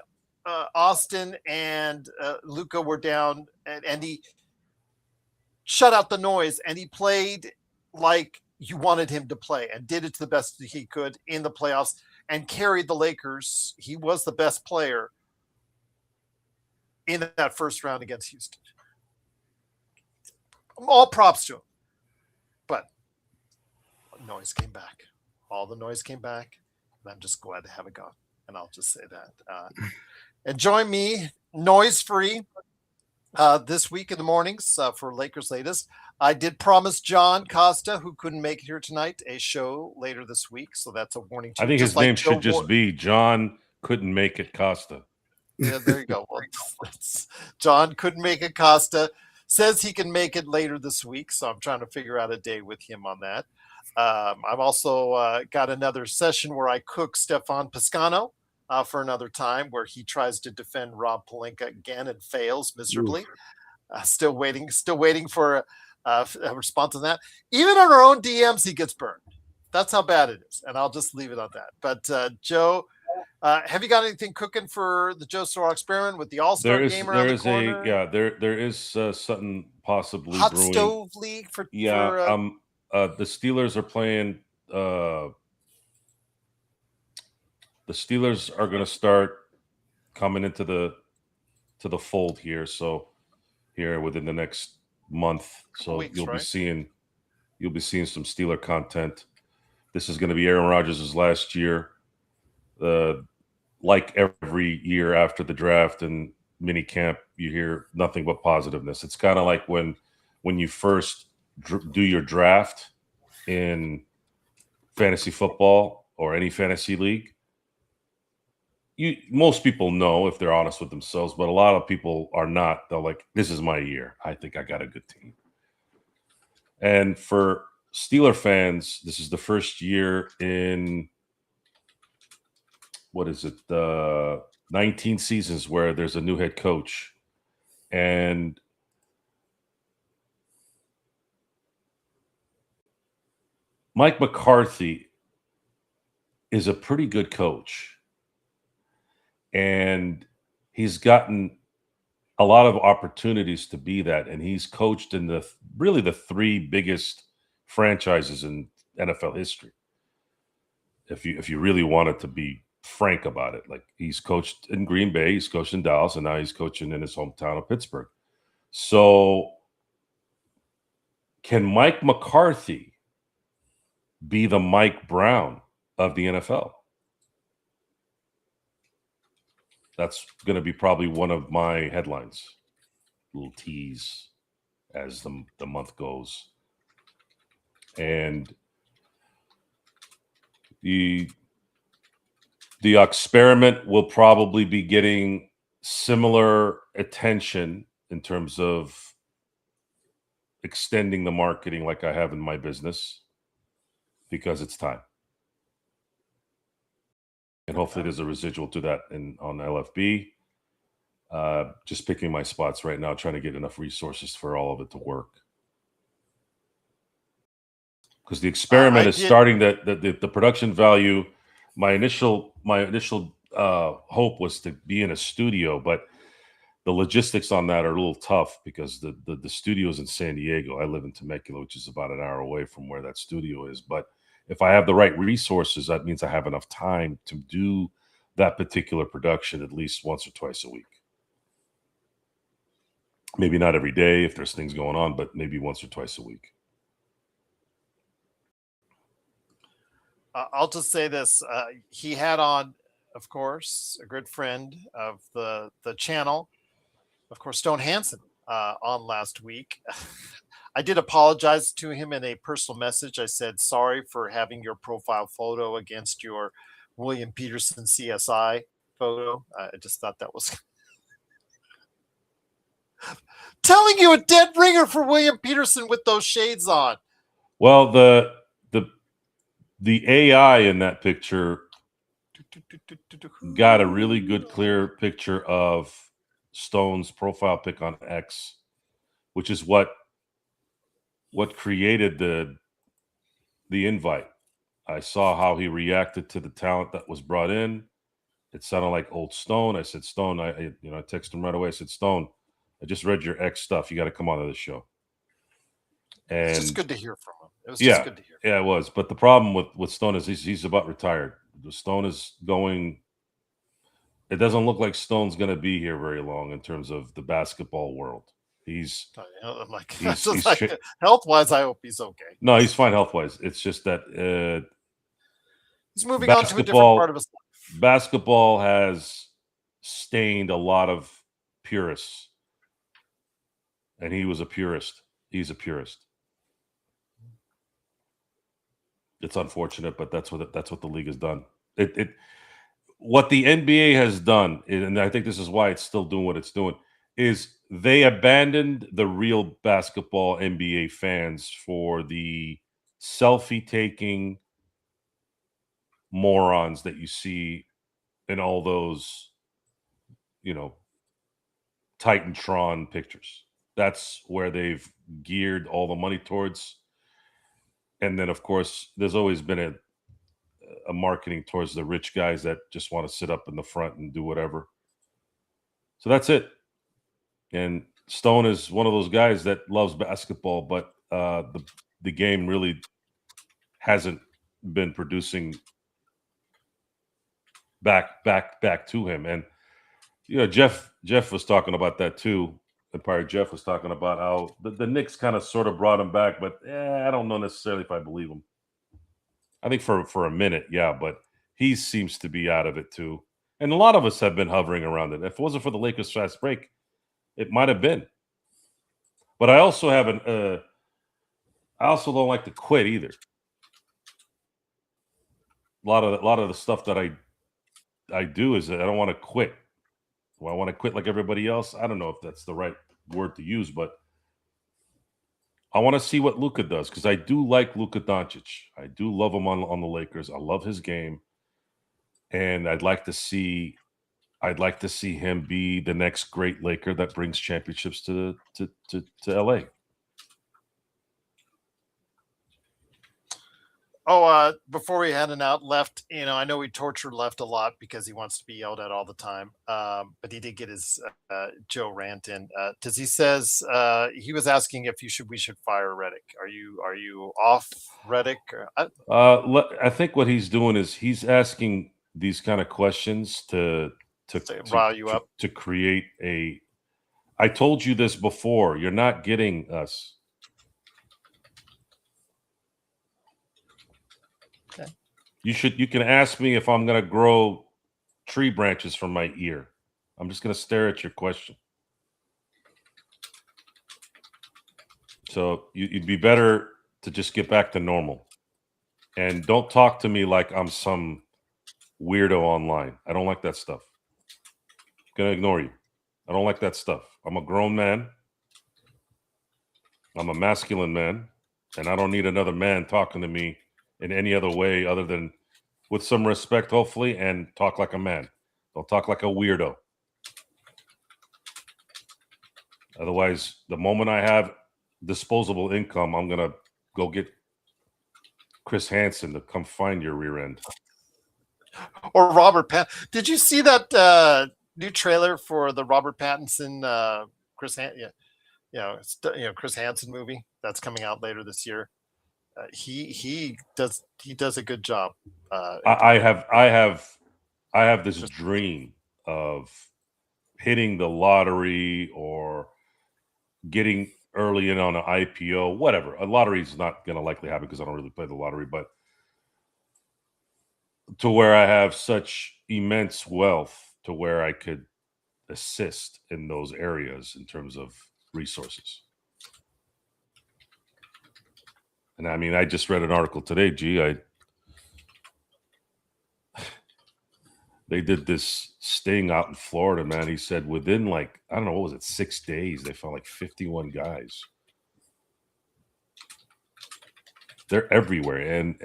Austin and Luka were down, and he shut out the noise, and he played like you wanted him to play and did it to the best that he could in the playoffs and carried the Lakers. He was the best player in that first round against Houston. All props to him. But noise came back. All the noise came back, and I'm just glad to have it gone. And I'll just say that. And join me, noise-free, this week in the mornings for Lakers Latest. I did promise John Costa, who couldn't make it here tonight, a show later this week. So that's a warning to I you. think his like name Joe should just be John Couldn't Make It Costa. Yeah, there you go. Well, John couldn't make it. Costa says he can make it later this week. So I'm trying to figure out a day with him on that. I've also got another session where I cook Stefan Piscano for another time, where he tries to defend Rob Pelinka again and fails miserably. Still waiting for a response on that. Even on our own DMs, he gets burned. That's how bad it is. And I'll just leave it on that. But Joe, have you got anything cooking for the Joe Sorrell experiment with the All-Star game around the corner? There is something possibly Hot brewing. stove league for the Steelers are playing. The Steelers are going to start coming into the fold here. So here within the next month, so weeks, you'll right? be seeing some Steeler content. This is going to be Aaron Rodgers' last year, like every year after the draft, and mini camp, you hear nothing but positiveness. It's kind of like when you first do your draft in fantasy football or any fantasy league. Most people know if they're honest with themselves, but a lot of people are not. They're like, this is my year. I think I got a good team. And for Steeler fans, this is the first year in, what is it, 19 seasons where there's a new head coach. And Mike McCarthy is a pretty good coach. And he's gotten a lot of opportunities to be that. And he's coached in the 3 biggest franchises in NFL history. If you really wanted to be frank about it, like he's coached in Green Bay, he's coached in Dallas, and now he's coaching in his hometown of Pittsburgh. So can Mike McCarthy be the Mike Brown of the NFL? That's going to be probably one of my headlines, little tease as the month goes. And the experiment will probably be getting similar attention in terms of extending the marketing like I have in my business, because it's time. And hopefully there's a residual to that on LFB. Just picking my spots right now, trying to get enough resources for all of it to work. Because the experiment is starting. The production value. My initial hope was to be in a studio, but the logistics on that are a little tough because the studio is in San Diego. I live in Temecula, which is about an hour away from where that studio is. But if I have the right resources, that means I have enough time to do that particular production at least once or twice a week. Maybe not every day if there's things going on, but maybe once or twice a week. I'll just say this. He had on, of course, a good friend of the channel, of course, Stone Hansen, on last week. I did apologize to him in a personal message. I said, sorry for having your profile photo against your William Peterson CSI photo. I just thought that was telling you a dead ringer for William Peterson with those shades on. Well, the AI in that picture got a really good, clear picture of Stone's profile pic on X, which is what created the invite. I saw how he reacted to the talent that was brought in. It sounded like old Stone. I said, Stone, I texted him right away. I said, Stone, I just read your X stuff. You got to come on to the show. And it's just good to hear from him. It was just good to hear. Yeah, it was. But the problem with Stone is he's about retired. Stone is going. It doesn't look like Stone's going to be here very long in terms of the basketball world. He's health-wise, I hope he's okay. No, he's fine health-wise. It's just that he's moving on to a different part of his life. Basketball has stained a lot of purists, and he was a purist. He's a purist. It's unfortunate, but that's what the league has done. What the NBA has done, and I think this is why it's still doing what it's doing, is they abandoned the real basketball NBA fans for the selfie-taking morons that you see in all those, Titantron pictures. That's where they've geared all the money towards. And then, of course, there's always been a marketing towards the rich guys that just want to sit up in the front and do whatever. So that's it. And Stone is one of those guys that loves basketball, but the game really hasn't been producing back to him. And Jeff was talking about that too. Empire Jeff was talking about how the Knicks kind of sort of brought him back, but I don't know necessarily if I believe him. I think for a minute, yeah, but he seems to be out of it too. And a lot of us have been hovering around it. If it wasn't for the Lakers' fast break, it might have been. But I also have I also don't like to quit either. A lot of the stuff that I do is that I don't want to quit. Do I want to quit like everybody else? I don't know if that's the right word to use, but I want to see what Luka does because I do like Luka Doncic. I do love him on the Lakers. I love his game, and I'd like to see him be the next great Laker that brings championships to LA. Oh, before we heading out, Left, I know we torture Left a lot because he wants to be yelled at all the time. But he did get his Joe rant in. Does he says he was asking if we should fire Reddick? Are you off Reddick? I think what he's doing is he's asking these kind of questions to rile you up, to create a. I told you this before. You're not getting us. Okay. You can ask me if I'm going to grow tree branches from my ear. I'm just going to stare at your question. So you'd be better to just get back to normal. And don't talk to me like I'm some weirdo online. I don't like that stuff. I'm going to ignore you. I don't like that stuff. I'm a grown man. I'm a masculine man. And I don't need another man talking to me in any other way other than with some respect, hopefully, and talk like a man. Don't talk like a weirdo. Otherwise, the moment I have disposable income, I'm going to go get Chris Hansen to come find your rear end. Or Robert Pattinson. Did you see that new trailer for the Robert Pattinson, Chris Hansen movie that's coming out later this year? He does a good job. I have this dream of hitting the lottery or getting early in on an IPO, whatever. A lottery is not going to likely happen because I don't really play the lottery, but to where I have such immense wealth to where I could assist in those areas in terms of resources. And I mean, I just read an article today, they did this sting out in Florida, man. He said within I don't know, what was it, 6 days, they found 51 guys. They're everywhere. And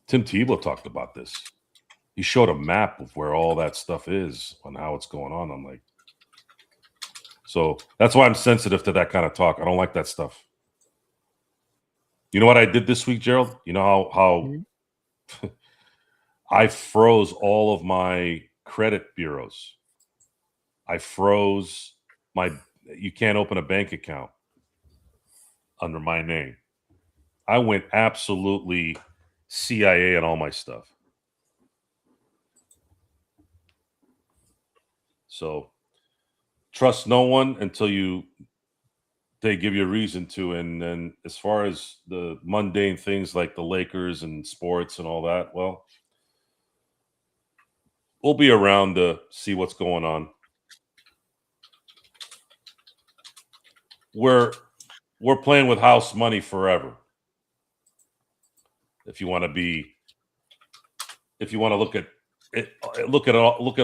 Tim Tebow talked about this. He showed a map of where all that stuff is and how it's going on. I'm like, so that's why I'm sensitive to that kind of talk. I don't like that stuff. You know what I did this week, Gerald? You know how I froze all of my credit bureaus. I froze you can't open a bank account under my name. I went absolutely CIA on all my stuff. So trust no one until they give you a reason to. And then as far as the mundane things like the Lakers and sports and all that, well, we'll be around to see what's going on. We're playing with house money forever. If you want to look at it, look at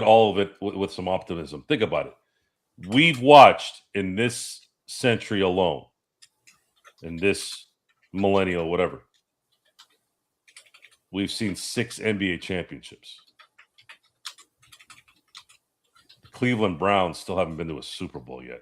all of it with some optimism. Think about it. We've watched in this century alone, in this millennial, whatever, we've seen 6 NBA championships. The Cleveland Browns still haven't been to a Super Bowl yet.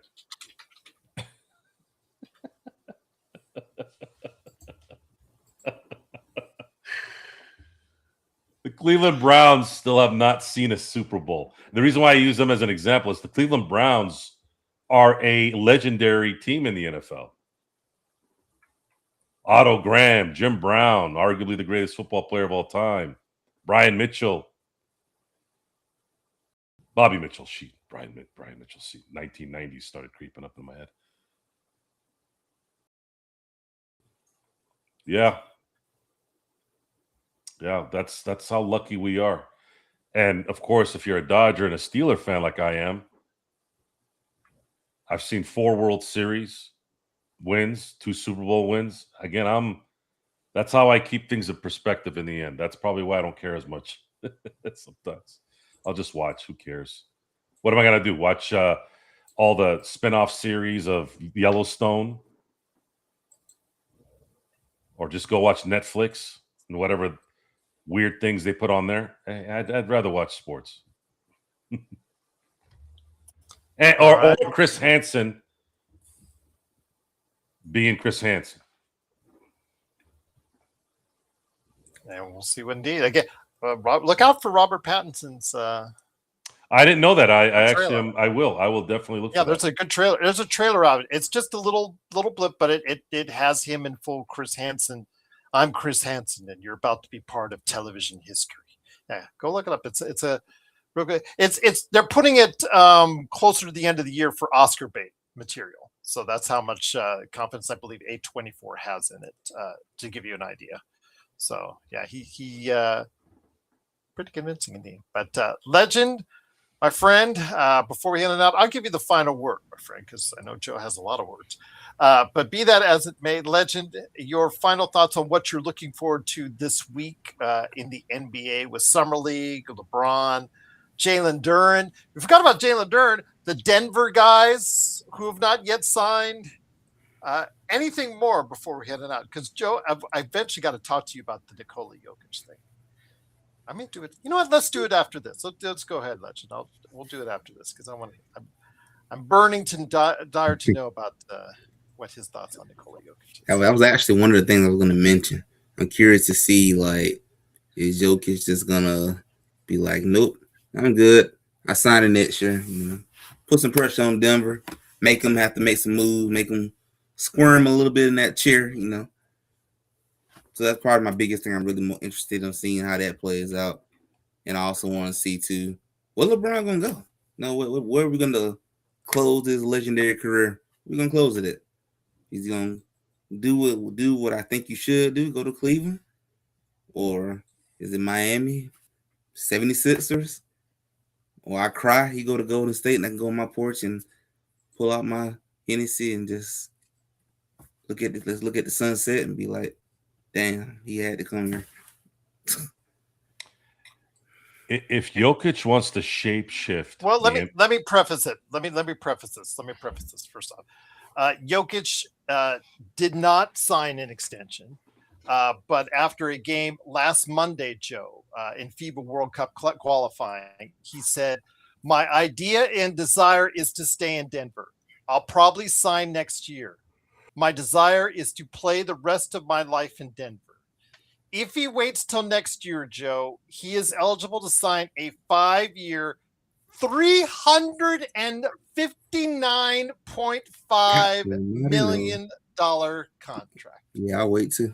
The Cleveland Browns still have not seen a Super Bowl. The reason why I use them as an example is the Cleveland Browns are a legendary team in the NFL. Otto Graham, Jim Brown, arguably the greatest football player of all time. Brian Mitchell. Bobby Mitchell, Brian Mitchell, 1990s started creeping up in my head. Yeah, that's how lucky we are. And of course, if you're a Dodger and a Steeler fan like I am, I've seen 4 World Series wins, 2 Super Bowl wins. Again, that's how I keep things in perspective in the end. That's probably why I don't care as much sometimes. I'll just watch. Who cares? What am I going to do? Watch all the spin-off series of Yellowstone? Or just go watch Netflix and whatever weird things they put on there? I'd rather watch sports. Or Chris Hansen being Chris Hansen. And we'll see what indeed. Again, look out for Robert Pattinson's. I didn't know that. I actually am. I will definitely look. Yeah, for there's that. a good trailer. There's a trailer of it. It's just a little blip, but it has him in full Chris Hansen. I'm Chris Hansen, and you're about to be part of television history. Yeah, go look it up. It's a real good. It's they're putting it closer to the end of the year for Oscar bait material. So that's how much confidence I believe A24 has in it to give you an idea. So yeah, he pretty convincing indeed. But legend, my friend, before we end it out, I'll give you the final word, my friend, because I know Joe has a lot of words. But be that as it may, legend, your final thoughts on what you're looking forward to this week in the NBA with Summer League, LeBron, Jalen Duren. We forgot about Jalen Duren, the Denver guys who have not yet signed. Anything more before we head it out? Because Joe, I eventually got to talk to you about the Nikola Jokic thing. I may do it. You know what? Let's do it after this. Let's go ahead, Legend. We'll do it after this because I'm burning to dire to know about what his thoughts on Nikola Jokic is. That was actually one of the things I was going to mention. I'm curious to see, like, is Jokic just going to be like, nope, I'm good. I signed it next year. Put some pressure on Denver, make them have to make some moves, make them squirm a little bit in that chair, So that's probably my biggest thing. I'm really more interested in seeing how that plays out. And I also want to see, too, where LeBron going to go? Where are we going to close his legendary career? We're going to close it at. He's going to do what I think you should do, go to Cleveland? Or is it Miami, 76ers? Or I cry, he go to Golden State, and I can go on my porch and pull out my Hennessy and just let's look at the sunset and be like, damn, he had to come here. If Jokic wants to shape shift, well, let me preface it. Let me preface this first off. Jokic did not sign an extension, but after a game last Monday, Joe, in FIBA World Cup qualifying, he said, "My idea and desire is to stay in Denver. I'll probably sign next year. My desire is to play the rest of my life in Denver." If he waits till next year, Joe, he is eligible to sign a 5-year, $359.5 million contract. Yeah, I'll wait too.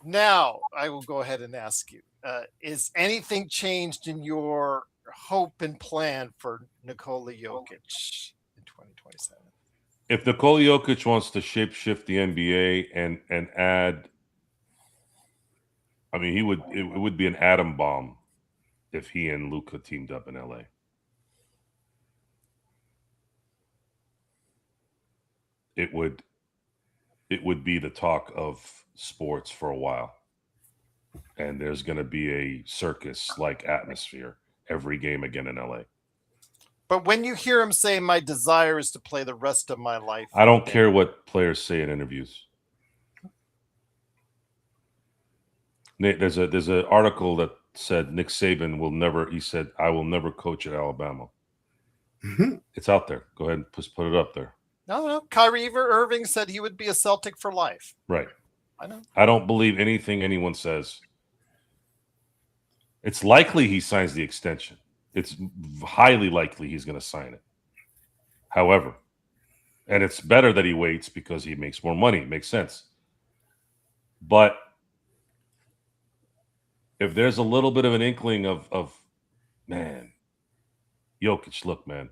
Now I will go ahead and ask you, is anything changed in your hope and plan for Nikola Jokic in 2027? If Nikola Jokic wants to shapeshift the NBA and add, I mean, it would be an atom bomb if he and Luka teamed up in LA. It would be the talk of sports for a while. And there's going to be a circus-like atmosphere every game again in LA. But when you hear him say, "My desire is to play the rest of my life," I don't care what players say in interviews. There's an article that said Nick Saban will never. He said, "I will never coach at Alabama." Mm-hmm. It's out there. Go ahead and put it up there. No. Kyrie Irving said he would be a Celtic for life. Right. I know. I don't believe anything anyone says. It's likely he signs the extension. It's highly likely he's going to sign it. However, and it's better that he waits because he makes more money. It makes sense. But if there's a little bit of an inkling of man, Jokic, look, man,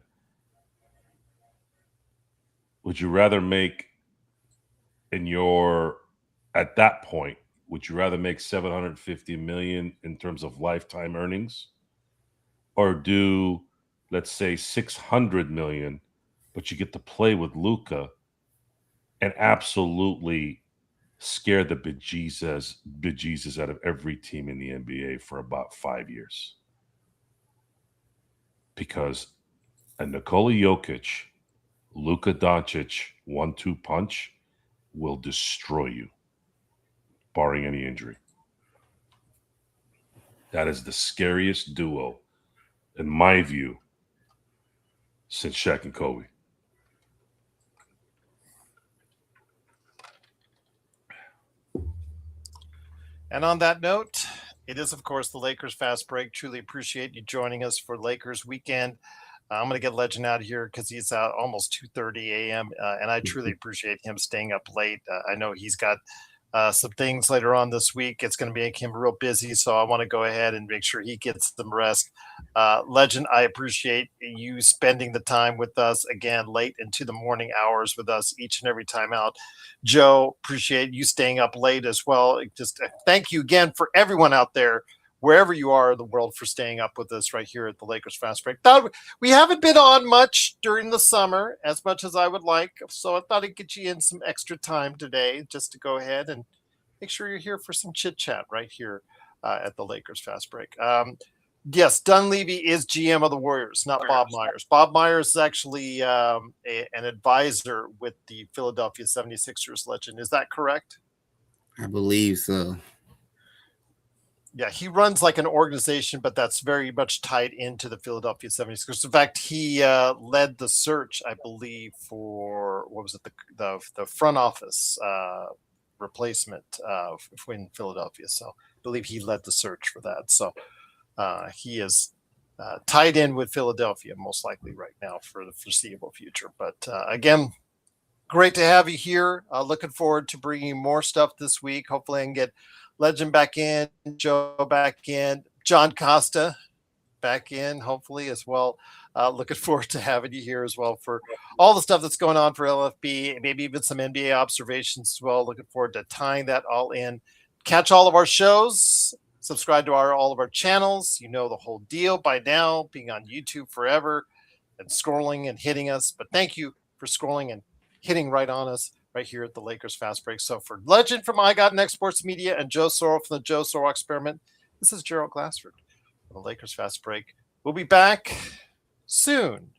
would you rather make at that point, would you rather make $750 million in terms of lifetime earnings, or do, let's say, $600 million, but you get to play with Luka and absolutely scare the bejesus out of every team in the NBA for about 5 years? Because a Nikola Jokic, Luka Doncic 1-2 punch will destroy you, barring any injury. That is the scariest duo, in my view, since Shaq and Kobe. And on that note, it is, of course, the Lakers Fast Break. Truly appreciate you joining us for Lakers weekend. I'm going to get Legend out of here because he's out almost 2:30 a.m. And I truly appreciate him staying up late. I know he's got some things later on this week. It's going to make him real busy, so I want to go ahead and make sure he gets some rest. Legend, I appreciate you spending the time with us again late into the morning hours with us each and every time out. Joe, appreciate you staying up late as well. Just thank you again for everyone out there, wherever you are in the world, for staying up with us right here at the Lakers Fast Break. We haven't been on much during the summer, as much as I would like, so I thought I'd get you in some extra time today just to go ahead and make sure you're here for some chit-chat right here at the Lakers Fast Break. Yes, Dunleavy is GM of the Warriors, not Bob Myers. Bob Myers is actually an advisor with the Philadelphia 76ers, Legend. Is that correct? I believe so. Yeah, he runs like an organization, but that's very much tied into the Philadelphia 76ers. In fact, he led the search, I believe, for, what was it, the front office replacement in Philadelphia. So I believe he led the search for that. So he is tied in with Philadelphia most likely right now for the foreseeable future. But again, great to have you here. Looking forward to bringing more stuff this week. Hopefully I can get Legend back in, Joe back in, John Costa back in, hopefully as well. Looking forward to having you here as well for all the stuff that's going on for LFB, maybe even some NBA observations as well. Looking forward to tying that all in. Catch all of our shows, subscribe to all of our channels. You know the whole deal by now, being on YouTube forever and scrolling and hitting us. But thank you for scrolling and hitting right on us right here at the Lakers Fast Break. So for Legend from Next Sports Media and Joe Sorrell from the Joe Sorrell Experiment, this is Gerald Glassford from the Lakers Fast Break. We'll be back soon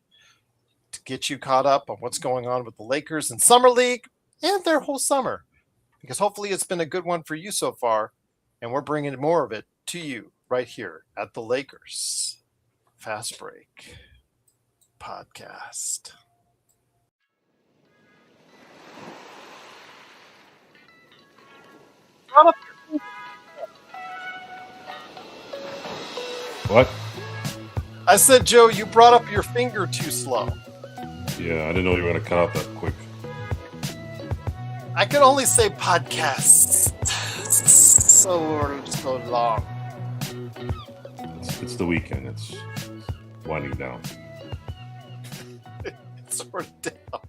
to get you caught up on what's going on with the Lakers in Summer League and their whole summer, because hopefully it's been a good one for you so far, and we're bringing more of it to you right here at the Lakers Fast Break podcast. What? I said, Joe, you brought up your finger too slow. Yeah, I didn't know you were going to cut out that quick. I can only say podcasts so long. It's the weekend. It's winding down. It's sort of down.